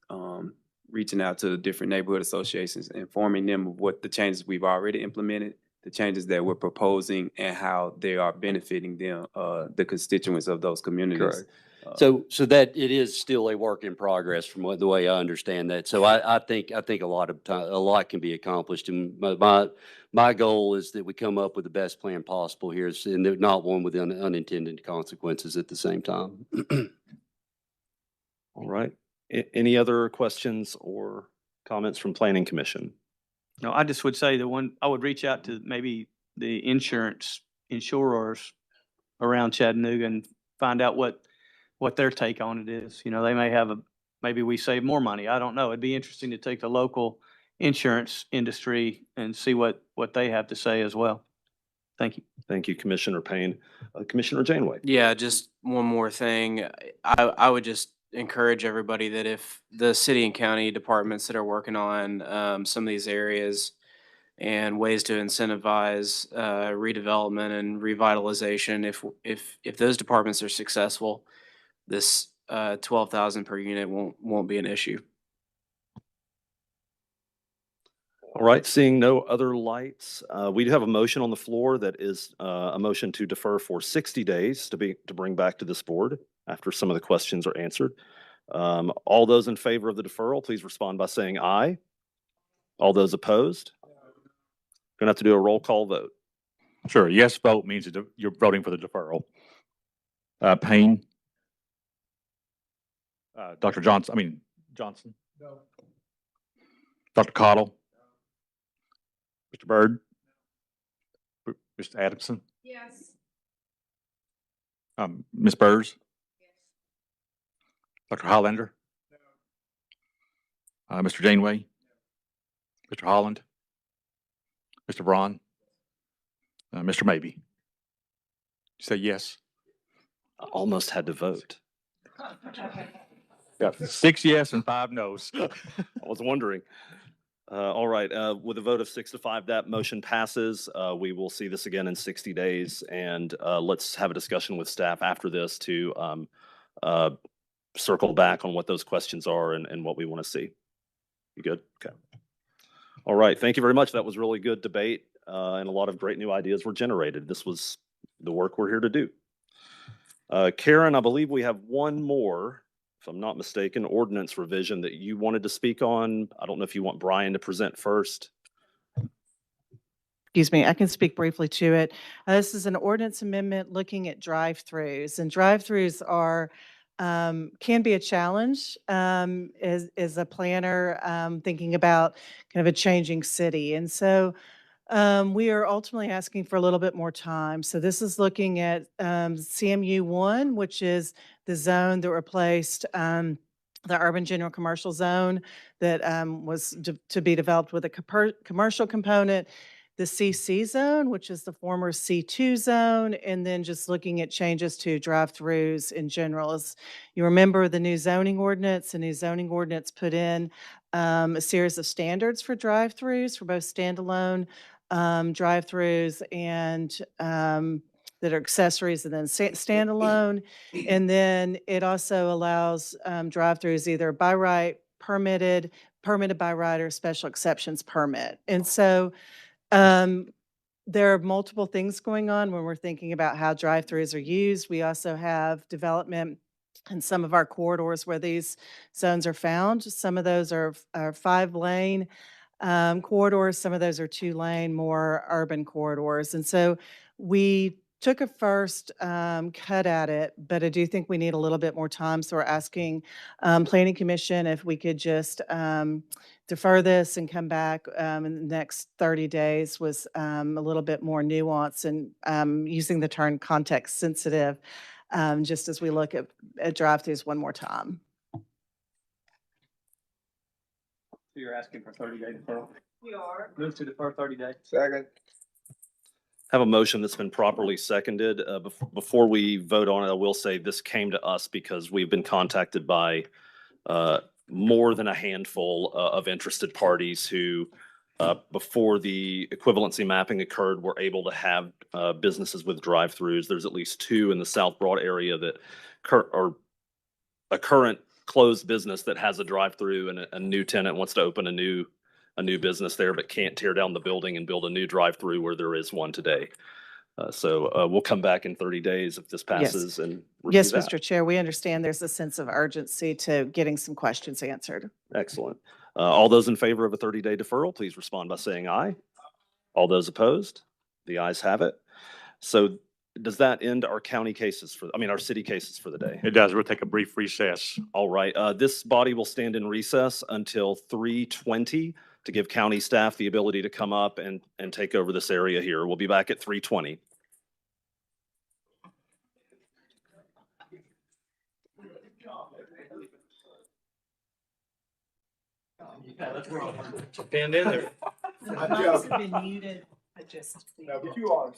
reaching out to the different neighborhood associations, informing them of what the changes we've already implemented, the changes that we're proposing, and how they are benefiting them, the constituents of those communities. Correct. So that it is still a work in progress from the way I understand that. So I think a lot can be accomplished, and my goal is that we come up with the best plan possible here, and not one with unintended consequences at the same time. All right. Any other questions or comments from Planning Commission? No, I just would say I would reach out to maybe the insurers around Chattanooga and find out what what their take on it is. You know, they may have maybe we save more money. I don't know. It'd be interesting to take the local insurance industry and see what they have to say as well. Thank you. Thank you, Commissioner Payne. Commissioner Janeway. Yeah, just one more thing. I would just encourage everybody that if the city and county departments that are working on some of these areas and ways to incentivize redevelopment and revitalization, if those departments are successful, this 12,000 per unit won't be an issue. All right, seeing no other lights, we do have a motion on the floor that is a motion to defer for 60 days to bring back to this board after some of the questions are answered. All those in favor of the deferral, please respond by saying aye. All those opposed? Gonna have to do a roll call vote. Sure, yes vote means that you're voting for the deferral. Payne? Dr. Johnson? No. Dr. Cottle? Mr. Byrd? Mr. Adamson? Yes. Ms. Burrs? Dr. Hollander? Mr. Janeway? Mr. Holland? Mr. Braun? Mr. Maybe? You say yes? I almost had to vote. Got 6 yes and 5 no's. I was wondering. All right, with a vote of 6 to 5, that motion passes. We will see this again in 60 days, and let's have a discussion with staff after this to circle back on what those questions are and what we want to see. You good? Okay. All right, thank you very much. That was really good debate, and a lot of great new ideas were generated. This was the work we're here to do. Karen, I believe we have one more, if I'm not mistaken, ordinance revision that you wanted to speak on. I don't know if you want Brian to present first. Excuse me, I can speak briefly to it. This is an ordinance amendment looking at drive-throughs, and drive-throughs are can be a challenge as a planner thinking about kind of a changing city. And so we are ultimately asking for a little bit more time. So this is looking at CMU 1, which is the zone that replaced the urban general commercial zone that was to be developed with a commercial component, the CC zone, which is the former C2 zone, and then just looking at changes to drive-throughs in general. As you remember, the new zoning ordinance put in a series of standards for drive-throughs for both standalone drive-throughs and that are accessories and then standalone. And then it also allows drive-throughs either by right, permitted by right, or special exceptions permit. And so there are multiple things going on when we're thinking about how drive-throughs are used. We also have development in some of our corridors where these zones are found. Some of those are 5-lane corridors. Some of those are 2-lane, more urban corridors. And so we took a first cut at it, but I do think we need a little bit more time. So we're asking Planning Commission if we could just defer this and come back in the next 30 days with a little bit more nuance and using the term context sensitive, just as we look at drive-throughs one more time. So you're asking for 30-day deferral? We are. Move to defer 30 days. Second. Have a motion that's been properly seconded. Before we vote on it, I will say this came to us because we've been contacted by more than a handful of interested parties who, before the equivalency mapping occurred, were able to have businesses with drive-throughs. There's at least 2 in the South Broad area that are a current closed business that has a drive-through, and a new tenant wants to open a new business there, but can't tear down the building and build a new drive-through where there is one today. So we'll come back in 30 days if this passes and review Yes, that. Mr. Chair, we understand there's a sense of urgency to getting some questions answered. Excellent. All those in favor of a 30-day deferral, please respond by saying aye. All those opposed? The ayes have it. So does that end our county cases our city cases for the day? It does. We'll take a brief recess. All right. This body will stand in recess until 3:20 to give county staff the ability to come up and take over this area here. We'll be back at 3:20. Stand in there. The mics have been muted, but just. No, but you are.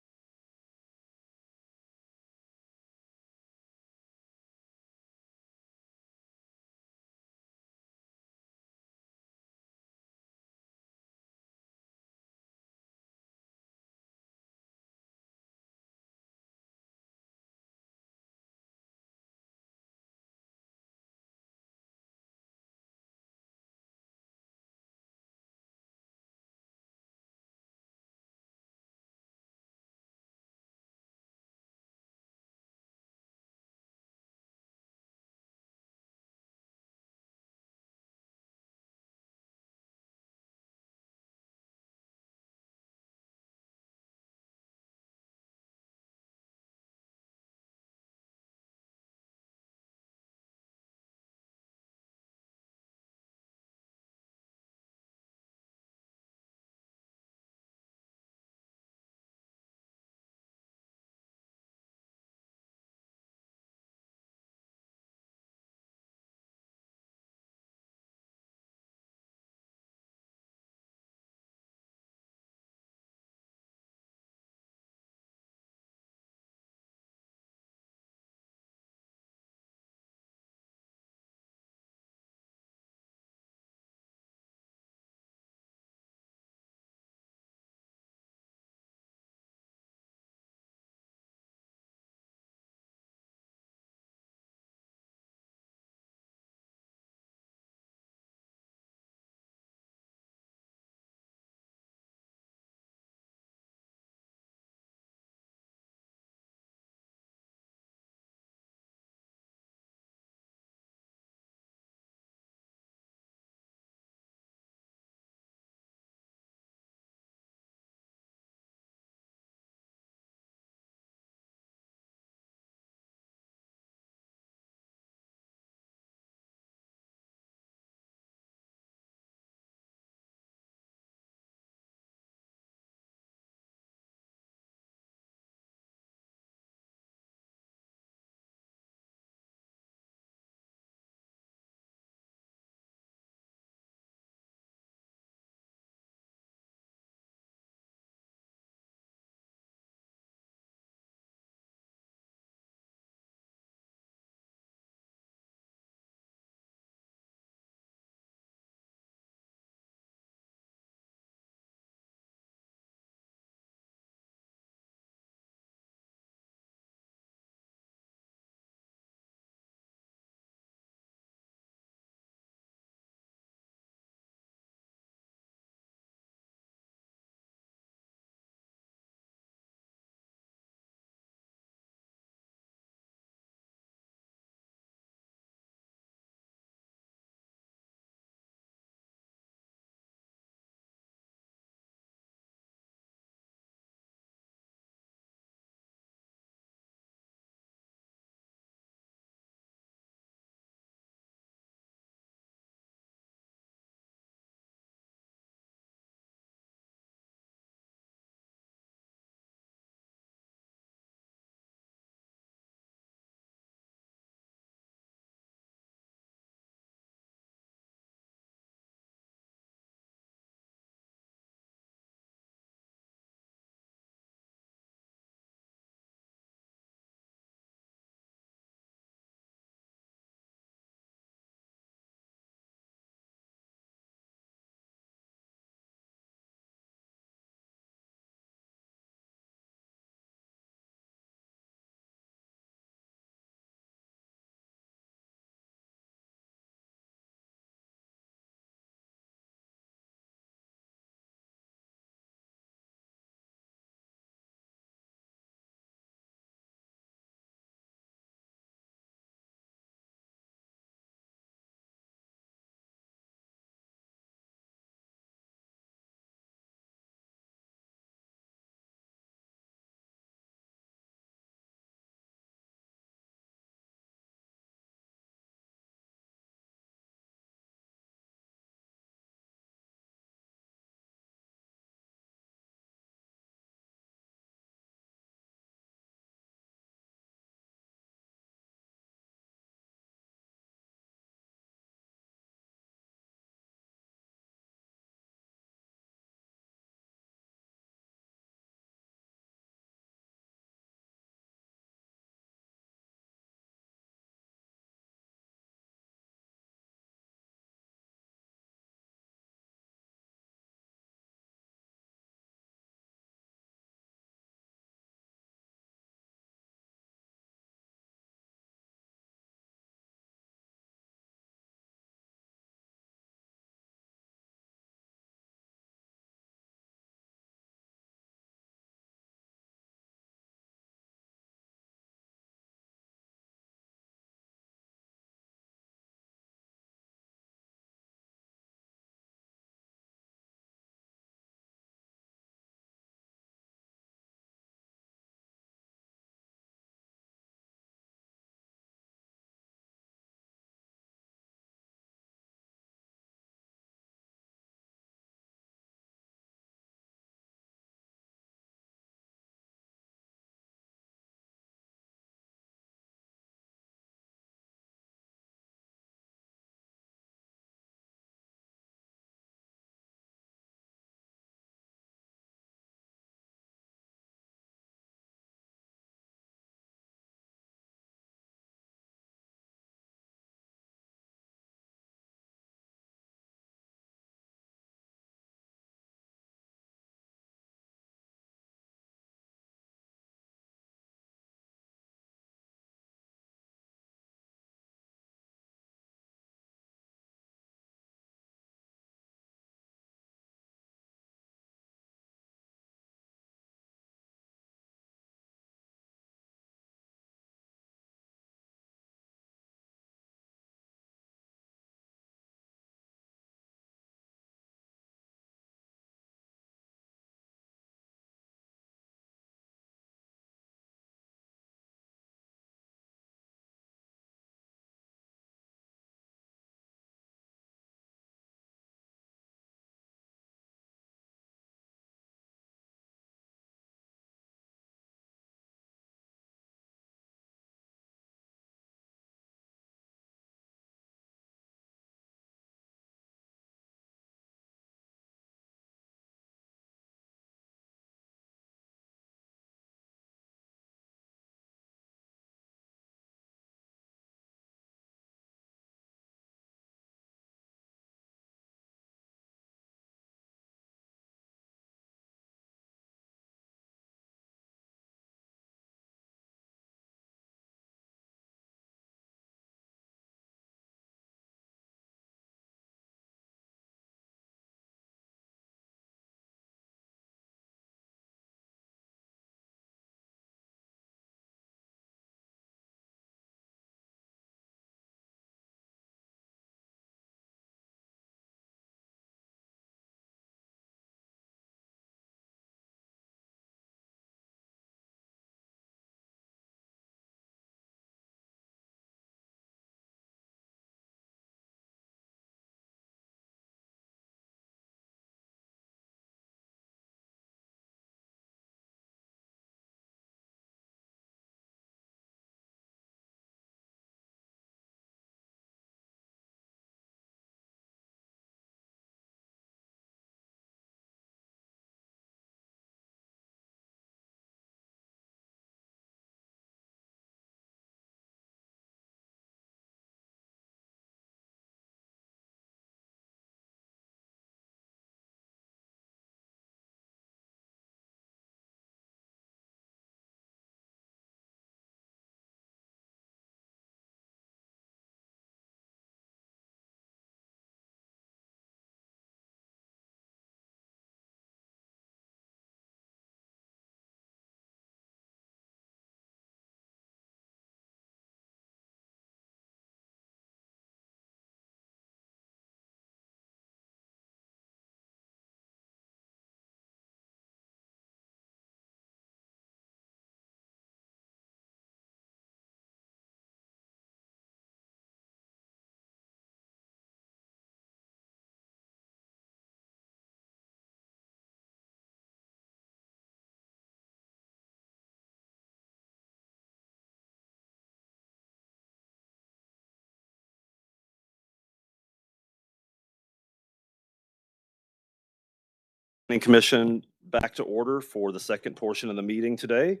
Planning Commission back to order for the second portion of the meeting today.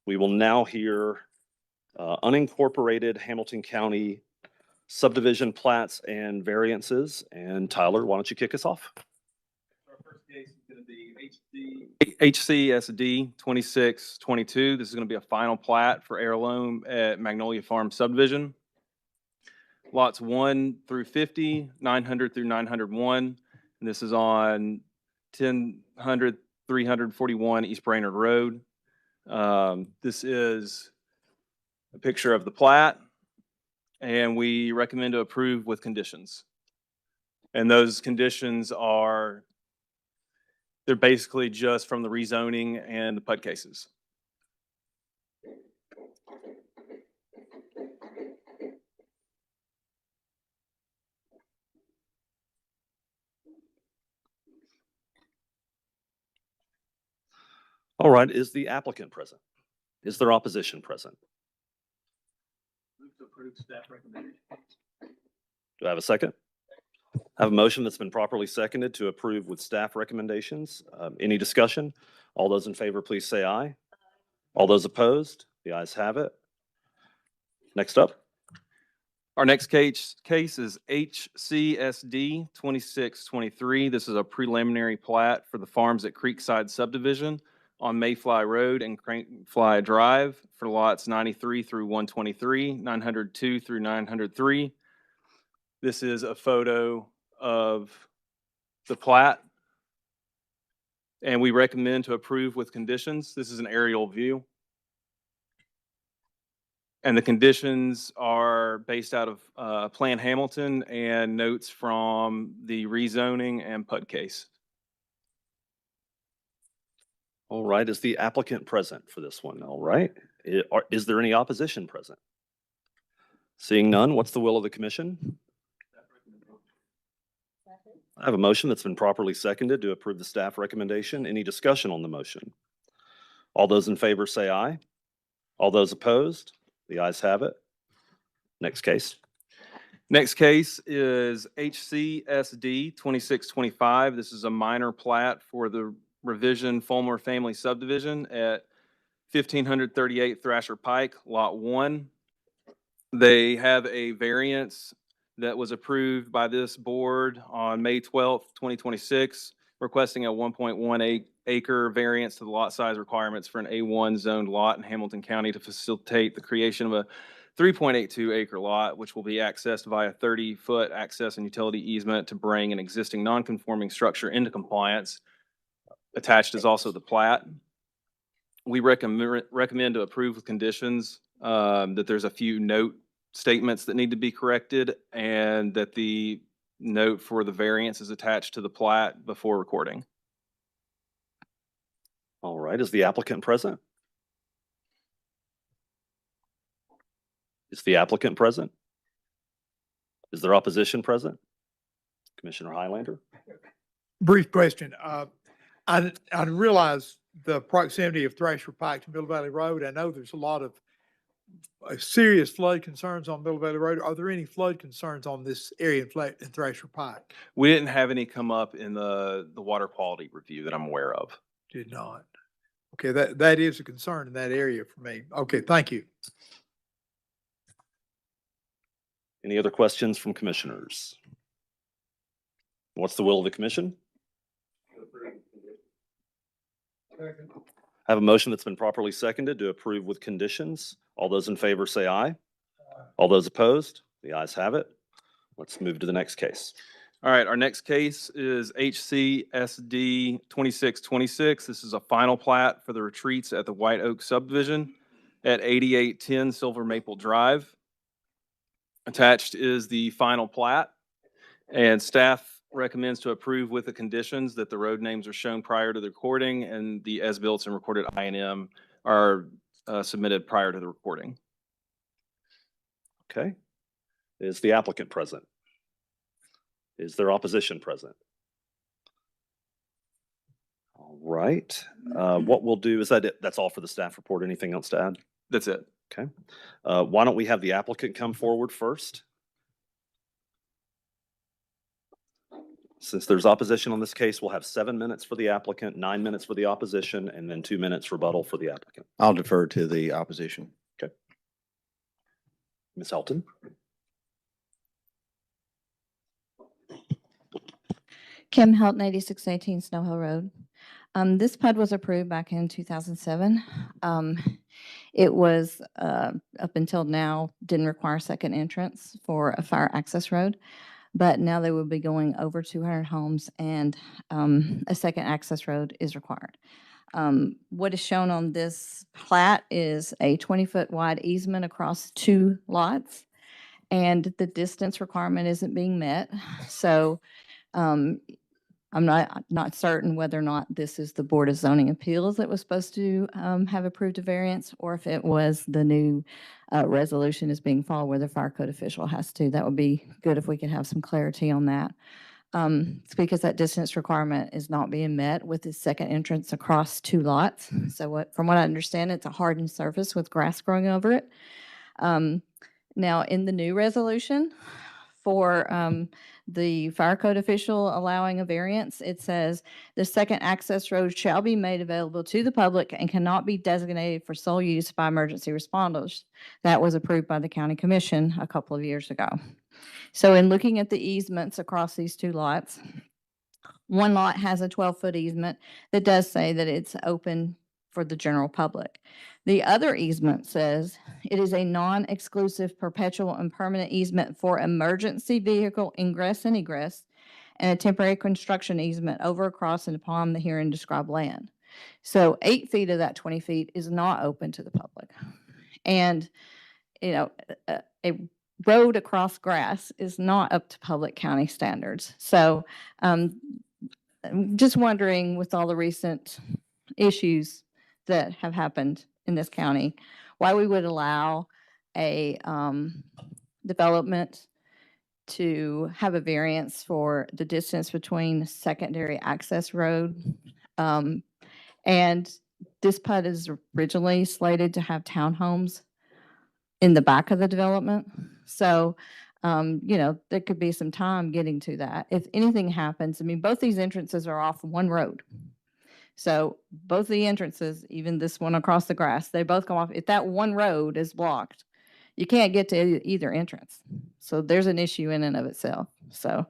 We will now hear unincorporated Hamilton County subdivision plats and variances. And Tyler, why don't you kick us off? Our first case is going to be HCSD 2622. This is going to be a final plat for heirloom at Magnolia Farm subdivision. Lots 1 through 50, 900 through 901. And this is on 1000, 341 East Brainerd Road. This is a picture of the plat, and we recommend to approve with conditions. And those conditions are, they're basically just from the rezoning and the PUD cases. All right, is the applicant present? Is there opposition present? Move to approve staff recommendation. Do I have a second? I have a motion that's been properly seconded to approve with staff recommendations. Any discussion? All those in favor, please say aye. All those opposed? The ayes have it. Next up. Our next case is HCSD 2623. This is a preliminary plat for the Farms at Creekside subdivision on Mayfly Road and Crankfly Drive for lots 93 through 123, 902 through 903. This is a photo of the plat, and we recommend to approve with conditions. This is an aerial view. And the conditions are based out of Plan Hamilton and notes from the rezoning and PUD case. All right, is the applicant present for this one? All right. Is there any opposition present? Seeing none, what's the will of the commission? I have a motion that's been properly seconded to approve the staff recommendation. Any discussion on the motion? All those in favor say aye. All those opposed? The ayes have it. Next case. Next case is HCSD 2625. This is a minor plat for the revision Fulmer family subdivision at 1538 Thrasher Pike, Lot 1. They have a variance that was approved by this board on May 12th, 2026, requesting a 1.1 acre variance to the lot size requirements for an A1 zoned lot in Hamilton County to facilitate the creation of a 3.82 acre lot, which will be accessed via 30-foot access and utility easement to bring an existing non-conforming structure into compliance. Attached is also the plat. We recommend to approve with conditions that there's a few note statements that need to be corrected and that the note for the variance is attached to the plat before recording. All right, is the applicant present? Is the applicant present? Is there opposition present? Commissioner Highlander? Brief question. I realize the proximity of Thrasher Pike to Middle Valley Road. I know there's a lot of serious flood concerns on Middle Valley Road. Are there any flood concerns on this area in Thrasher Pike? We didn't have any come up in the water quality review that I'm aware of. Did not. Okay, that is a concern in that area for me. Okay, thank you. Any other questions from commissioners? What's the will of the commission? I have a motion that's been properly seconded to approve with conditions. All those in favor say aye. All those opposed? The ayes have it. Let's move to the next case. All right, our next case is HCSD 2626. This is a final plat for the retreats at the White Oak subdivision at 8810 Silver Maple Drive. Attached is the final plat, and staff recommends to approve with the conditions that the road names are shown prior to the recording and the as-built and recorded I&M are submitted prior to the recording. Okay. Is the applicant present? Is there opposition present? All right. What we'll do is that that's all for the staff report. Anything else to add? That's it. Okay. Why don't we have the applicant come forward first? Since there's opposition on this case, we'll have 7 minutes for the applicant, 9 minutes for the opposition, and then 2 minutes rebuttal for the applicant. I'll defer to the opposition. Okay. Ms. Helton? Kim Helton, 8618 Snow Hill Road. This PUD was approved back in 2007. It was, up until now, didn't require second entrance for a fire access road, but now they will be going over 200 homes and a second access road is required. What is shown on this plat is a 20-foot wide easement across 2 lots, and the distance requirement isn't being met. So I'm not certain whether or not this is the Board of Zoning Appeals that was supposed to have approved a variance, or if it was the new resolution is being followed where the fire code official has to. That would be good if we could have some clarity on that. It's because that distance requirement is not being met with the second entrance across 2 lots. So from what I understand, it's a hardened surface with grass growing over it. Now, in the new resolution for the fire code official allowing a variance, it says the second access road shall be made available to the public and cannot be designated for sole use by emergency responders. That was approved by the county commission a couple of years ago. So in looking at the easements across these 2 lots, one lot has a 12-foot easement that does say that it's open for the general public. The other easement says it is a non-exclusive perpetual and permanent easement for emergency vehicle ingress and egress, and a temporary construction easement over, across, and upon the herein described land. So 8 feet of that 20 feet is not open to the public. And, you know, a road across grass is not up to public county standards. So I'm just wondering, with all the recent issues that have happened in this county, why we would allow a development to have a variance for the distance between secondary access road. And this PUD is originally slated to have townhomes in the back of the development. So, you know, there could be some time getting to that. If anything happens, I mean, both these entrances are off one road. So both the entrances, even this one across the grass, they both come off. If that one road is blocked, you can't get to either entrance. So there's an issue in and of itself. So,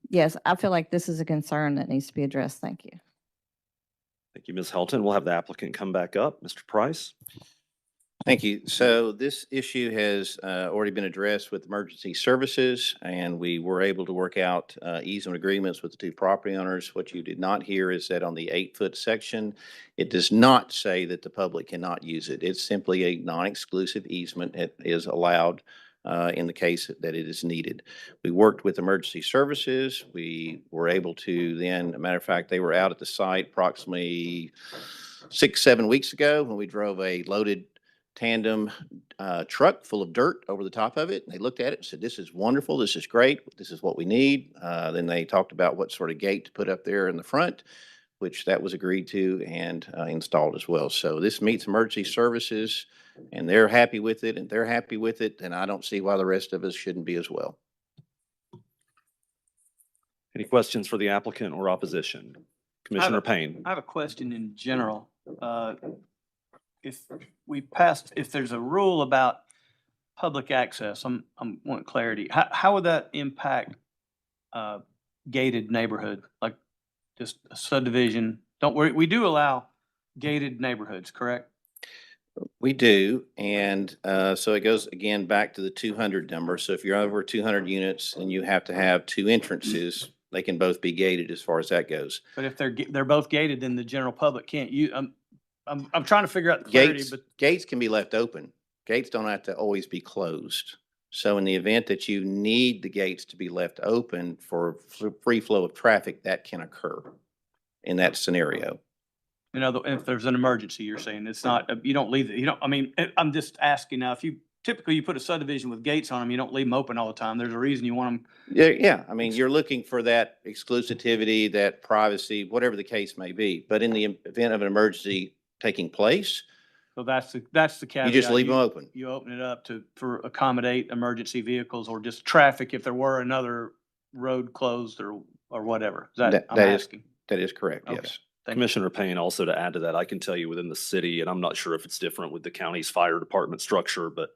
yes, I feel like this is a concern that needs to be addressed. Thank you. Thank you, Ms. Helton. We'll have the applicant come back up. Mr. Price? Thank you. So this issue has already been addressed with emergency services, and we were able to work out easement agreements with the 2 property owners. What you did not hear is that on the 8-foot section, it does not say that the public cannot use it. It's simply a non-exclusive easement. It is allowed in the case that it is needed. We worked with emergency services. We were able to then, as a matter of fact, they were out at the site approximately 6-7 weeks ago when we drove a loaded tandem truck full of dirt over the top of it. And they looked at it and said, "This is wonderful. This is great. This is what we need." Then they talked about what sort of gate to put up there in the front, which that was agreed to and installed as well. So this meets emergency services, and they're happy with it, and they're happy with it. And I don't see why the rest of us shouldn't be as well. Any questions for the applicant or opposition? Commissioner Payne? I have a question in general. If there's a rule about public access, I'm wanting clarity. How would that impact gated neighborhood, like just a subdivision? Don't worry, we do allow gated neighborhoods, correct? We do, and so it goes again back to the 200 number. So if you're over 200 units and you have to have 2 entrances, they can both be gated as far as that goes. But if they're both gated, then the general public can't use. I'm trying to figure out the clarity, but Gates can be left open. Gates don't have to always be closed. So in the event that you need the gates to be left open for free flow of traffic, that can occur in that scenario. you know, if there's an emergency, you're saying it's not, you don't leave, I mean, I'm just asking now, if you, typically you put a subdivision with gates on them, you don't leave them open all the time. There's a reason you want them. Yeah. I mean, you're looking for that exclusivity, that privacy, whatever the case may be. But in the event of an emergency taking place, So that's the caveat. you just leave them open. You open it up for accommodate emergency vehicles or just traffic if there were another road closed or or whatever. Is that, I'm That is, asking. that is correct, Okay. yes. Thank you. Commissioner Payne, also to add to that, I can tell you within the city, and I'm not sure if it's different with the county's fire department structure, but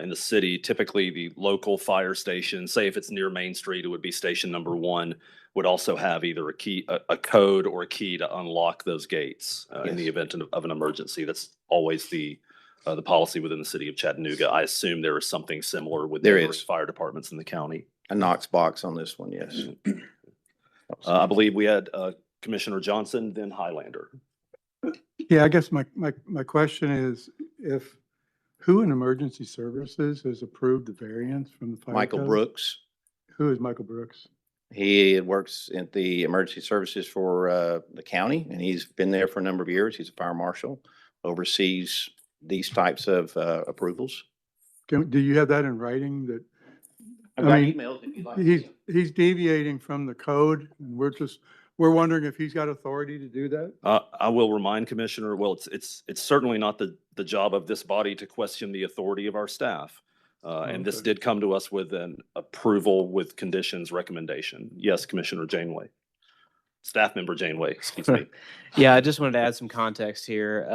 in the city, typically the local fire station, say if it's near Main Street, it would be station number 1, would also have either a key, a code or a key to unlock those gates in the Yes. event of an emergency. That's always the policy within the city of Chattanooga. I assume there is something similar with There neighboring is. fire departments in the county. A Knox box on this one, yes. I believe we had Commissioner Johnson, then Highlander. Yeah, I guess my question is, who in emergency services has approved the variance from the fire Michael code? Brooks, Who is Michael Brooks? he works in the emergency services for the county, and he's been there for a number of years. He's a fire marshal, oversees these types of approvals. Do you have that in writing that? I've I got mean, emails if you'd like. He's deviating from the code, and we're wondering if he's got authority to do that? I will remind Commissioner, well, it's certainly not the job of this body to question the authority of our staff. And this Okay. did come to us with an approval with conditions recommendation. Yes, Commissioner Janeway. Staff member Janeway, excuse me. Yeah, I just wanted to add some context here.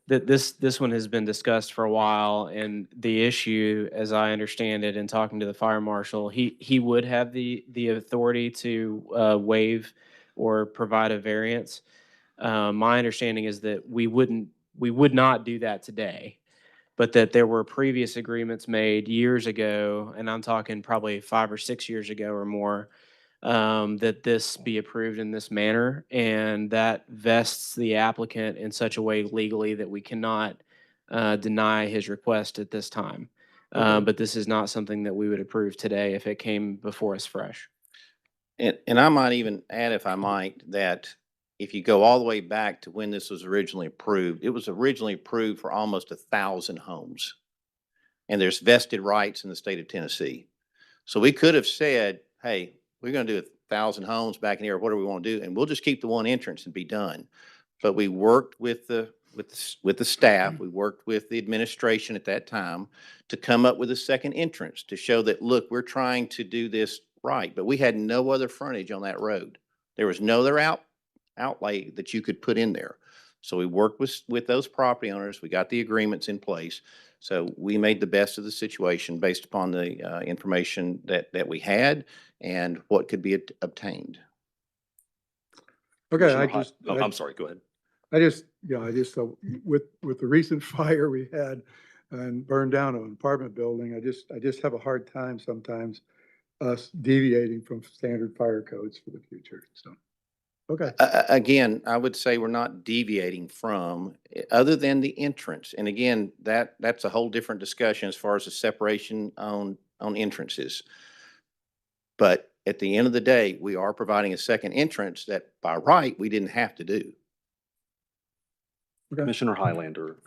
That this one has been discussed for a while, and the issue, as I understand it, in talking to the fire marshal, he would have the authority to waive or provide a variance. My understanding is that we would not do that today, but that there were previous agreements made years ago, and I'm talking probably 5 or 6 years ago or more, that this be approved in this manner, and that vests the applicant in such a way legally that we cannot deny his request at this time. Okay. But this is not something that we would approve today if it came before us fresh. And I might even add, if I might, that if you go all the way back to when this was originally approved, it was originally approved for almost 1,000 homes. And there's vested rights in the state of Tennessee. So we could have said, hey, we're going to do 1,000 homes back in here, what do we want to do? And we'll just keep the one entrance and be done. But we worked with the staff, we worked with the administration at that time to come up with a second entrance to show that, look, we're trying to do this right. But we had no other frontage on that road. There was no other outlay that you could put in there. So we worked with those property owners. We got the agreements in place. So we made the best of the situation based upon the information that we had and what could be obtained. Okay, I'm sorry, go ahead. I just with the recent fire we had and burned down an apartment building, I just have a hard time sometimes us deviating from standard fire codes for the future. So, okay. Again, I would say we're not deviating from, other than the entrance. And again, that's a whole different discussion as far as the separation on entrances. But at the end of the day, we are providing a second entrance that by right, we didn't have to do. Okay. Commissioner Highlander.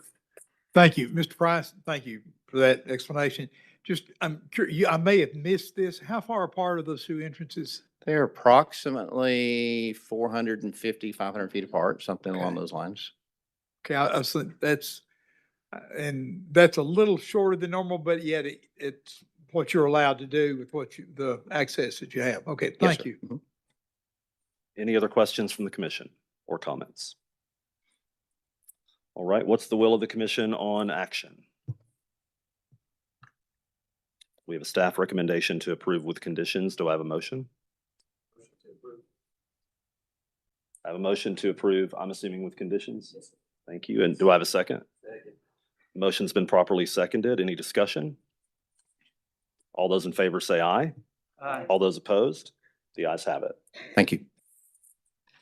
Thank you, Mr. Price. Thank you for that explanation. Just, I'm curious, I may have missed this. How far apart are those two entrances? They're approximately 450, 500 feet apart, something along those lines. Okay, I was thinking that's a little shorter than normal, but yet it's what you're allowed to do with the access that you have. Okay, Yes, thank sir. you. Mhm. Any other questions from the commission or comments? All right, what's the will of the commission on action? We have a staff recommendation to approve with conditions. Do I have a motion? I have a motion to approve, I'm assuming with conditions? Thank you. And do I have a second? Motion's been properly seconded. Any discussion? All those in favor say aye. Aye. All those opposed? The ayes have it. Thank you.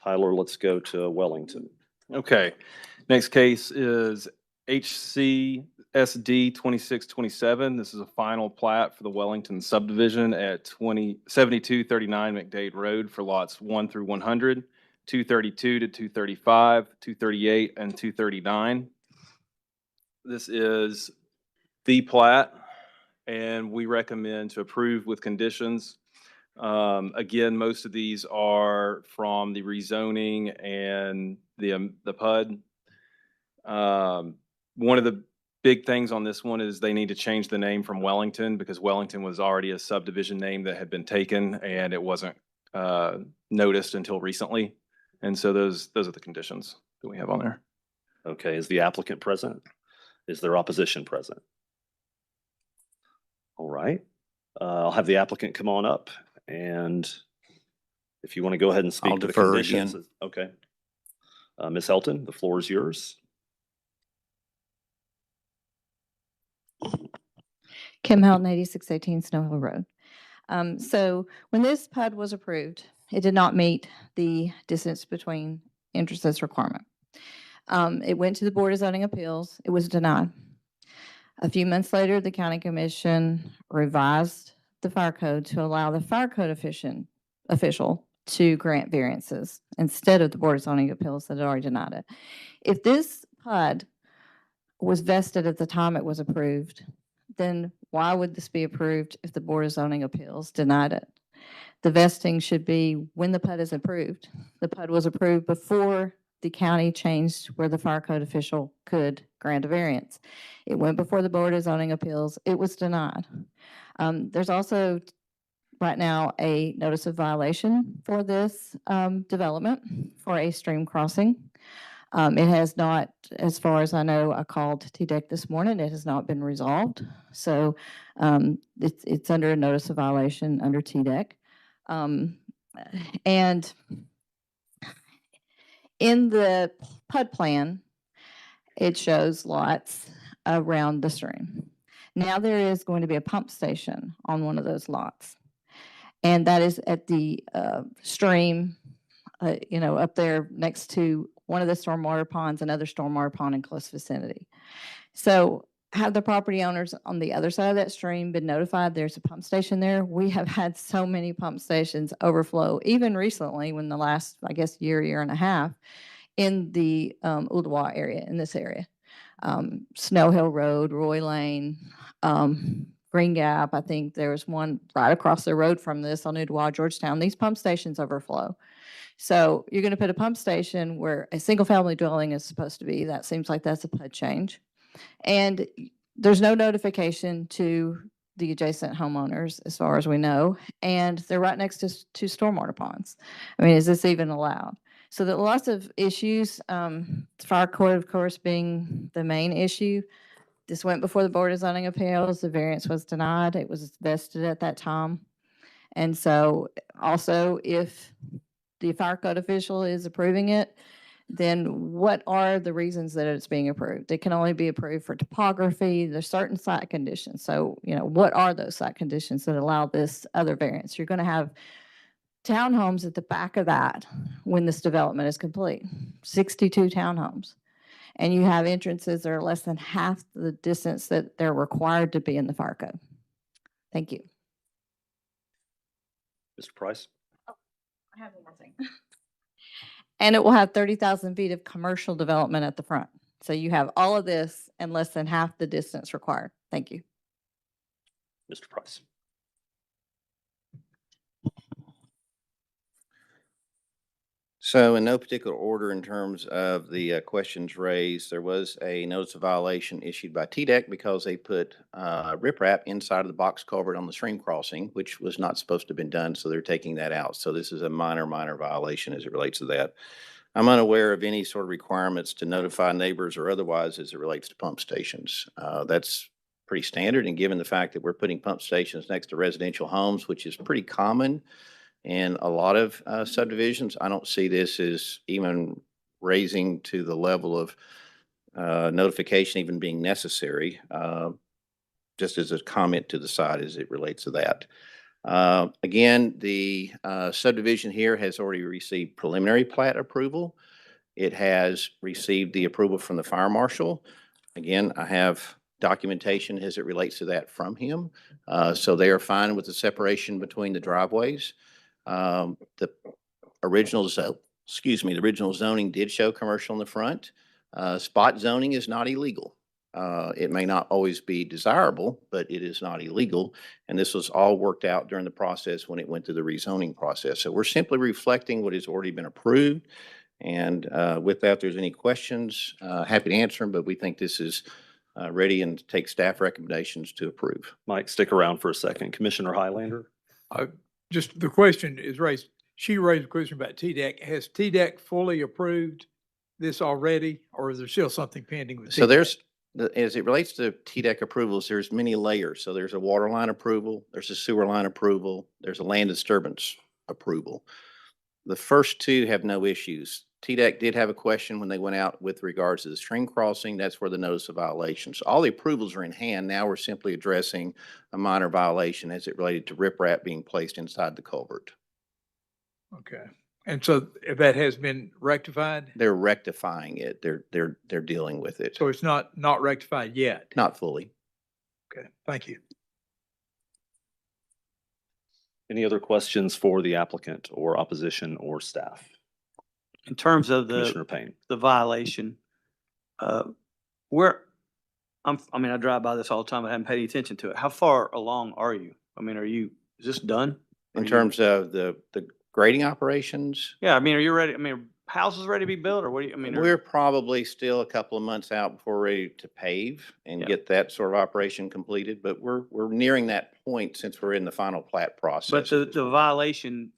Tyler, let's go to Wellington. Okay, next case is HCSD 2627. This is a final plat for the Wellington subdivision at 7239 McDade Road for lots 1 through 100, 232 to 235, 238, and 239. This is the plat, and we recommend to approve with conditions. Again, most of these are from the rezoning and the PUD. One of the big things on this one is they need to change the name from Wellington because Wellington was already a subdivision name that had been taken and it wasn't noticed until recently. And so those are the conditions that we have on there. Okay, is the applicant present? Is there opposition present? All right, I'll have the applicant come on up, and if you want to go ahead and speak I'll to the defer conditions. again. Okay. Ms. Helton, the floor is yours. Kim Helton, 8618 Snow Hill Road. So when this PUD was approved, it did not meet the distance between entrances requirement. It went to the Board of Zoning Appeals. It was denied. A few months later, the County Commission revised the fire code to allow the fire code official to grant variances instead of the Board of Zoning Appeals that had already denied it. If this PUD was vested at the time it was approved, then why would this be approved if the Board of Zoning Appeals denied it? The vesting should be when the PUD is approved. The PUD was approved before the county changed where the fire code official could grant a variance. It went before the Board of Zoning Appeals. It was denied. There's also right now a notice of violation for this development for a stream crossing. It has not, as far as I know, I called TDEC this morning. It has not been resolved. So it's under a notice of violation under TDEC. And in the PUD plan, it shows lots around the stream. Now there is going to be a pump station on one of those lots. And that is at the stream, up there next to one of the stormwater ponds, another stormwater pond in close vicinity. So have the property owners on the other side of that stream been notified there's a pump station there? We have had so many pump stations overflow, even recently when the last, I guess, year and a half in the Ooltewah area, in this area. Snow Hill Road, Roy Lane, Green Gap. I think there's one right across the road from this on Ooltewah, Georgetown. These pump stations overflow. So you're going to put a pump station where a single family dwelling is supposed to be. That seems like that's a PUD change. And there's no notification to the adjacent homeowners, as far as we know, and they're right next to two stormwater ponds. I mean, is this even allowed? So there are lots of issues, fire code, of course, being the main issue. This went before the Board of Zoning Appeals. The variance was denied. It was vested at that time. And so also, if the fire code official is approving it, then what are the reasons that it's being approved? It can only be approved for topography. There's certain site conditions. So, what are those site conditions that allow this other variance? You're going to have townhomes at the back of that when this development is complete, 62 townhomes. And you have entrances that are less than half the distance that they're required to be in the fire code. Thank you. Mr. Price? Oh, I have one more thing. And it will have 30,000 feet of commercial development at the front. So you have all of this and less than half the distance required. Thank you. Mr. Price? So in no particular order in terms of the questions raised, there was a notice of violation issued by TDEC because they put riprap inside of the box culvert on the stream crossing, which was not supposed to have been done, so they're taking that out. So this is a minor violation as it relates to that. I'm unaware of any sort of requirements to notify neighbors or otherwise as it relates to pump stations. That's pretty standard, and given the fact that we're putting pump stations next to residential homes, which is pretty common in a lot of subdivisions, I don't see this as even raising to the level of notification even being necessary, just as a comment to the side as it relates to that. Again, the subdivision here has already received preliminary plat approval. It has received the approval from the fire marshal. Again, I have documentation as it relates to that from him. So they are fine with the separation between the driveways. The original zoning did show commercial in the front. Spot zoning is not illegal. It may not always be desirable, but it is not illegal. And this was all worked out during the process when it went through the rezoning process. So we're simply reflecting what has already been approved. And with that, if there's any questions, happy to answer them, but we think this is ready and take staff recommendations to approve. Mike, stick around for a second. Commissioner Highlander? Just the question is raised. she raised a question about TDEC. Has TDEC fully approved this already, or is there still something pending with So TDEC? there's, as it relates to TDEC approvals, there's many layers. So there's a water line approval, there's a sewer line approval, there's a land disturbance approval. The first two have no issues. TDEC did have a question when they went out with regards to the stream crossing. That's where the notice of violation. So all the approvals are in hand. Now we're simply addressing a minor violation as it related to riprap being placed inside the culvert. Okay. And so if that has been rectified? They're rectifying it. They're dealing with it. So it's not rectified yet? Not fully. Okay, thank you. Any other questions for the applicant or opposition or staff? In terms of Commissioner Payne. the violation, I mean, I drive by this all the time. I haven't paid any attention to it. How far along are you? I mean, is this done? In terms of the grading operations, Yeah, I mean, are you ready? I mean, houses ready to be built or what do you, I mean? we're probably still a couple of months out before we're ready to pave and Yeah. get that sort of operation completed, but we're nearing that point since we're in the final plat process. But the violation.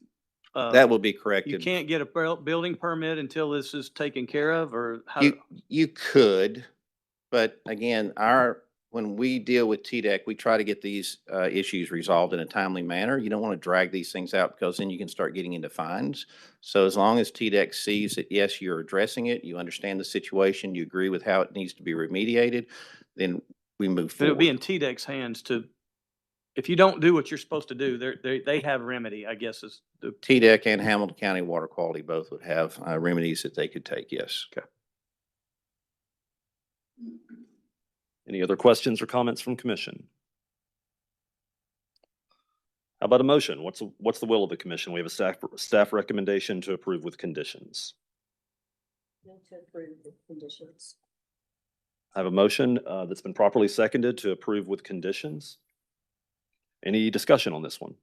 That will be You corrected. can't get a building permit until this is taken care of or how? You could, but again, when we deal with TDEC, we try to get these issues resolved in a timely manner. You don't want to drag these things out because then you can start getting into fines. So as long as TDEC sees that, yes, you're addressing it, you understand the situation, you agree with how it needs to be remediated, then we move But it'll forward. be in TDEC's hands to, if you don't do what you're supposed to do, they have remedy, I guess is the. TDEC and Hamilton County Water Quality both would have remedies that they could take, yes. Okay. Any other questions or comments from commission? How about a motion? What's the will of the commission? We have a staff recommendation to approve with conditions. To approve the conditions. I have a motion that's been properly seconded to approve with conditions. Any discussion on this one?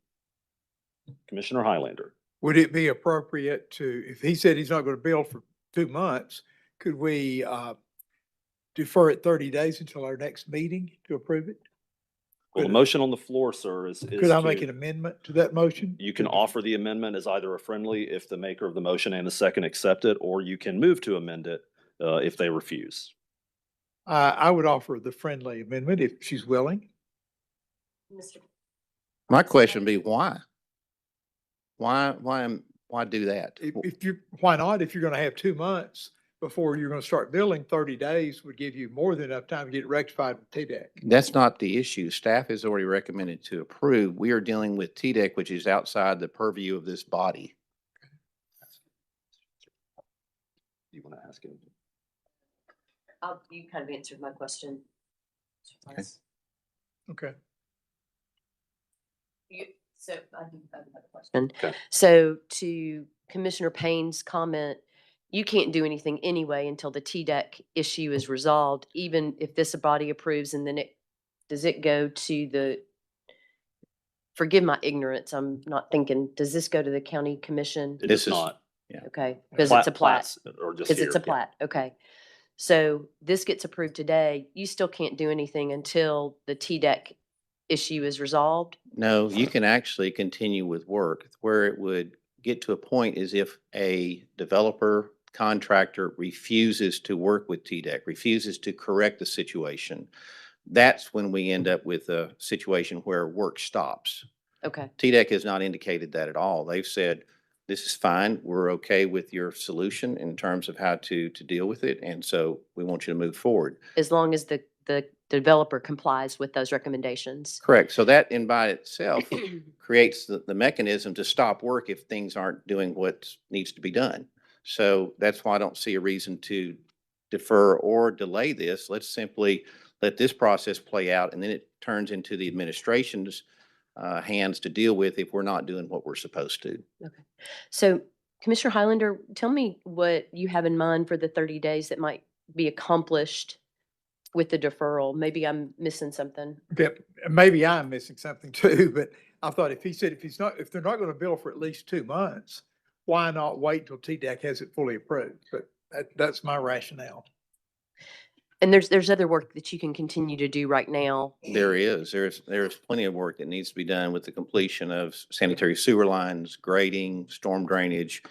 Commissioner Highlander. Would it be appropriate to, if he said he's not going to build for 2 months, could we defer it 30 days until our next meeting to approve it? Well, the motion on the floor, sir, is Could I make an amendment to that motion? You can offer the amendment as either a friendly if the maker of the motion and the second accept it, or you can move to amend it if they refuse. I would offer the friendly amendment if she's willing. My question would be why? Why do that? Why not? If you're going to have 2 months before you're going to start building, 30 days would give you more than enough time to get it rectified with TDEC. That's not the issue. Staff has already recommended to approve. We are dealing with TDEC, which is outside the purview of this body. You want to ask him? You kind of answered my question. Okay. Okay. So I do have another question. Okay. So to Commissioner Payne's comment, you can't do anything anyway until the TDEC issue is resolved, even if this body approves and then does it go to the, forgive my ignorance, I'm not thinking, does this go to the county commission? It is not. Yeah. Okay, because it's a plat. Plats or just Because it's a here, yeah. plat, okay. So this gets approved today, you still can't do anything until the TDEC issue is resolved? No, you can actually continue with work. Where it would get to a point is if a developer contractor refuses to work with TDEC, refuses to correct the situation. That's when we end up with a situation where work stops. Okay, TDEC has not indicated that at all. They've said, this is fine. We're okay with your solution in terms of how to deal with it. And so we want you to move forward. as long as the developer complies with those recommendations. Correct. So that in by itself creates the mechanism to stop work if things aren't doing what needs to be done. So that's why I don't see a reason to defer or delay this. Let's simply let this process play out, and then it turns into the administration's hands to deal with if we're not doing what we're supposed to. Okay. So Commissioner Highlander, tell me what you have in mind for the 30 days that might be accomplished with the deferral. Maybe I'm missing something. Okay, maybe I'm missing something too, but I thought if he said if they're not going to build for at least 2 months, why not wait till TDEC has it fully approved? But that's my rationale. And there's other work that you can continue to do right now. There's plenty of work that needs to be done with the completion of sanitary sewer lines, grading, storm drainage,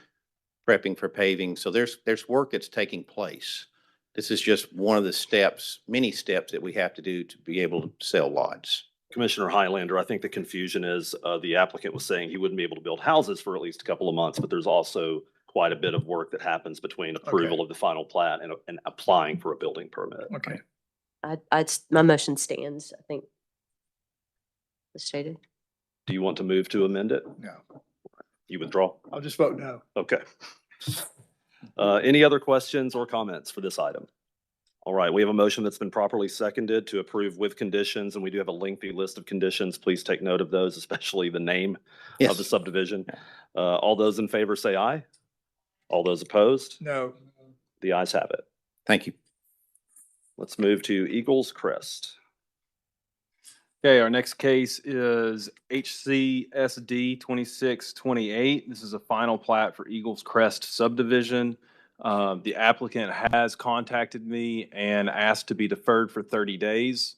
prepping for paving. So there's work that's taking place. This is just one of the steps, many steps that we have to do to be able to sell lots. Commissioner Highlander, I think the confusion is the applicant was saying he wouldn't be able to build houses for at least a couple of months, but there's also quite a bit of work that happens between approval of the final plat and applying for a building permit. Okay. My motion stands, I think. As stated. Do you want to move to amend it? No. You withdraw? I'll just vote no. Okay. Any other questions or comments for this item? All right, we have a motion that's been properly seconded to approve with conditions, and we do have a lengthy list of conditions. Please take note of those, especially the name of the subdivision. All those in favor say aye. All those opposed? No. The ayes have it. Thank you. Let's move to Eagles Crest. Okay, our next case is HCSD 2628. This is a final plat for Eagles Crest subdivision. The applicant has contacted me and asked to be deferred for 30 days.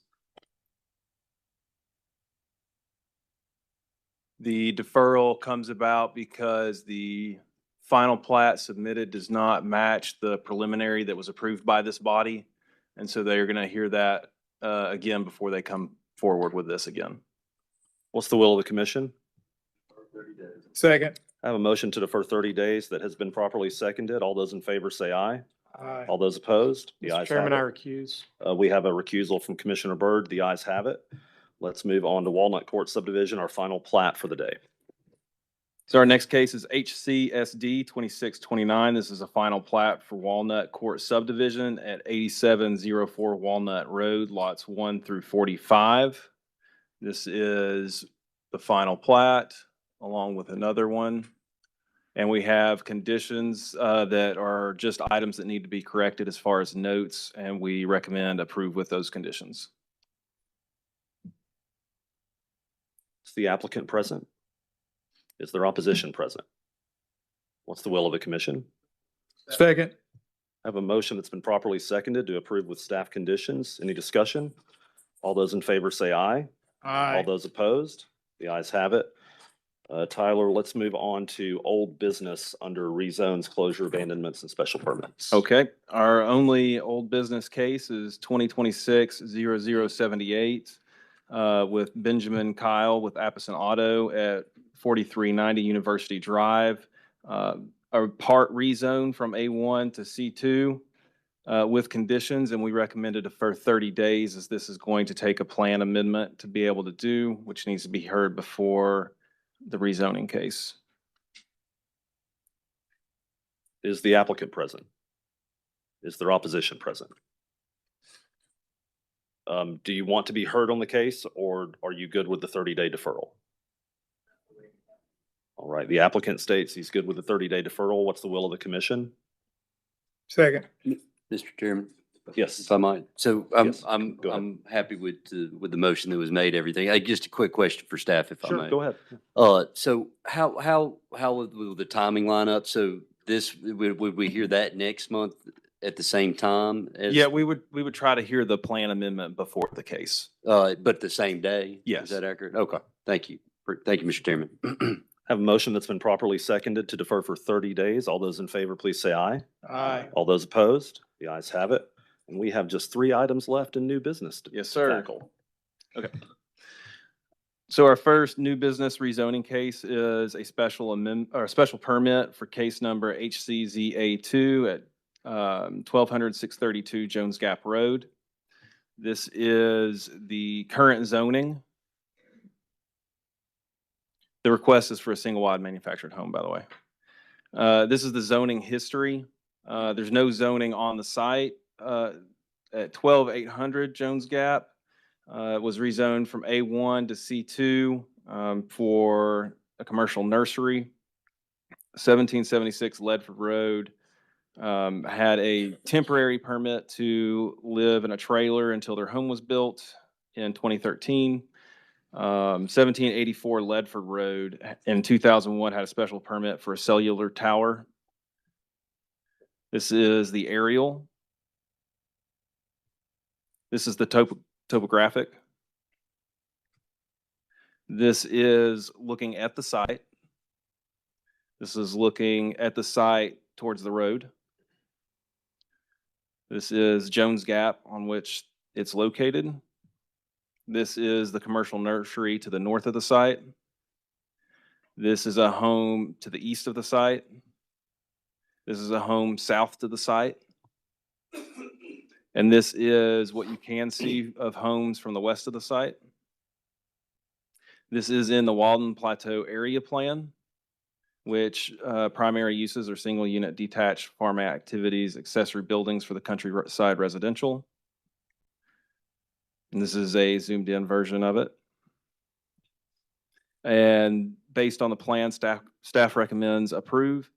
The deferral comes about because the final plat submitted does not match the preliminary that was approved by this body. And so they're going to hear that again before they come forward with this again. What's the will of the commission? 30 days. Second. I have a motion to defer 30 days that has been properly seconded. All those in favor say aye. Aye. All those opposed? The Mr. ayes have Chairman, I it. recuse. We have a recusal from Commissioner Byrd. The ayes have it. Let's move on to Walnut Court subdivision, our final plat for the day. So our next case is HCSD 2629. This is a final plat for Walnut Court subdivision at 8704 Walnut Road, lots 1 through 45. This is the final plat along with another one. And we have conditions that are just items that need to be corrected as far as notes, and we recommend approve with those conditions. Is the applicant present? Is there opposition present? What's the will of the commission? Second. I have a motion that's been properly seconded to approve with staff conditions. Any discussion? All those in favor say aye. Aye. All those opposed? The ayes have it. Tyler, let's move on to old business under rezones, closure, abandonments, and special permits. Okay, our only old business case is 2026-0078 with Benjamin Kyle with Appison Auto at 4390 University Drive. A part rezone from A1 to C2 with conditions, and we recommended for 30 days as this is going to take a plan amendment to be able to do, which needs to be heard before the rezoning case. Is the applicant present? Is there opposition present? Do you want to be heard on the case, or are you good with the 30-day deferral? All right, the applicant states he's good with the 30-day deferral. What's the will of the commission? Second. Mr. Chairman? Yes. If I might. So Yes, I'm go ahead. happy with the motion that was made, everything. Just a quick question for staff, if I Sure, may. go ahead. So how will the timing line up? So this, would we hear that next month at the same time as? Yeah, we would try to hear the plan amendment before the case. But the same day? Yes. Is that accurate? Okay, thank you. Thank you, Mr. Chairman. Have a motion that's been properly seconded to defer for 30 days. All those in favor, please say aye. Aye. All those opposed? The ayes have it. And we have just 3 items left in new business to Yes, sir. tackle. Okay. So our first new business rezoning case is a special special permit for case number HCZA2 at 1200 632 Jones Gap Road. This is the current zoning. The request is for a single wide manufactured home, by the way. This is the zoning history. There's no zoning on the site. At 12800 Jones Gap, it was rezoned from A1 to C2 for a commercial nursery. 1776 Ledford Road had a temporary permit to live in a trailer until their home was built in 2013. 1784 Ledford Road in 2001 had a special permit for a cellular tower. This is the aerial. This is the topographic. This is looking at the site. This is looking at the site towards the road. This is Jones Gap on which it's located. This is the commercial nursery to the north of the site. This is a home to the east of the site. This is a home south to the site. And this is what you can see of homes from the west of the site. This is in the Walden Plateau Area Plan, which primary uses are single unit detached farm activities, accessory buildings for the countryside residential. And this is a zoomed in version of it. And based on the plan, staff recommends approve.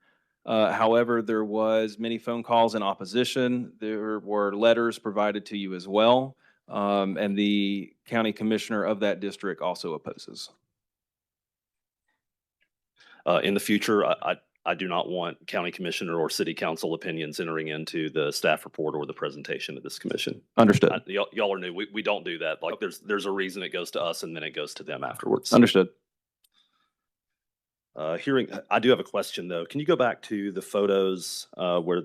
However, there was many phone calls in opposition. There were letters provided to you as well. And the county commissioner of that district also opposes. In the future, I do not want county commissioner or city council opinions entering into the staff report or the presentation of this commission. Understood. Y'all are new. We don't do that. Like there's a reason it goes to us and then it goes to them afterwards. Understood. I do have a question though. Can you go back to the photos where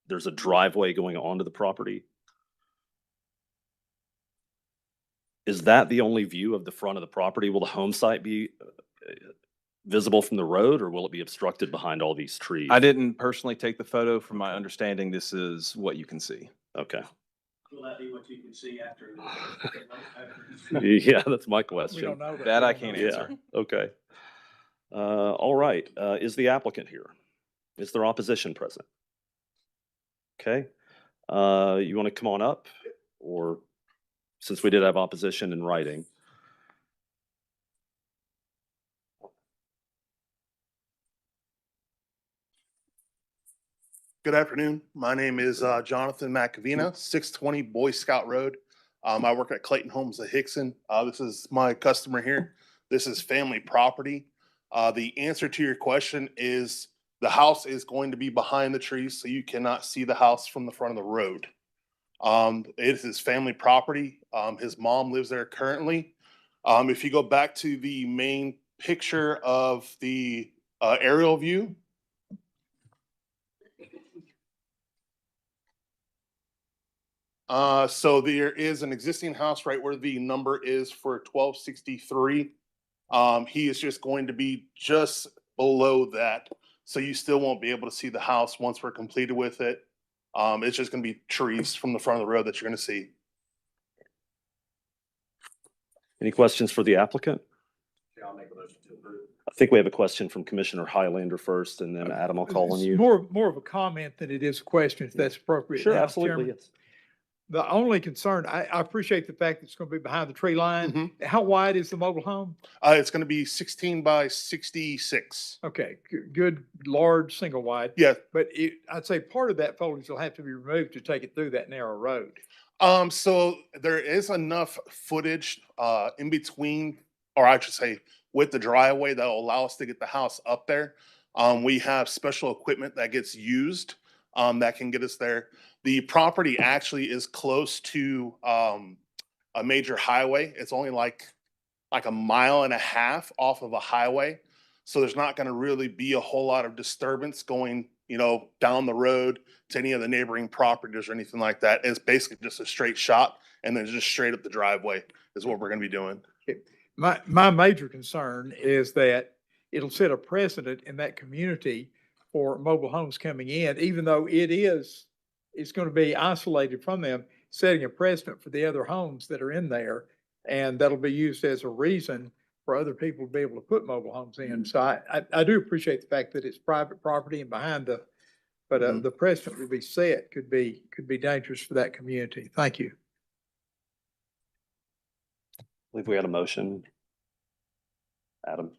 there's a driveway going onto the property? Is that the only view of the front of the property? Will the home site be visible from the road, or will it be obstructed behind all these trees? I didn't personally take the photo. From my understanding, this is what you can see. Okay. Will that be what you can see after? Yeah, that's my question. We don't know that. That I can't answer. Yeah, okay. All right, is the applicant here? Is there opposition present? Okay, you want to come on up, or since we did have opposition in writing? Good afternoon. My name is Jonathan McAvina, 620 Boy Scout Road. I work at Clayton Homes of Hickson. This is my customer here. This is family property. The answer to your question is the house is going to be behind the trees, so you cannot see the house from the front of the road. It is family property. His mom lives there currently. If you go back to the main picture of the aerial view, so there is an existing house right where the number is for 1263. He is just going to be just below that. So you still won't be able to see the house once we're completed with it. It's just going to be trees from the front of the road that you're going to see. Any questions for the applicant? Yeah, I'll make a motion to approve. I think we have a question from Commissioner Highlander first, and then Adam, I'll call on It's you. more of a comment than it is a question, if that's appropriate. Sure, now, absolutely, Chairman. yes. The only concern, I appreciate the fact that it's going to be behind the tree line. Mhm. How wide is the mobile home? It's going to be 16 by 66. Okay, good, large, single wide. Yeah. But I'd say part of that foliage will have to be removed to take it through that narrow road. So there is enough footage in between, or I should say with the driveway, that will allow us to get the house up there. We have special equipment that gets used that can get us there. The property actually is close to a major highway. It's only like a mile and a half off of a highway. So there's not going to really be a whole lot of disturbance going, down the road to any of the neighboring properties or anything like that. It's basically just a straight shot and then just straight up the driveway is what we're going to be doing. My major concern is that it'll set a precedent in that community for mobile homes coming in, even though it's going to be isolated from them, setting a precedent for the other homes that are in there. And that'll be used as a reason for other people to be able to put mobile homes in. So I do appreciate the fact that it's private property and behind but the precedent will be set could be dangerous for that community. Thank you. I believe we had a motion. Adam,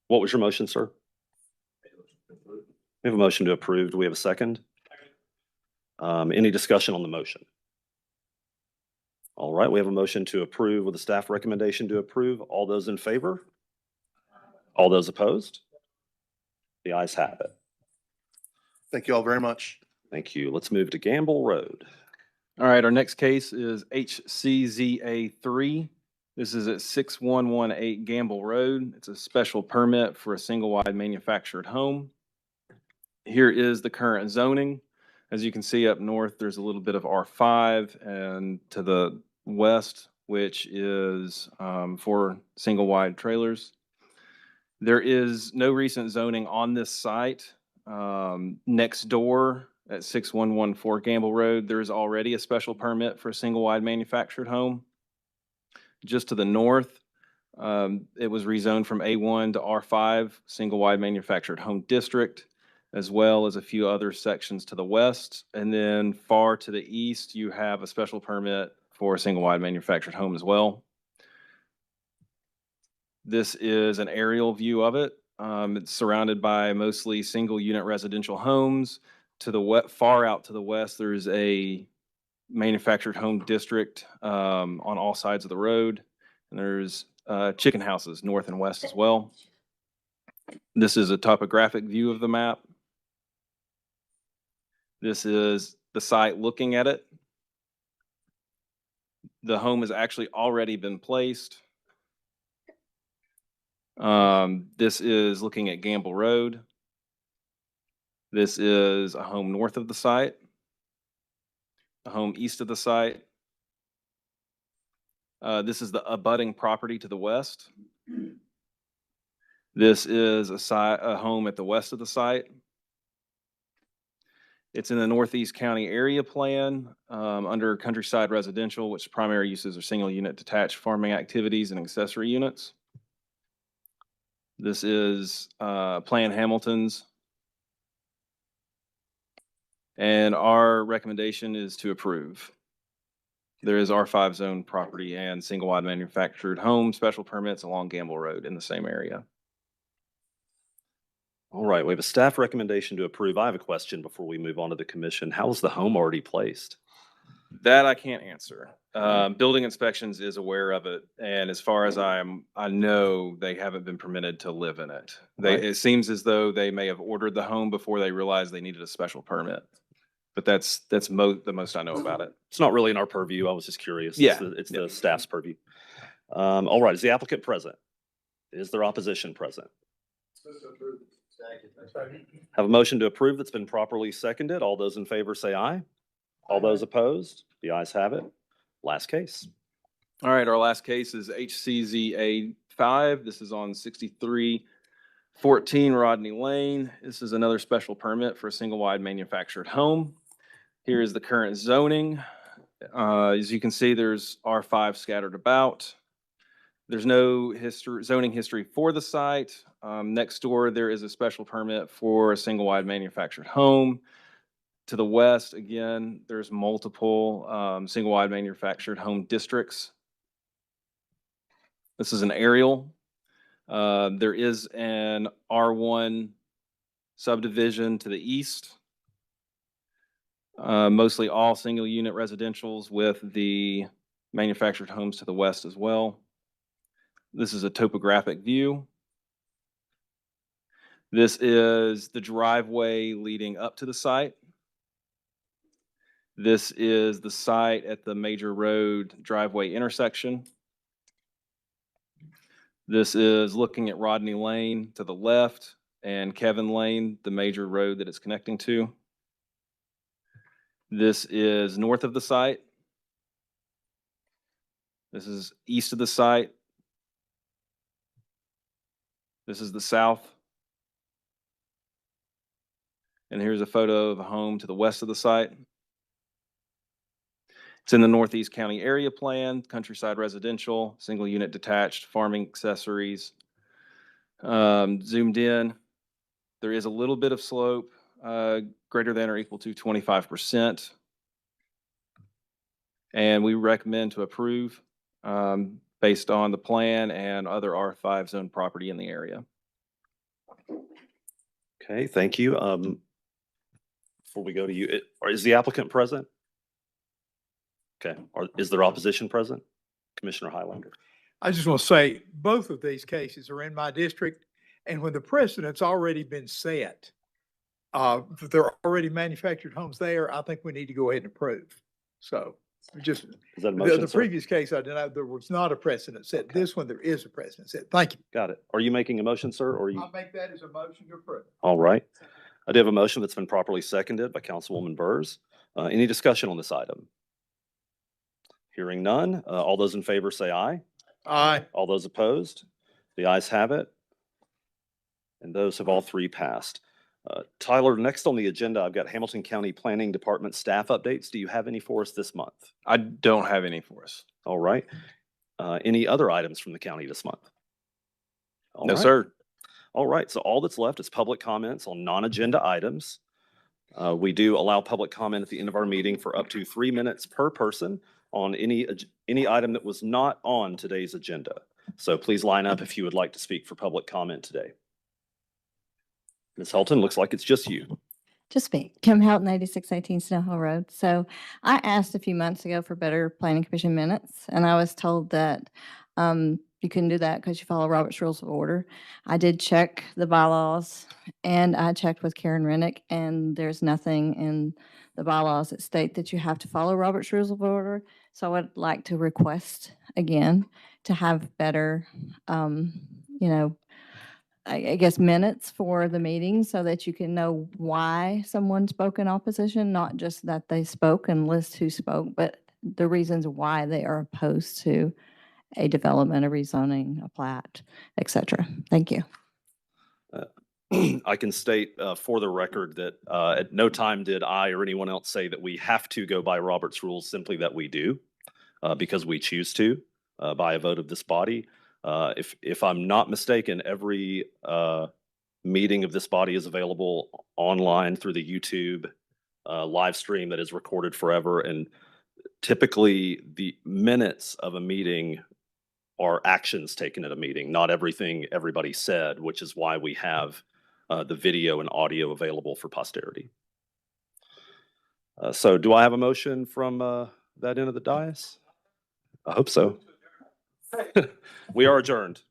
what was your motion, sir? We have a motion to approve. Do we have a second? Any discussion on the motion? All right, we have a motion to approve with a staff recommendation to approve. All those in favor? All those opposed? The ayes have it. Thank you all very much. Thank you. Let's move to Gamble Road. All right, our next case is HCZA 3. This is at 6118 Gamble Road. It's a special permit for a single-wide manufactured home. Here is the current zoning. As you can see up north, there's a little bit of R5, and to the west, which is for single-wide trailers. There is no recent zoning on this site. Next door at 6114 Gamble Road, there is already a special permit for a single-wide manufactured home. Just to the north, it was rezoned from A1 to R5, single-wide manufactured home district, as well as a few other sections to the west. And then far to the east, you have a special permit for a single-wide manufactured home as well. This is an aerial view of it. It's surrounded by mostly single-unit residential homes. To the far out to the west, there's a manufactured home district on all sides of the road. And there's chicken houses north and west as well. This is a topographic view of the map. This is the site looking at it. The home has actually already been placed. This is looking at Gamble Road. This is a home north of the site, a home east of the site. This is the abutting property to the west. This is a home at the west of the site. It's in the Northeast County Area Plan under Countryside Residential, which primary uses are single unit detached farming activities and accessory units. This is Plan Hamilton's. And our recommendation is to approve. There is R5 zone property and single-wide manufactured home special permits along Gamble Road in the same area. All right, we have a staff recommendation to approve. I have a question before we move on to the commission. How is the home already placed? That I can't answer. Building inspections is aware of it, and as far as I know, they haven't been permitted to live in it. Right. It seems as though they may have ordered the home before they realized they needed a special permit. But that's the most I know about it. It's not really in our purview. I was just curious. Yeah. It's the staff's purview. All right, is the applicant present? Is there opposition present? Have a motion to approve that's been properly seconded. All those in favor say aye. All those opposed? The ayes have it. Last case. All right, our last case is HCZA 5. This is on 6314 Rodney Lane. This is another special permit for a single-wide manufactured home. Here is the current zoning. As you can see, there's R5 scattered about. There's no zoning history for the site. Next door, there is a special permit for a single-wide manufactured home. To the west, again, there's multiple single-wide manufactured home districts. This is an aerial. There is an R1 subdivision to the east. Mostly all single-unit residentials with the manufactured homes to the west as well. This is a topographic view. This is the driveway leading up to the site. This is the site at the major road driveway intersection. This is looking at Rodney Lane to the left and Kevin Lane, the major road that it's connecting to. This is north of the site. This is east of the site. This is the south. And here's a photo of a home to the west of the site. It's in the Northeast County Area Plan, Countryside Residential, single unit detached, farming accessories. Zoomed in, there is a little bit of slope, greater than or equal to 25%. And we recommend to approve based on the plan and other R5 zone property in the area. Okay, thank you. Before we go to you, is the applicant present? Okay, is there opposition present? Commissioner Highlander. I just want to say, both of these cases are in my district, and when the precedent's already been set, there are already manufactured homes there, I think we need to go ahead and approve. So just, Is that a the motion, sir? previous case, I denied there was not a precedent set. This one, there is a precedent set. Thank you. Got it. Are you making a motion, sir, or are you? I'll make that as a motion to approve. All right. I do have a motion that's been properly seconded by Councilwoman Burrs. Any discussion on this item? Hearing none. All those in favor say aye. Aye. All those opposed? The ayes have it. And those have all three passed. Tyler, next on the agenda, I've got Hamilton County Planning Department staff updates. Do you have any for us this month? I don't have any for us. All right. Any other items from the county this month? All No, right. sir. All right. So all that's left is public comments on non-agenda items. We do allow public comment at the end of our meeting for up to 3 minutes per person on any item that was not on today's agenda. So please line up if you would like to speak for public comment today. Ms. Helton, looks like it's just you. Just me, Kim Helton, 8618 Snow Hill Road. So I asked a few months ago for better planning commission minutes, and I was told that you couldn't do that because you follow Robert's Rules of Order. I did check the bylaws, and I checked with Karen Rennick, and there's nothing in the bylaws that state that you have to follow Robert's Rules of Order. So I would like to request again to have better, I guess, minutes for the meeting so that you can know why someone spoke in opposition, not just that they spoke and list who spoke, but the reasons why they are opposed to a development, a rezoning, a plat, et cetera. Thank you. I can state for the record that at no time did I or anyone else say that we have to go by Robert's rules, simply that we do because we choose to by a vote of this body. If I'm not mistaken, every meeting of this body is available online through the YouTube live stream that is recorded forever. And typically the minutes of a meeting are actions taken at a meeting, not everything everybody said, which is why we have the video and audio available for posterity. So do I have a motion from that end of the dais? I hope so. We are adjourned.